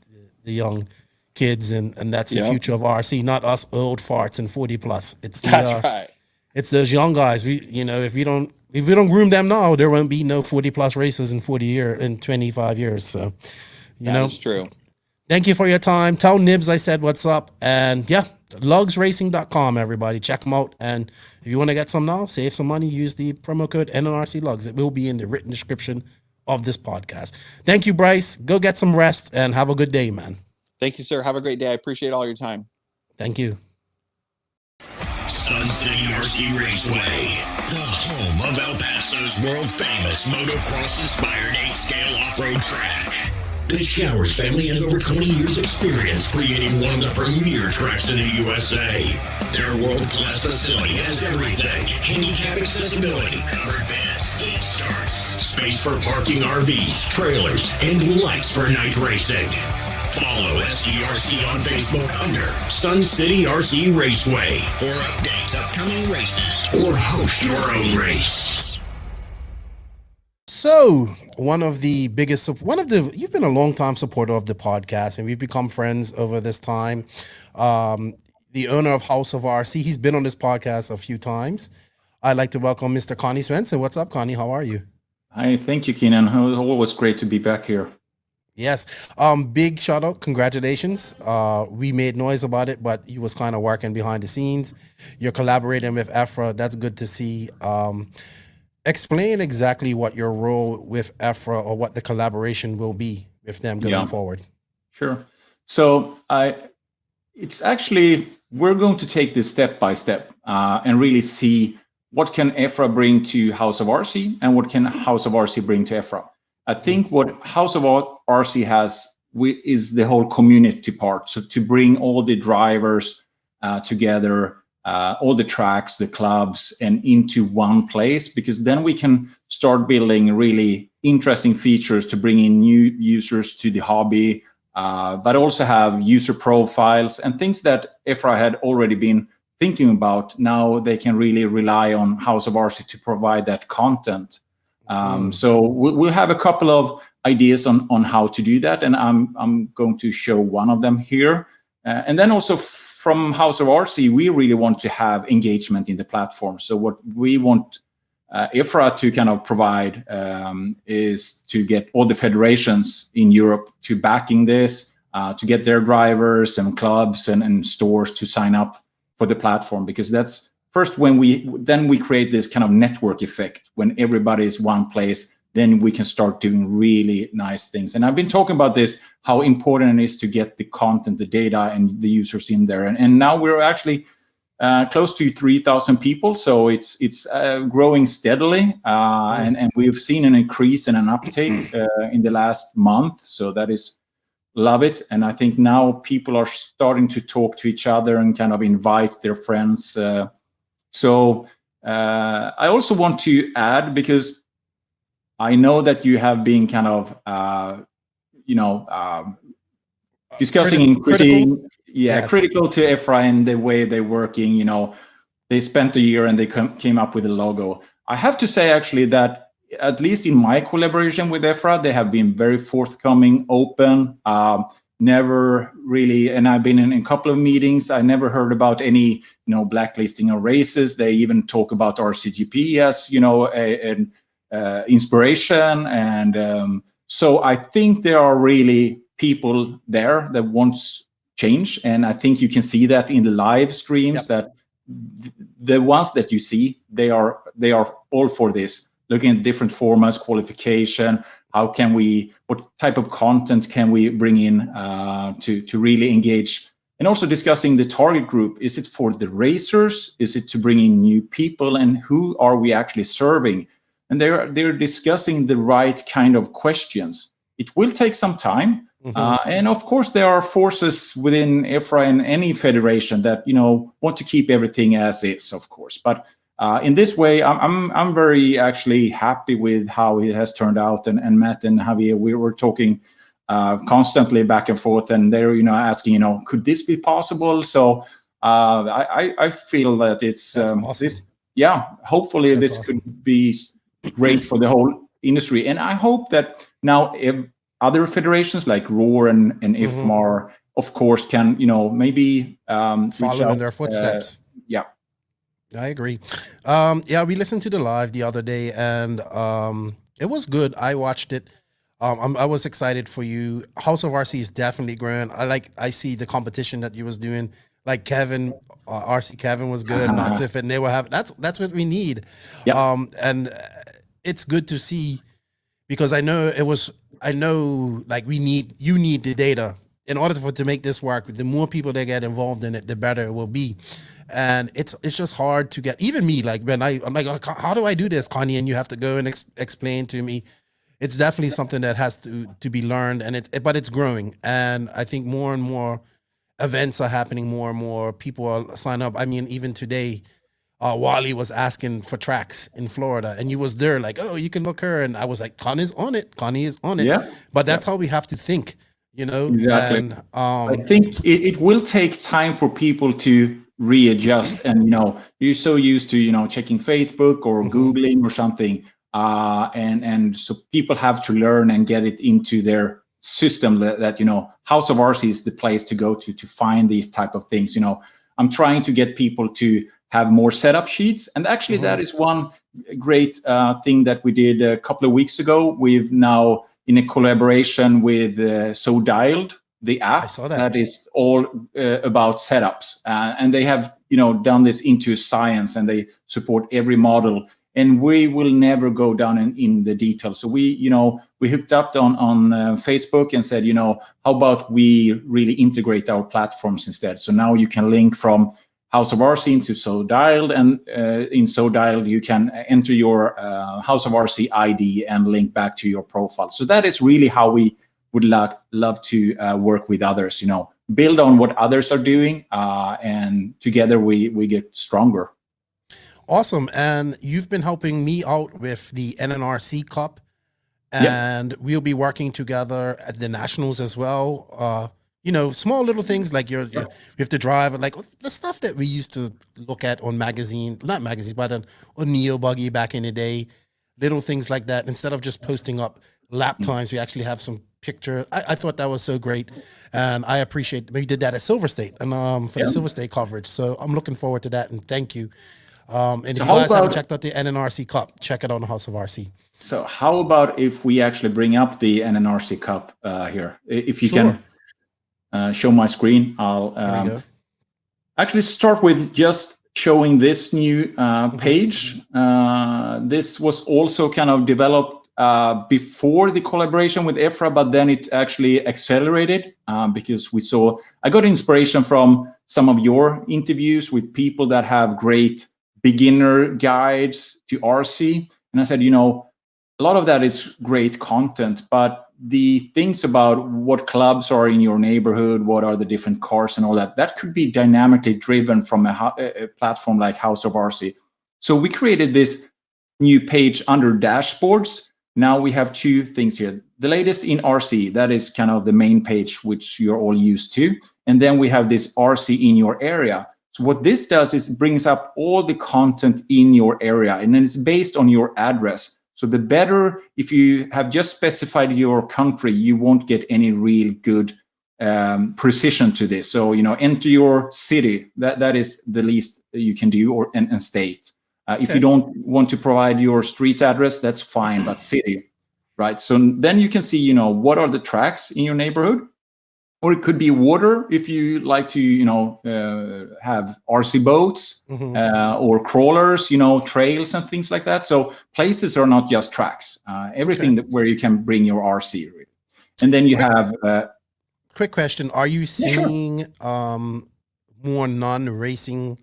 the young kids, and that's the future of RC, not us old farts and 40 plus. That's right. It's those young guys. If we don't groom them now, there won't be no 40 plus races in 25 years. So, that's true. Thank you for your time. Tell Nibs I said what's up. And yeah, lugsracing.com, everybody. Check them out. And if you want to get some now, save some money, use the promo code NNRC Lugz. It will be in the written description of this podcast. Thank you, Bryce. Go get some rest and have a good day, man. Thank you, sir. Have a great day. I appreciate all your time. Thank you. Sun City RC Raceway, the home of El Paso's world-famous motocross-inspired 8-scale off-road track. The Showers family has over 20 years' experience creating one of the premier tracks in the USA. Their world-class facility has everything: handicap accessibility, covered beds, skate starts, space for parking RVs, trailers, and lights for night racing. Follow SCRC on Facebook under Sun City RC Raceway for updates, upcoming races, or host your own race. So, you've been a long time supporter of the podcast, and we've become friends over this time. The owner of House of RC, he's been on this podcast a few times. I'd like to welcome Mr. Conny Svennson. What's up, Conny? How are you? Hi, thank you, Keenan. Always great to be back here. Yes. Big shout out. Congratulations. We made noise about it, but he was kind of working behind the scenes. You're collaborating with EFRA. That's good to see. Explain exactly what your role with EFRA or what the collaboration will be with them going forward. Sure. So it's actually, we're going to take this step by step and really see what can EFRA bring to House of RC and what can House of RC bring to EFRA. I think what House of RC has is the whole community part. So to bring all the drivers together all the tracks, the clubs, and into one place, because then we can start building really interesting features to bring in new users to the hobby, but also have user profiles and things that EFRA had already been thinking about. Now they can really rely on House of RC to provide that content. So we'll have a couple of ideas on how to do that, and I'm going to show one of them here. And then also from House of RC, we really want to have engagement in the platform. So what we want EFRA to kind of provide is to get all the federations in Europe to backing this, to get their drivers and clubs and stores to sign up for the platform, because that's first when we create this kind of network effect. When everybody is one place, then we can start doing really nice things. And I've been talking about this, how important it is to get the content, the data, and the users in there. And now we're actually close to 3,000 people, so it's growing steadily, and we've seen an increase and an uptake in the last month. So that is, love it. And I think now people are starting to talk to each other and kind of invite their friends. So I also want to add, because I know that you have been kind of, discussing and critical. Yes. Critical to EFRA and the way they're working. They spent a year and they came up with a logo. I have to say, actually, that at least in my collaboration with EFRA, they have been very forthcoming, open, never really, and I've been in a couple of meetings, I never heard about any, blacklisting of races. They even talk about RCGP as, an inspiration. And so I think there are really people there that wants change. And I think you can see that in the live streams, that the ones that you see, they are all for this, looking at different formats, qualification, what type of content can we bring in to really engage, and also discussing the target group. Is it for the racers? Is it to bring in new people? And who are we actually serving? And they're discussing the right kind of questions. It will take some time. And of course, there are forces within EFRA and any federation that, want to keep everything as is, of course. But in this way, I'm very actually happy with how it has turned out. And Matt and Javier, we were talking constantly back and forth, and they're, asking, could this be possible? So I feel that it's awesome. hopefully That's this awesome. could be great for the whole industry. And I hope that now other federations like ROAR and IFMAR, of course, can, maybe follow in their footsteps. I agree. We listened to the live the other day, and it was good. I watched it. I was excited for you. House of RC is definitely growing. I see the competition that you was doing. Like Kevin, RC Kevin was good. Not if and they will have. That's what we need. And it's good to see, because I know you need the data in order to make this work. The more people that get involved in it, the better it will be. And it's just hard to get, even me, like when I'm like, how do I do this, Conny? And you have to go and explain to me. It's definitely something that has to be learned, but it's growing. And I think more and more events are happening, more and more people are signing up. I mean, even today, Wally was asking for tracks in Florida, and you was there like, oh, you can look her. And I was like, Connie's on it. Conny is on it. Yeah. But that's how we have to think, Exactly. And, I think it will take time for people to readjust. And, you're so used to, checking Facebook or Googling or something. And so people have to learn and get it into their system that House of RC is the place to go to find these type of things. I'm trying to get people to have more setup sheets. And actually that is one great thing that we did a couple of weeks ago. We've now, in a collaboration with So Dialed, the app that is all about setups. And they have, done this into science, and they support every model. And we will never go down in the details. So we hooked up on Facebook and said, how about we really integrate our platforms instead? So now you can link from House of RC into So Dialed, and in So Dialed you can enter your House of RC ID and link back to your profile. So that is really how we would love to work with others, build on what others are doing, and together we get stronger. Awesome. And you've been helping me out with the NNRC Cup, and we'll be working together at the Nationals as well. Small little things like you have to drive, like the stuff that we used to look at on not magazines, but on Neo Buggy back in the day, little things like that. Instead of just posting up lap times, we actually have some picture. I thought that was so great, and I appreciate we did that at Silver State and for the Silver State coverage. So I'm looking forward to that, and thank you. And if you guys haven't checked out the NNRC Cup, check it out on House of RC. So how about if we actually bring up the NNRC Cup here? If you can show my screen, I'll actually start with just showing this new page. This was also kind of developed before the collaboration with EFRA, but then it actually accelerated because I got inspiration from some of your interviews with people that have great beginner guides to RC. And I said, a lot of that is great content, but the things about what clubs are in your neighborhood, what are the different cars and all that could be dynamically driven from a platform like House of RC. So we created this new page under dashboards. Now we have two things here. The latest in RC, that is kind of the main page, which you're all used to. And then we have this RC in your area. So what this does is brings up all the content in your area, and then it's based on your address. So the better, if you have just specified your country, you won't get any real good precision to this. So, enter your city. That is the least you can do, and state. If you don't want to provide your street address, that's fine, but city, right? So then you can see, what are the tracks in your neighborhood? Or it could be water if you like to, have RC boats or crawlers, trails and things like that. So places are not just tracks. Everything where you can bring your RC. Really. And then you have... quick question. Are you seeing more non-racing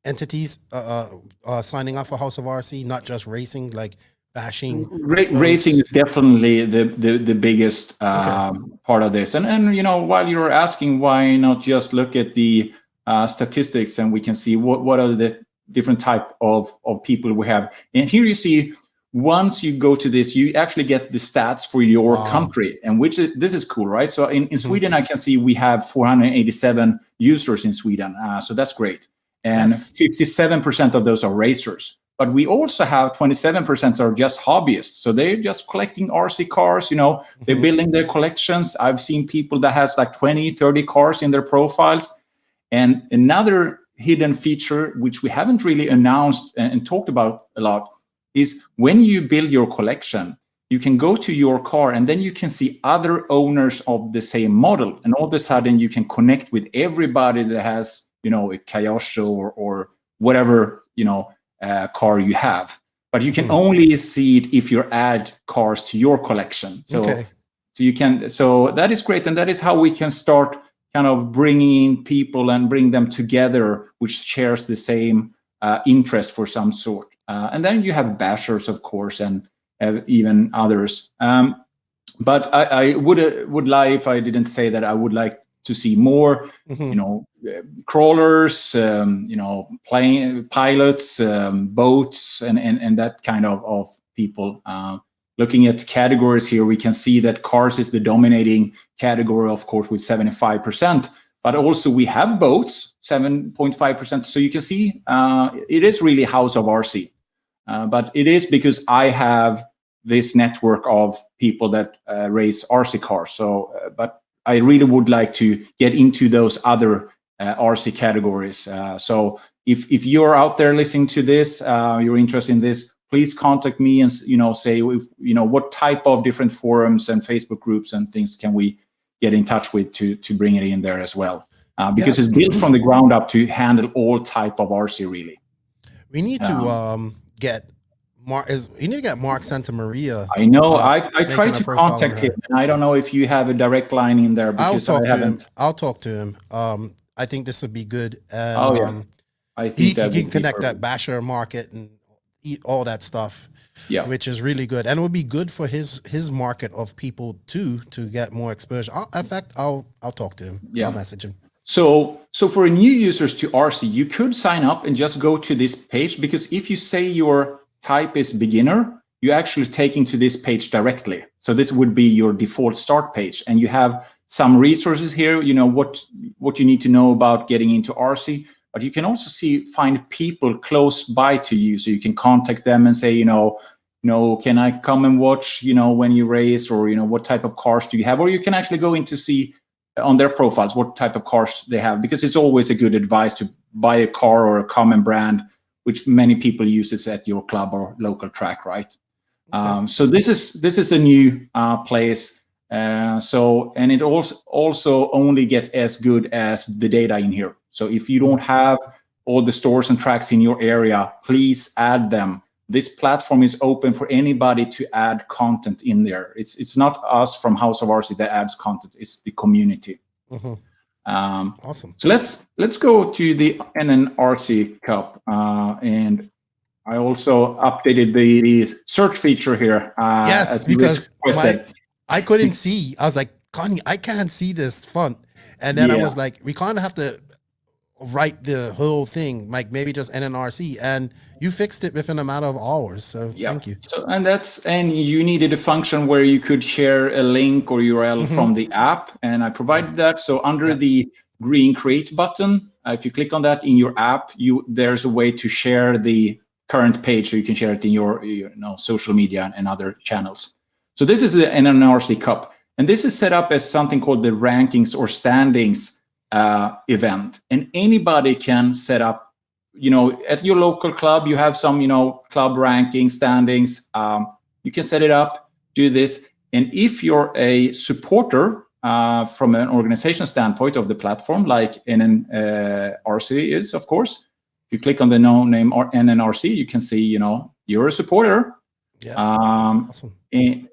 entities signing up for House of RC, not just racing, like bashing? Racing is definitely the biggest part of this. And while you're asking, why not just look at the statistics, and we can see what are the different type of people we have. And here you see, once you go to this, you actually get the stats for your country, and this is cool, right? So in Sweden, I can see we have 487 users in Sweden. So that's great. And 57% of those are racers. But we also have 27% are just hobbyists. So they're just collecting RC cars, they're building their collections. I've seen people that has like 20, 30 cars in their profiles. And another hidden feature, which we haven't really announced and talked about a lot, is when you build your collection, you can go to your car and then you can see other owners of the same model. And all of a sudden you can connect with everybody that has, a Kyosho or whatever, car you have, but you can only see it if you add cars to your collection. So that is great, and that is how we can start kind of bringing people and bring them together, which shares the same interest for some sort. And then you have bashers, of course, and even others. But I would lie if I didn't say that I would like to see more, crawlers, plane pilots, boats, and that kind of people. Looking at categories here, we can see that cars is the dominating category, of course, with 75%. But also we have boats, 7.5%. So you can see it is really House of RC. But it is because I have this network of people that race RC cars. So, but I really would like to get into those other RC categories. So if you're out there listening to this, you're interested in this, please contact me and say what type of different forums and Facebook groups and things can we get in touch with to bring it in there as well. Because it's built from the ground up to handle all type of RC really. We need to get Mark. You need to get Mark Santa Maria. I know. I tried to contact him, and I don't know if you have a direct line in there. Because I'll talk to him. I think this would be good. And, I think he can connect that basher market, and eat all that stuff. Yeah. Which is really good, and it would be good for his market of people too to get more exposure. In fact, I'll talk to him. Yeah. I'll message him. So for new users to RC, you could sign up and just go to this page, because if you say your type is beginner, you're actually taking to this page directly. So this would be your default start page, and you have some resources here. You know what you need to know about getting into RC, but you can also find people close by to you, so you can contact them and say, you know, can I come and watch, when you race, or, what type of cars do you have? Or you can actually go in to see on their profiles what type of cars they have, because it's always a good advice to buy a car or a common brand, which many people uses at your club or local track, right? Okay. So this is a new place. And it also only gets as good as the data in here. So if you don't have all the stores and tracks in your area, please add them. This platform is open for anybody to add content in there. It's not us from House of RC that adds content. It's the community. Mm-hmm. Awesome. So let's go to the NNRC Cup, and I also updated the search feature here. Yes, because I couldn't see. I was like, Conny, I can't see this font, and then I was like, we kind of have to write the whole thing, like maybe just NNRC, and you fixed it within a matter of hours. So thank you. So and you needed a function where you could share a link or URL from the app, and I provided that. So under the green create button, if you click on that in your app, there's a way to share the current page, so you can share it in your social media and other channels. So this is the NNRC Cup, and this is set up as something called the rankings or standings event, and anybody can set up, at your local club, you have some, club ranking standings. You can set it up, do this. And if you're a supporter from an organization standpoint of the platform, like NNRC is, of course, if you click on the name or NNRC, you can see, you're a supporter. Yeah. Awesome. And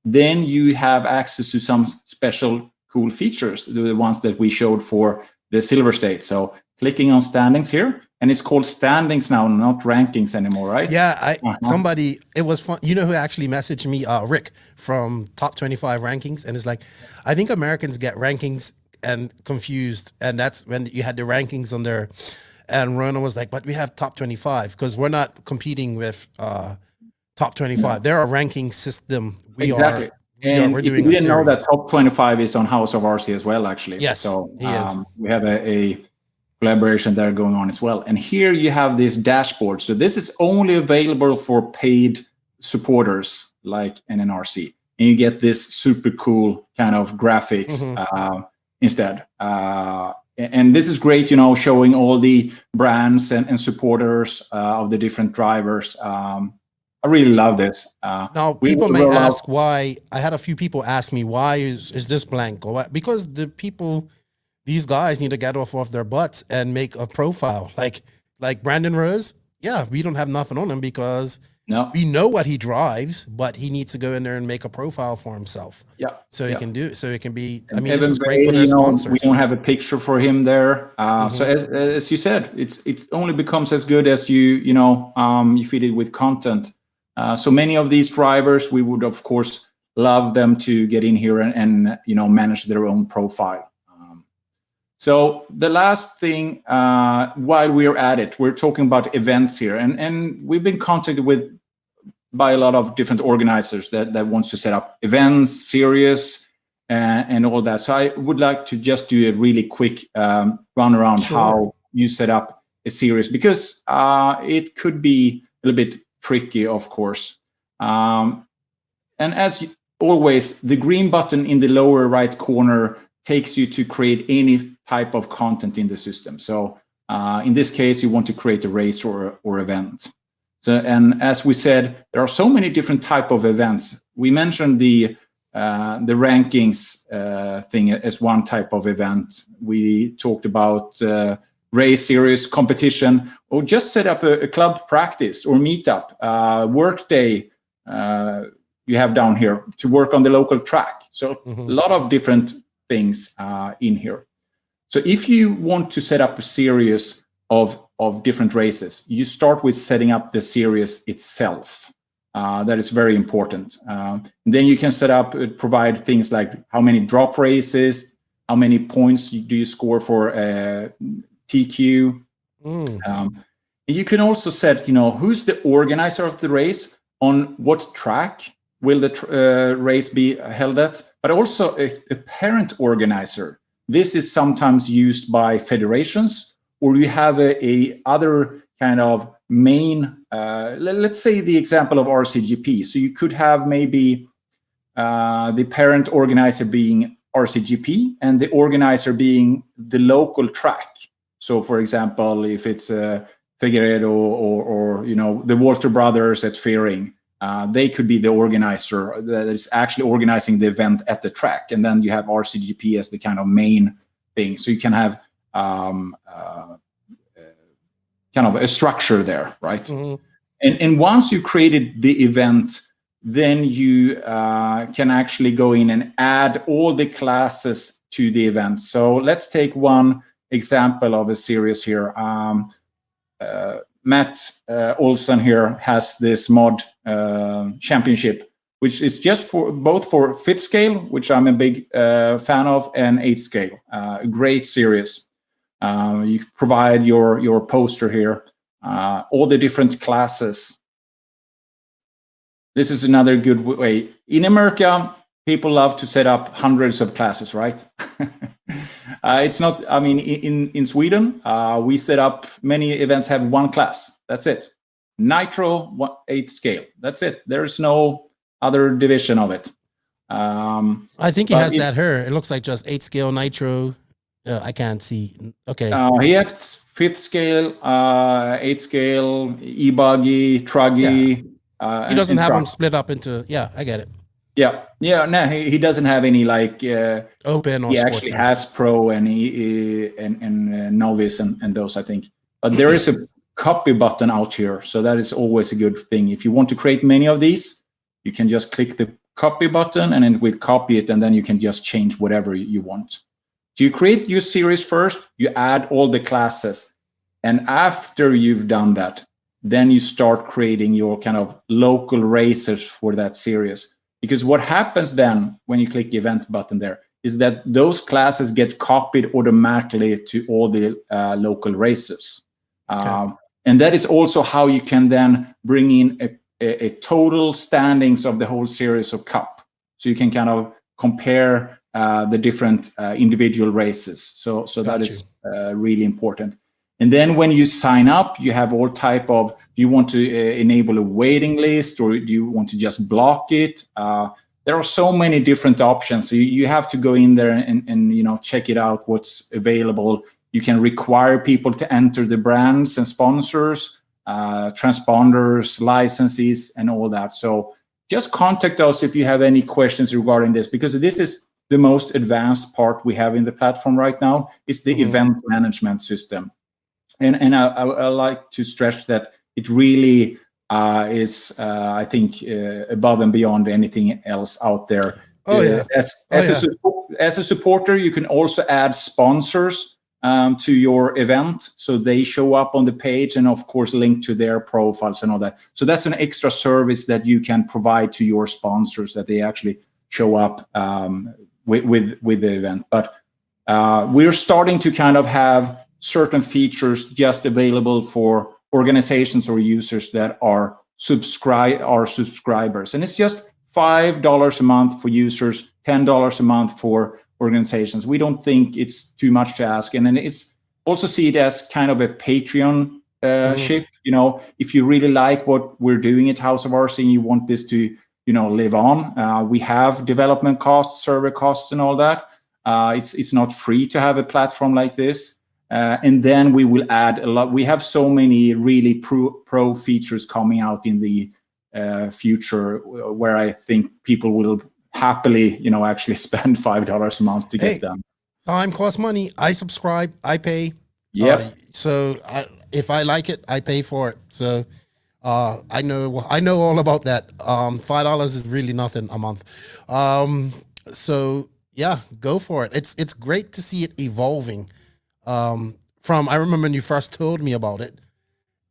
then you have access to some special cool features, the ones that we showed for the silver state. So clicking on standings here, and it's called standings now, not rankings anymore, right? Yeah, somebody, it was fun. You know who actually messaged me? Rick from Top 25 Rankings, and it's like, I think Americans get rankings and confused, and that's when you had the rankings on there. And Rona was like, but we have Top 25, because we're not competing with Top 25. No. They're a ranking system. Exactly. We're doing you didn't know that Top 25 is on House of RC as well, actually. Yes, so he is. We have a collaboration there going on as well. And here you have this dashboard. So this is only available for paid supporters like NNRC. And you get this super cool kind of graphics instead. And this is great, showing all the brands and supporters of the different drivers. I really love this. Now, people may ask why. I had a few people ask me, why is this blank? Or what? Because these guys need to get off their butts and make a profile. Like Brandon Rose, we don't have nothing on him because we know what he drives, but he needs to go in there and make a profile for himself. Yeah. So he can do it. So it can be, this is great for their sponsors. We don't have a picture for him there. So as you said, it only becomes as good as you feed it with content. So many of these drivers, we would, of course, love them to get in here and manage their own profile. So the last thing, while we're at it, we're talking about events here. And we've been contacted by a lot of different organizers that wants to set up events, series, and all that. So I would like to just do a really quick run around how you set up a series, because it could be a little bit tricky, of course. And as always, the green button in the lower right corner takes you to create any type of content in the system. So in this case, you want to create a race or event. So, and as we said, there are so many different type of events. We mentioned the rankings thing as one type of event. We talked about race series, competition, or just set up a club practice or meetup, work day you have down here to work on the local track. So a lot of different things in here. So if you want to set up a series, of different races. You start with setting up the series itself. That is very important. Then you can set up, provide things like how many drop races, how many points do you score for TQ. You can also set, who's the organizer of the race, on what track will the race be held at, but also a parent organizer. This is sometimes used by federations, or you have a other kind of main, let's say the example of RCGP. So you could have maybe the parent organizer being RCGP and the organizer being the local track. So for example, if it's Figueredo or the Walter brothers at Fearing, they could be the organizer that is actually organizing the event at the track. And then you have RCGP as the kind of main thing. So you can have kind of a structure there, right? Mm-hmm. And once you created the event, then you can actually go in and add all the classes to the event. So let's take one example of a series here. Matt Olsen here has this mod championship, which is just for both for 5th scale, which I'm a big fan of, and 8th scale. A great series. You provide your poster here, all the different classes. This is another good way. In America, people love to set up hundreds of classes, right? It's not, I mean, in Sweden, we set up, many events have one class. That's it. Nitro, 8th scale. That's it. There's no other division of it. I think he has that here. It looks like just 8th scale Nitro. I can't see. Okay. He has 5th scale, 8th scale, e-buggy, truggy. Yeah. He doesn't have them split up into. Yeah, I get it. Yeah. No, he doesn't have any like open. Or he actually has pro and novice and those, I think. But there is a copy button out here, so that is always a good thing. If you want to create many of these, you can just click the copy button and it will copy it, and then you can just change whatever you want. So you create your series first, you add all the classes, and after you've done that, then you start creating your kind of local races for that series. Because what happens then when you click the event button there is that those classes get copied automatically to all the local races. Okay. And that is also how you can then bring in a total standings of the whole series of cup. So you can kind of compare the different individual races. So that is really important. And then when you sign up, you have all type of, do you want to enable a waiting list, or do you want to just block it? There are so many different options. So you have to go in there and check it out, what's available. You can require people to enter the brands and sponsors, transponders, licenses, and all that. So just contact us if you have any questions regarding this, because this is the most advanced part we have in the platform right now. It's the event management system. And I like to stress that it really is, I think, above and beyond anything else out there. As a supporter, you can also add sponsors to your event, so they show up on the page, and of course link to their profiles and all that. So that's an extra service that you can provide to your sponsors, that they actually show up with the event. But we're starting to kind of have certain features just available for organizations or users that are subscribers, and it's just $5 a month for users, $10 a month for organizations. We don't think it's too much to ask, and then it's also see it as kind of a Patreon ship. If you really like what we're doing at House of RC and you want this to live on, we have development costs, server costs, and all that. It's not free to have a platform like this. And then we will add a lot. We have so many really pro features coming out in the future, where I think people will happily, actually spend $5 a month to get them. Time costs money. I subscribe. I pay. Yeah. If I like it, I pay for it. So I know all about that. $5 is really nothing a month. So yeah, go for it. It's great to see it evolving. from I remember when you first told me about it,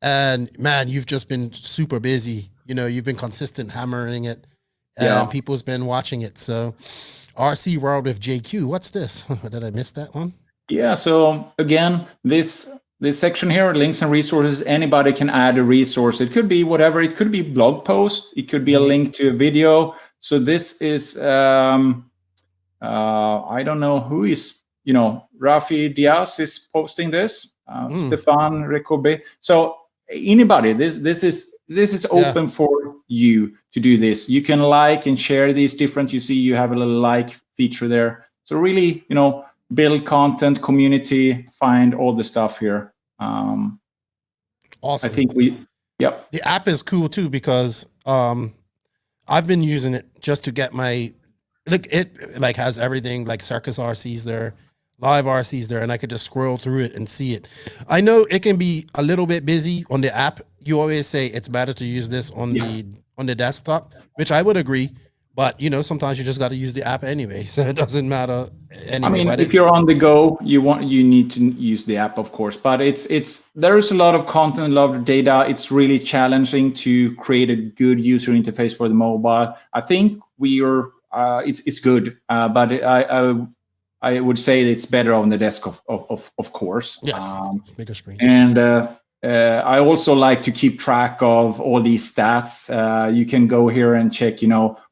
and man, you've just been super busy. You know, you've been consistent hammering it, and people's been watching it. So, RC World with JQ. What's this? Did I miss that one? Yeah. So again, this section here, links and resources. Anybody can add a resource. It could be whatever. It could be blog post. It could be a link to a video. So this is I don't know who is, Rafi Diaz is posting this. Stefan Recobe. So anybody, this is open for you to do this. You can like and share these different. You see, you have a little like feature there. So really, build content, community, find all the stuff here. Awesome. I think the app is cool too, because I've been using it just to get my it has everything like Circus RCs there, live RCs there, and I could just scroll through it and see it. I know it can be a little bit busy on the app. You always say it's better to use this on the desktop, which I would agree. But sometimes you just got to use the app anyway, so it doesn't matter. Anyway, I mean, if you're on the go, you need to use the app, of course. But there is a lot of content, a lot of data. It's really challenging to create a good user interface for the mobile. I think it's good, but I would say it's better on the desk, of course. Yes, bigger screen. And I also like to keep track of all these stats. You can go here and check,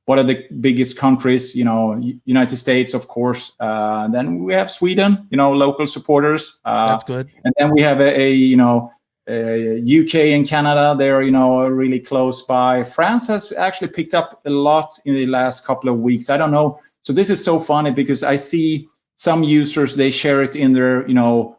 what are the biggest countries? United States, of course. Then we have Sweden, local supporters. That's good. And then we have UK and Canada. They're really close by. France has actually picked up a lot in the last couple of weeks. I don't know. So this is so funny because I see some users, they share it in their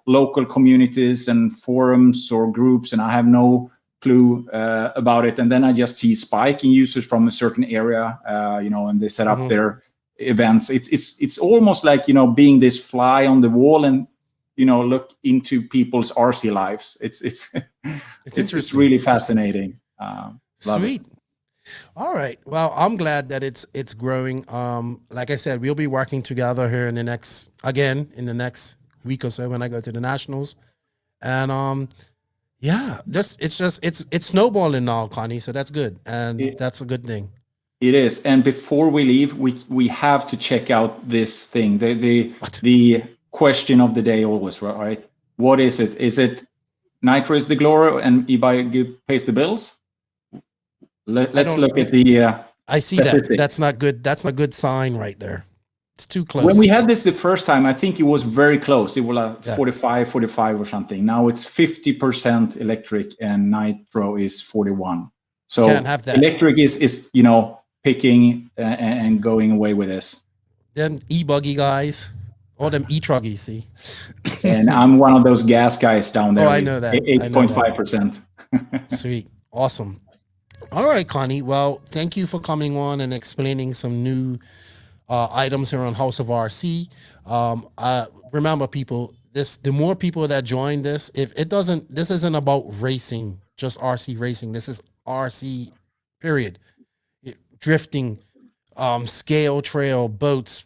local communities and forums or groups, and I have no clue about it. And then I just see spike in users from a certain area, and they set up their events. It's almost like being this fly on the wall and look into people's RC lives. It's really fascinating. Sweet. All right. Well, I'm glad that it's growing. Like I said, we'll be working together here in the next week or so when I go to the nationals, and it's snowballing now, Connie. So that's good, and that's a good thing. It is. And before we leave, we have to check out this thing. The question of the day always, right? What is it? Is it Nitro is the glory and e-bike pays the bills? Let's look at the. I see that. That's not good. That's a good sign right there. It's too close. When we had this the first time, I think it was very close. It was like 45 or something. Now it's 50% electric and Nitro is 41. So can't have that. Electric is picking and going away with this. Them e-buggy guys, all them e-truggies, see. And I'm one of those gas guys down there. Oh, I know that. 8.5%. Sweet. Awesome. All right, Connie. Well, thank you for coming on and explaining some new items here on House of RC. Remember, people, the more people that join this, this isn't about racing, just RC racing. This is RC, period. Drifting, scale trail, boats,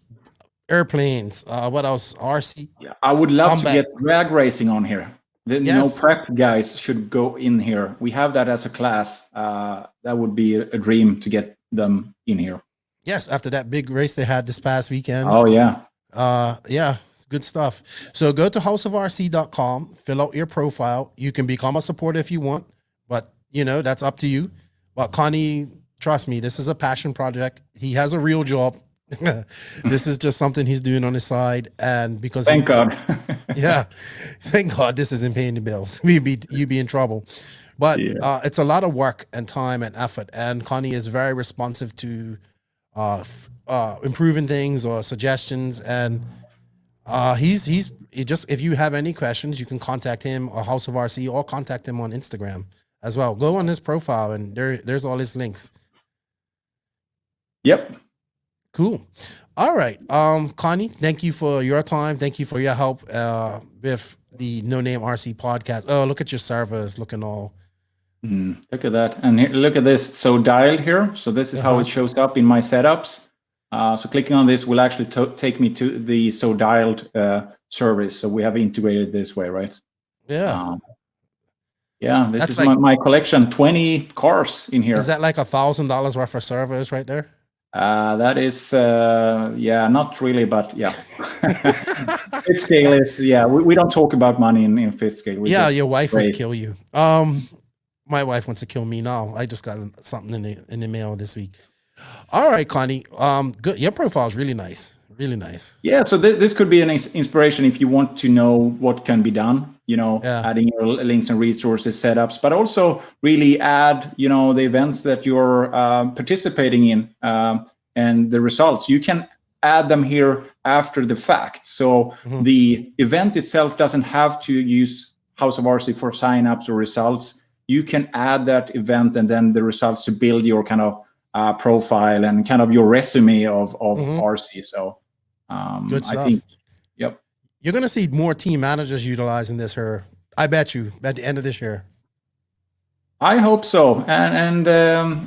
airplanes. What else? RC. Yeah, I would love to get drag racing on here. No prep guys should go in here. We have that as a class. That would be a dream to get them in here. Yes, after that big race they had this past weekend. Oh, yeah. Good stuff. So go to houseofrc.com, fill out your profile. You can become a supporter if you want, but, that's up to you. But Connie, trust me, this is a passion project. He has a real job. This is just something he's doing on the side, and because thank God. Thank God this isn't paying the bills. You'd be in trouble. But it's a lot of work and time and effort, and Connie is very responsive to improving things or suggestions, and he just, if you have any questions, you can contact him or House of RC, or contact him on Instagram as well. Go on his profile, and there's all his links. Yep. Cool. All right. Connie, thank you for your time. Thank you for your help with the No Name RC podcast. Oh, look at your servers looking all. Look at that. And here, look at this. So dialed here. So this is how it shows up in my setups. So clicking on this will actually take me to the So dialed service. So we have integrated this way, right? Yeah. Yeah, this That's is like- my collection. 20 cars in here. Is that like $1,000 worth of servos right there? That is, not really, but yeah. Fifth scale is, we don't talk about money in fifth scale. We just Your wife would race. kill you. My wife wants to kill me now. I just got something in the mail this week. All right, Conny. Good. Your profile is really nice. Really nice. Yeah, so this could be an inspiration if you want to know what can be done, adding your links and resources, setups, but also really add, the events that you're participating in and the results. You can add them here after the fact. So the event itself doesn't have to use House of RC for signups or results. You can add that event and then the results to build your kind of profile and kind of your resume of RC. So good stuff. I think, yep. You're going to see more team managers utilizing this here. I bet you at the end of this year. I hope so. And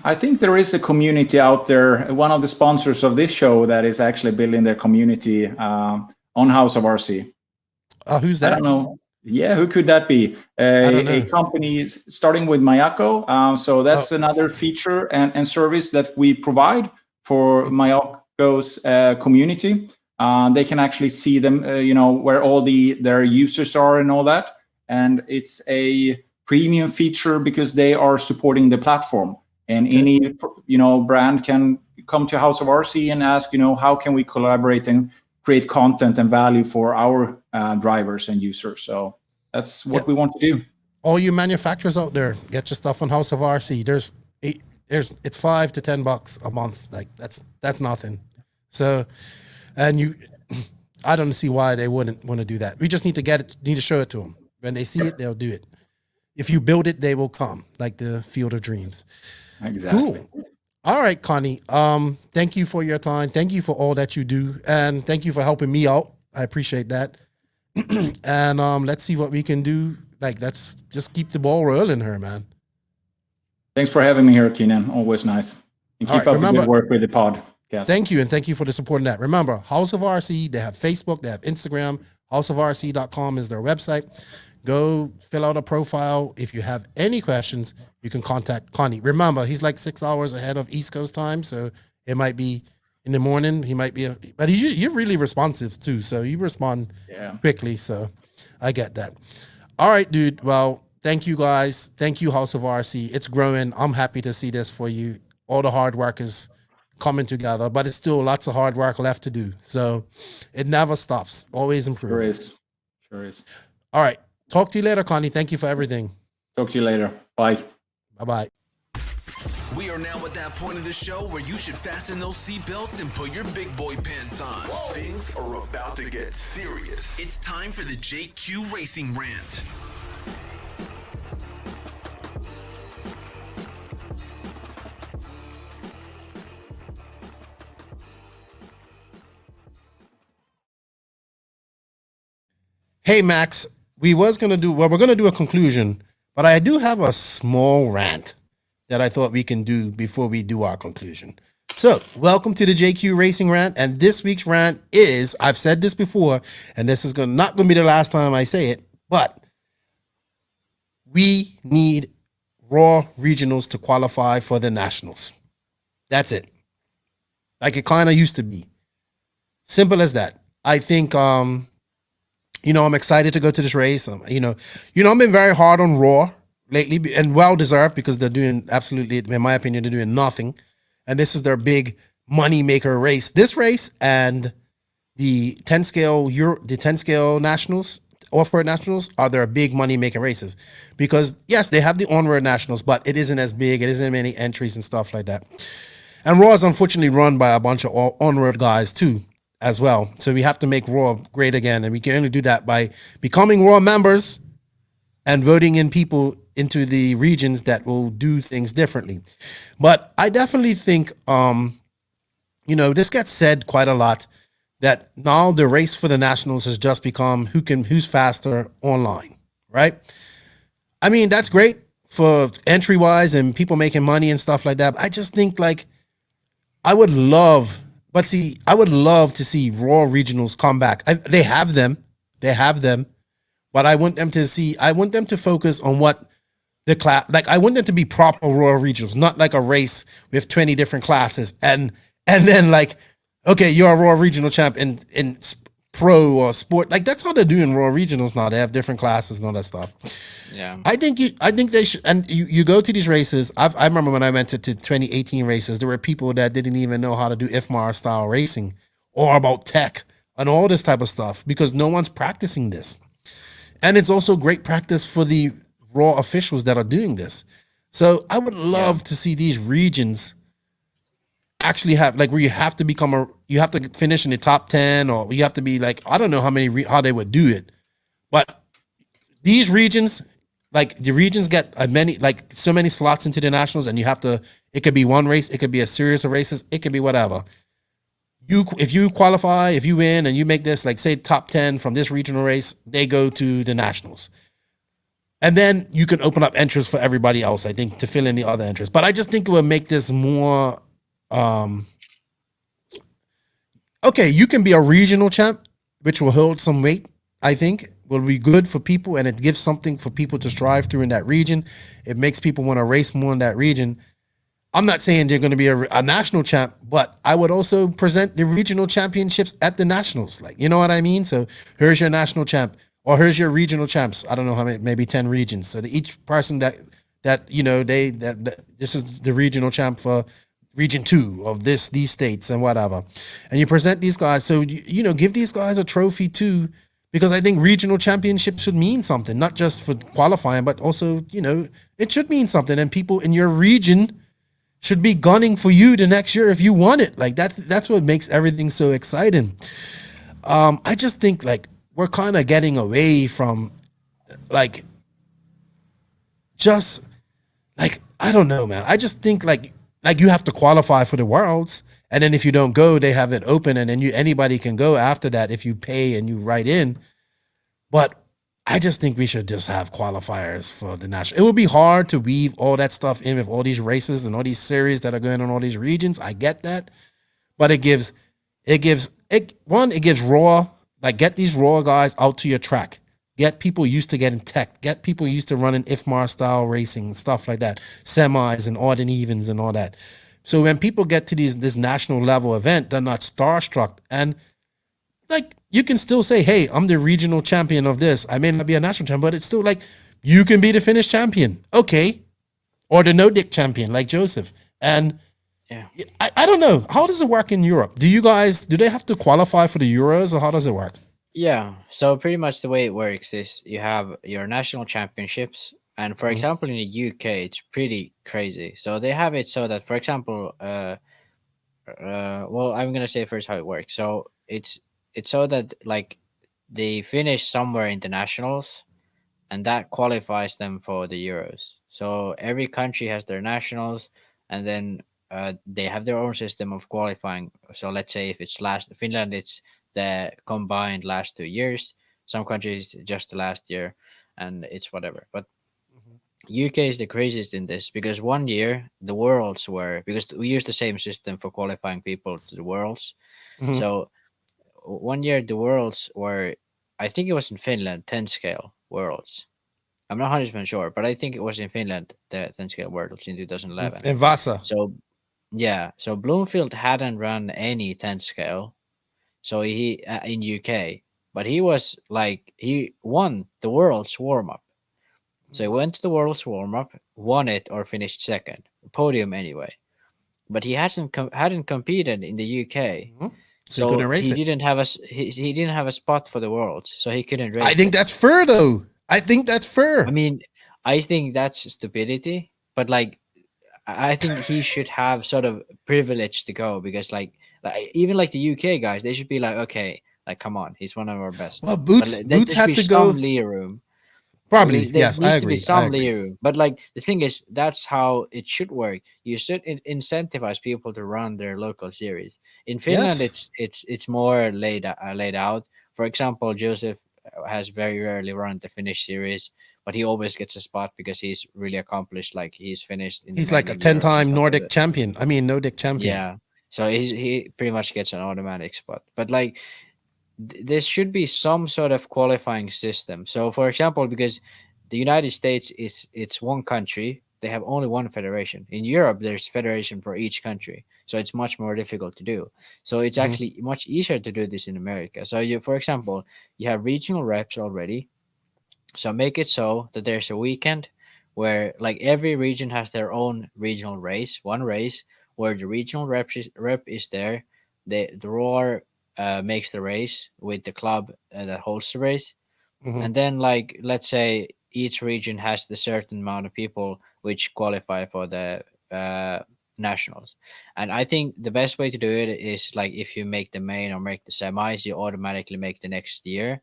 I think there is a community out there. One of the sponsors of this show that is actually building their community on House of RC. Who's that? I don't know. Yeah, who could that be? A company starting with Mayako. So that's another feature and service that we provide for Mayako's community. They can actually see them, where all their users are and all that. And it's a premium feature because they are supporting the platform. And any, brand can come to House of RC and ask, how can we collaborate and create content and value for our drivers and users. So that's what we want to do. All you manufacturers out there, get your stuff on House of RC. It's $5 to $10 a month. Like that's nothing. So, and I don't see why they wouldn't want to do that. We just need to show it to them. When they see it, they'll do it. If you build it, they will come, like the Field of Dreams. Exactly. Cool. All right, Conny. Thank you for your time. Thank you for all that you do. And thank you for helping me out. I appreciate that. And let's see what we can do. Like, let's just keep the ball rolling here, man. Thanks for having me here, Keenan. Always nice. And keep up the good work with the podcast. Thank you. And thank you for the support in that. Remember, House of RC, they have Facebook, they have Instagram. houseofrc.com is their website. Go fill out a profile. If you have any questions, you can contact Conny. Remember, he's like 6 hours ahead of East Coast time, so it might be in the morning. He might be, but you're really responsive too, so you respond quickly. So I get that. All right, dude. Well, thank you guys. Thank you, House of RC. It's growing. I'm happy to see this for you. All the hard work is coming together, but it's still lots of hard work left to do. So it never stops. Always improve. Sure is. All right. Talk to you later, Conny. Thank you for everything. Talk to you later. Bye. Bye-bye. We are now at that point of the show where you should fasten those seatbelts and put your big boy pants on. Whoa. Things are about to get serious. It's time for the JQ Racing Rant. Hey, Max, we're going to do a conclusion, but I do have a small rant that I thought we can do before we do our conclusion. So, welcome to the JQ Racing Rant, and this week's rant is, I've said this before, and this is not going to be the last time I say it, but we need Raw Regionals to qualify for the Nationals. That's it. Like it kind of used to be. Simple as that. I think, I'm excited to go to this race. I've been very hard on Raw lately, and well-deserved, because they're doing absolutely, in my opinion, they're doing nothing. And this is their big money maker race. This race and the 10 scale nationals, off-road nationals, are their big money making races. Because yes, they have the on-road nationals, but it isn't as big. It isn't many entries and stuff like that. And Raw is unfortunately run by a bunch of on-road guys too, as well. So we have to make Raw great again. And we can only do that by becoming Raw members and voting in people into the regions that will do things differently. But I definitely think, this gets said quite a lot, that now the race for the Nationals has just become who's faster online, right? I mean, that's great for entry-wise and people making money and stuff like that. But I just think, I would love to see Raw Regionals come back. They have them, but I want them to focus on what the class, like I want them to be proper Royal Regionals, not like a race with 20 different classes and then like, okay, you're a Royal Regional champ in pro or sport. Like that's how they're doing Royal Regionals now. They have different classes and all that stuff. Yeah. I think they should, and you go to these races. I remember when I went to 2018 races, there were people that didn't even know how to do IFMAR style racing or about tech and all this type of stuff because no one's practicing this. And it's also great practice for the raw officials that are doing this. So I would love to see these regions actually have like where you have to finish in the top 10 or you have to be like, I don't know how they would do it, but these regions, like the regions get so many slots into the nationals and it could be one race, it could be a series of races, it could be whatever. If you qualify, if you win and you make this, like say top 10 from this regional race, they go to the nationals. And then you can open up entrants for everybody else, I think, to fill in the other entrants. But I just think it would make this more, okay, you can be a regional champ, which will hold some weight, I think, will be good for people, and it gives something for people to strive through in that region. It makes people want to race more in that region. I'm not saying they're going to be a national champ, but I would also present the regional championships at the nationals. Like, you know what I mean? So here's your national champ, or here's your regional champs. I don't know how many, maybe 10 regions. So each person that this is the regional champ for region 2 of these states and whatever. And you present these guys. So, give these guys a trophy too, because I think regional championships should mean something, not just for qualifying, but also, it should mean something. And people in your region should be gunning for you the next year if you want it. Like that's what makes everything so exciting. I just think like we're kind of getting away from like just like, I don't know, man. I just think like you have to qualify for the Worlds, and then if you don't go, they have it open, and then anybody can go after that if you pay and you write in. But I just think we should just have qualifiers for the national. It would be hard to weave all that stuff in with all these races and all these series that are going on all these regions. I get that, but it gives raw, like get these raw guys out to your track. Get people used to getting tech. Get people used to running IFMAR style racing, stuff like that, semis and odd and evens and all that. So when people get to this national level event, they're not starstruck. And like you can still say, hey, I'm the regional champion of this. I may not be a national champion, but it's still like you can be the Finnish champion. Okay. Or the Nordic champion like Joseph. And yeah, I don't know. How does it work in Europe? Do they have to qualify for the Euros or how does it work? Yeah, so pretty much the way it works is you have your national championships, and for example in the UK it's pretty crazy. So they have it so that, for example, well, I'm gonna say first how it works. So it's so that like they finish somewhere in the nationals, and that qualifies them for the Euros. So every country has their nationals, and then they have their own system of qualifying. So let's say if it's Finland, it's the combined last 2 years. Some countries just the last year, and it's whatever. But UK is the craziest in this because 1 year the Worlds were, because we use the same system for qualifying people to the Worlds. So 1 year the Worlds were, I think it was in Finland, 10 scale Worlds. I'm not 100% sure, but I think it was in Finland, the 10 scale Worlds in 2011. In Vasa. So yeah, so Bloomfield hadn't run any 10 scale. So he in UK, but he was like, he won the World's warm up. So he went to the World's warm up, won it or finished second, podium anyway. But he hadn't competed in the UK, so he couldn't race he didn't have he didn't have a spot for the Worlds, so he couldn't race. I think that's fair though. I mean, I think that's stupidity, but like, I think he should have sort of privilege to go because like even like the UK guys, they should be like, okay, like come on, he's one of our best. Well, Boots had to go. Some lee room. Probably, yes, I agree. Some lee room, but like the thing is, that's how it should work. You should incentivize people to run their local series. In Finland, it's more laid out. For example, Joseph has very rarely run the Finnish series, but he always gets a spot because he's really accomplished. Like he's finished. He's like a 10-time Nordic champion. I mean, Nordic champion. Yeah. So he pretty much gets an automatic spot. But like there should be some sort of qualifying system. So, for example, because the United States it's one country, they have only one federation. In Europe, there's federation for each country, so it's much more difficult to do. So it's Mhm. actually much easier to do this in America. So you, for example, you have regional reps already. So make it so that there's a weekend where like every region has their own regional race, one race where the regional rep is there. The roar makes the race with the club that holds the race, Mhm. and then like let's say each region has the certain amount of people which qualify for the nationals. And I think the best way to do it is like if you make the main or make the semis, you automatically make the next year.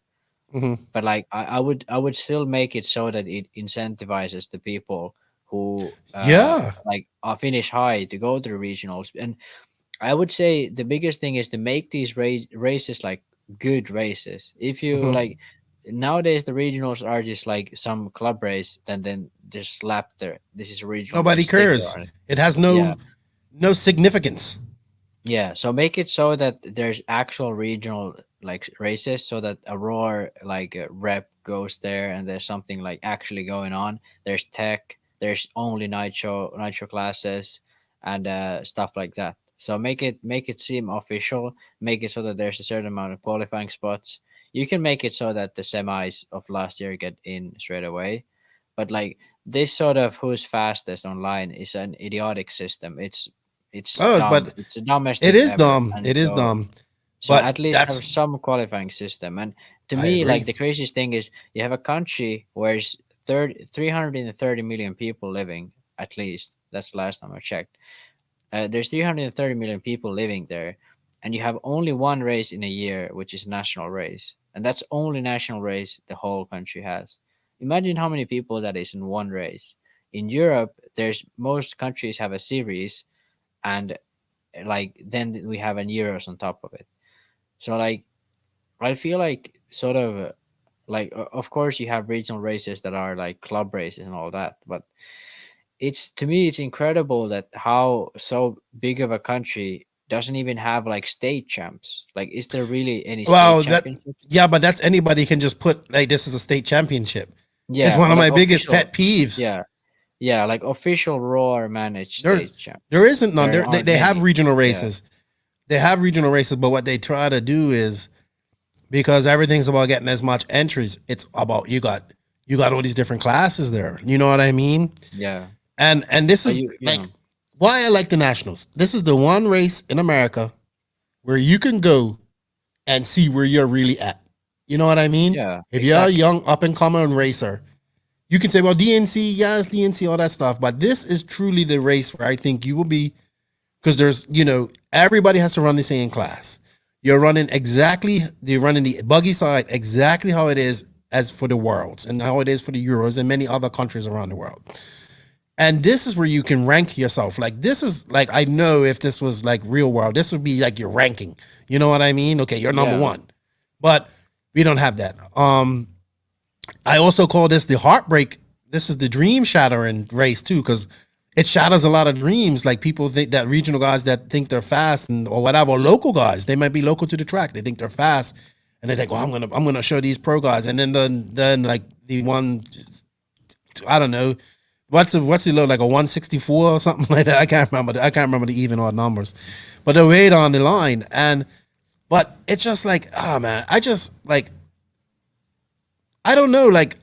Mhm. But like I would still make it so that it incentivizes the people who Yeah. finish high to go to the regionals. And I would say the biggest thing is to make these races like good races. If you Mhm. like nowadays the regionals are just like some club race, then just slap there. This is a regional Nobody race sticker cares. on it. It has Yeah. no significance. Yeah, so make it so that there's actual regional like races, so that a roar like a rep goes there, and there's something like actually going on. There's tech, there's only nitro classes, and stuff like that. So make it seem official. Make it so that there's a certain amount of qualifying spots. You can make it so that the semis of last year get in straight away, but like this sort of who's fastest online is an idiotic system. It's Oh, dumb. but It's the dumbest it thing is ever. dumb. And It is dumb. so But at least that's have some qualifying system. And to I me, agree. like the craziest thing is you have a country where it's 330 million people living, at least. That's the last time I checked. There's 330 million people living there, and you have only one race in a year, which is national race. And that's only national race the whole country has. Imagine how many people that is in one race. In Europe, there's most countries have a series, and like then we have an Euros on top of it. So like I feel like sort of like of course you have regional races that are like club races and all that, but it's to me it's incredible that how so big of a country doesn't even have like state champs. Like is there really any state Well, that championships? yeah, but that's anybody can just put like this is a state championship. It's Yeah, one but of like my biggest official, pet peeves. yeah, yeah, like official roar managed There state champ. there isn't none. There They aren't they have many. regional Yeah, races. They have regional races, but what they try to do is because everything's about getting as much entries, it's about you got all these different classes there. You know what I mean? yeah. And this But is you like know, why I like the nationals. This is the one race in America where you can go and see where you're really at. You know what I mean? yeah, If you're a exactly. young up and coming racer, you can say, well, DNC, yes, DNC, all that stuff. But this is truly the race where I think you will be, because there's, everybody has to run the same class. You're running the buggy side exactly how it is as for the worlds and how it is for the Euros and many other countries around the world. And this is where you can rank yourself. Like this is like I know if this was like real world, this would be like your ranking. You know what I mean? Okay, you're number Yeah, one. But we don't have that. I also call this the heartbreak. This is the dream shattering race too, because it shatters a lot of dreams. Like people think that regional guys that think they're fast or whatever, or local guys, they might be local to the track. They think they're fast, and they think, well, I'm gonna show these pro guys, and then like the one, I don't know, what's the low, like a 164 or something like that. I can't remember the even odd numbers, but they wait on the line, but it's just like, oh man, I just like, I don't know, like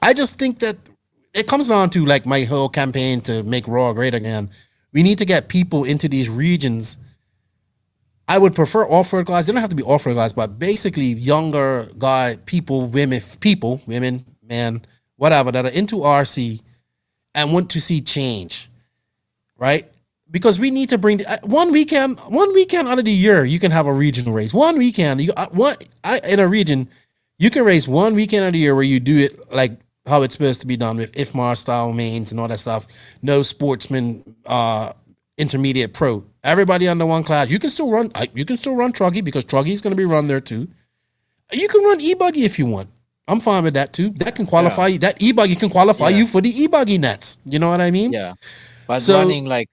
I just think that it comes down to like my whole campaign to make Raw great again. We need to get people into these regions. I would prefer off-road guys. They don't have to be off-road guys, but basically younger guy, women, man, whatever, that are into RC and want to see change, right? Because we need to bring one weekend out of the year. You can have a regional race. One weekend, in a region, you can race one weekend of the year where you do it like how it's supposed to be done with IFMAR style mains and all that stuff. No sportsman, intermediate pro. Everybody under one class. You can still run. You can still run Truggy because Truggy is going to be run there too. You can run e-buggy if you want. I'm fine with that too. That can qualify you. That e-buggy can qualify yeah, you for the e-buggy nets. You know what I mean? yeah. But So running like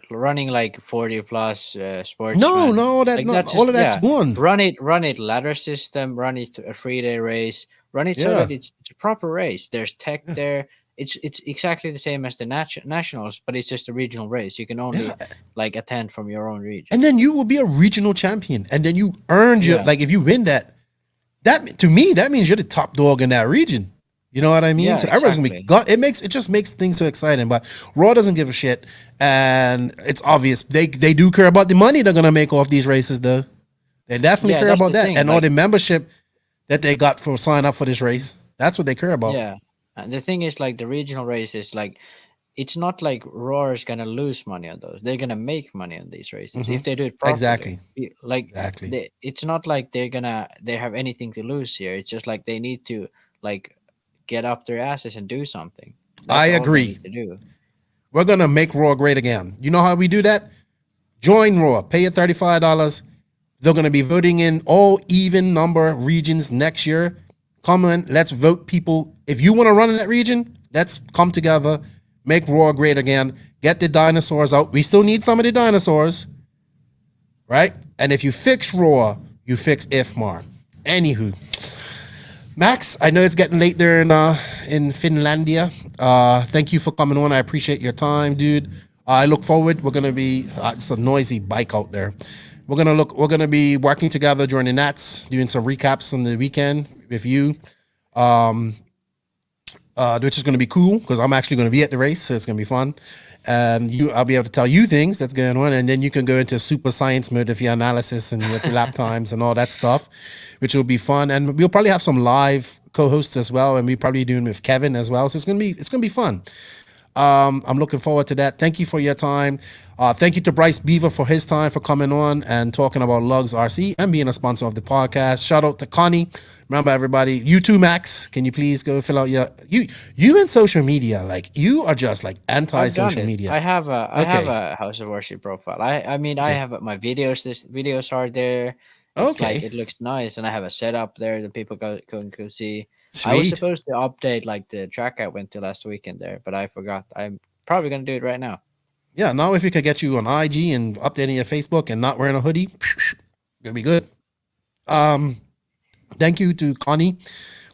running like 40 plus sportsman. No, like that's all just, of that's yeah, gone. run it ladder system, run it a 3-day race, run it so Yeah. that it's a proper race. There's tech there. It's exactly the same as the nationals, but it's just a regional race. You can only Yeah. like attend from your own region. And then you will be a regional champion, and then you earned your, Yeah. like, if you win that to me that means you're the top dog in that region. You know what I mean? Yeah, So everyone's gonna be exactly. it just makes things so exciting. But Raw doesn't give a shit, and it's obvious they do care about the money they're gonna make off these races, though. They definitely Yeah, care that's about the that, thing. and all Like, the membership that they got for sign up for this race. That's what they care about. yeah, and the thing is, like, the regional races, like, it's not like Roar is gonna lose money on those. They're gonna make money on these races if they do it properly. Exactly. Like, Exactly. it's not like they have anything to lose here. It's just like they need to like get up their asses and do something. I That's all they agree. need to do. We're gonna make Raw great again. You know how we do that? Join Raw. Pay your $35. They're gonna be voting in all even number regions next year. Come on, let's vote people. If you want to run in that region, let's come together, make Raw great again. Get the dinosaurs out. We still need some of the dinosaurs, right? And if you fix Raw, you fix IFMAR. Anywho, Max, I know it's getting late there in Finlandia. Thank you for coming on. I appreciate your time, dude. I look forward. We're gonna be it's a noisy bike out there. We're gonna be working together during the Nats, doing some recaps on the weekend with you, which is gonna be cool because I'm actually gonna be at the race, so it's gonna be fun. And I'll be able to tell you things that's going on, and then you can go into super science mode with your analysis and your lap times and all that stuff, which will be fun. And we'll probably have some live co-hosts as well, and we're probably doing with Kevin as well. So it's gonna be fun. I'm looking forward to that. Thank you for your time. Thank you to Bryce Beaver for his time for coming on and talking about Lugz RC and being a sponsor of the podcast. Shout out to Conny. Remember, everybody, you too, Max. Can you please go fill out you in social media? Like, you are just like I've done anti-social it. media. I have Okay. a House of Worship profile. I mean, I Okay. have my videos. This videos are there. It's like Okay. it looks nice, and I have a setup there that people can go see. I was Sweet. supposed to update like the track I went to last weekend there, but I forgot. I'm probably gonna do it right now. Yeah. Now, if we could get you on IG and updating your Facebook and not wearing a hoodie, gonna be good. Thank you to Connie,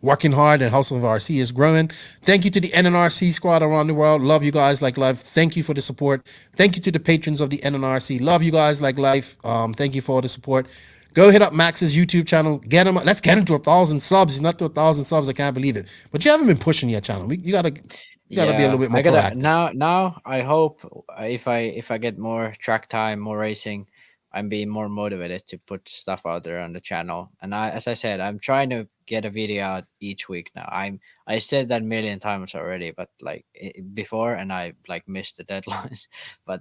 working hard, and House of RC is growing. Thank you to the NNRC squad around the world. Love you guys like life. Thank you for the support. Thank you to the patrons of the NNRC. Love you guys like life. Thank you for all the support. Go hit up Max's YouTube channel. Get him. Let's get him to 1,000 subs. He's not to 1,000 subs. I can't believe it. But you haven't been pushing your channel. You gotta be a little bit more I gotta proactive. now. I hope if I get more track time, more racing, I'm being more motivated to put stuff out there on the channel. And as I said, I'm trying to get a video out each week now. I said that a million times already, but like before, and I like missed the deadlines. But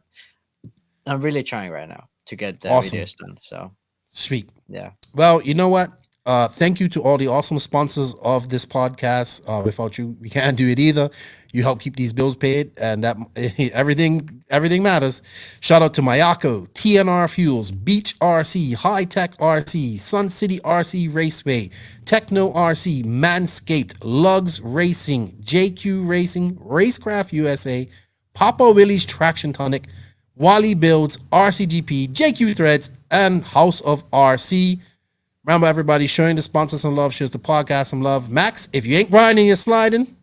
I'm really trying right now to get the Awesome. videos done. So Sweet. yeah. Well, you know what? Thank you to all the awesome sponsors of this podcast. Without you, we can't do it either. You help keep these bills paid, and that everything matters. Shout out to Mayako, TNR Fuels, Beach RC, Hitec RC, Sun City RC Raceway, Tekno RC, Manscaped, Lugz Racing, JQ Racing, Racecraft USA, Papa Willie's Traction Tonic, Wally Builds, RCGP, JQ Threads, and House of RC. Remember, everybody, showing the sponsors some love shows the podcast some love. Max, if you ain't grinding, you're sliding.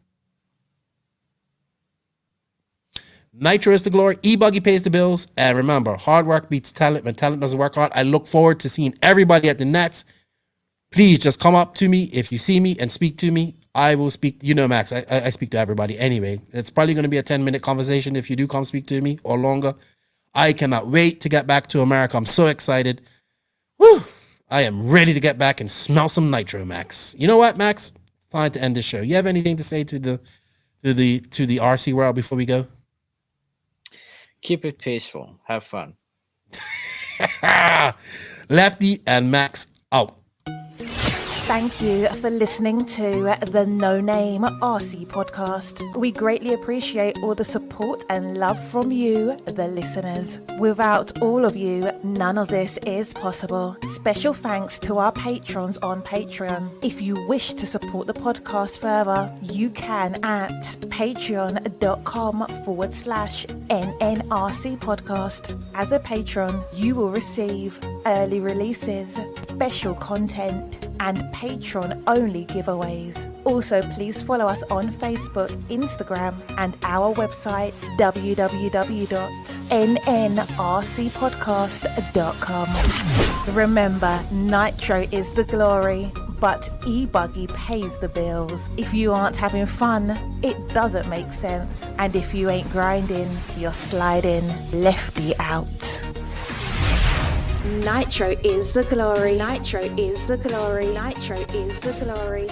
Nitro is the glory. E-Buggy pays the bills. And remember, hard work beats talent when talent doesn't work hard. I look forward to seeing everybody at the Nets. Please just come up to me if you see me and speak to me. I will speak. You know, Max, I speak to everybody anyway. It's probably going to be a 10-minute conversation if you do come speak to me, or longer. I cannot wait to get back to America. I'm so excited. Woo! I am ready to get back and smell some nitro, Max. You know what, Max? It's time to end this show. You have anything to say to the RC world before we go? Keep it peaceful. Have fun. Lefty and Max out. Thank you for listening to the No Name RC podcast. We greatly appreciate all the support and love from you, the listeners. Without all of you, none of this is possible. Special thanks to our patrons on Patreon. If you wish to support the podcast further, you can at patreon.com/NNRC podcast. As a patron, you will receive early releases, special content, and patron-only giveaways. Also, please follow us on Facebook, Instagram, and our website, www.nnrcpodcast.com. Remember, nitro is the glory, but e-buggy pays the bills. If you aren't having fun, it doesn't make sense. And if you ain't grinding, you're sliding. Lefty out. Nitro is the glory. Nitro is the glory. Nitro is the glory.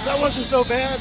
That wasn't so bad.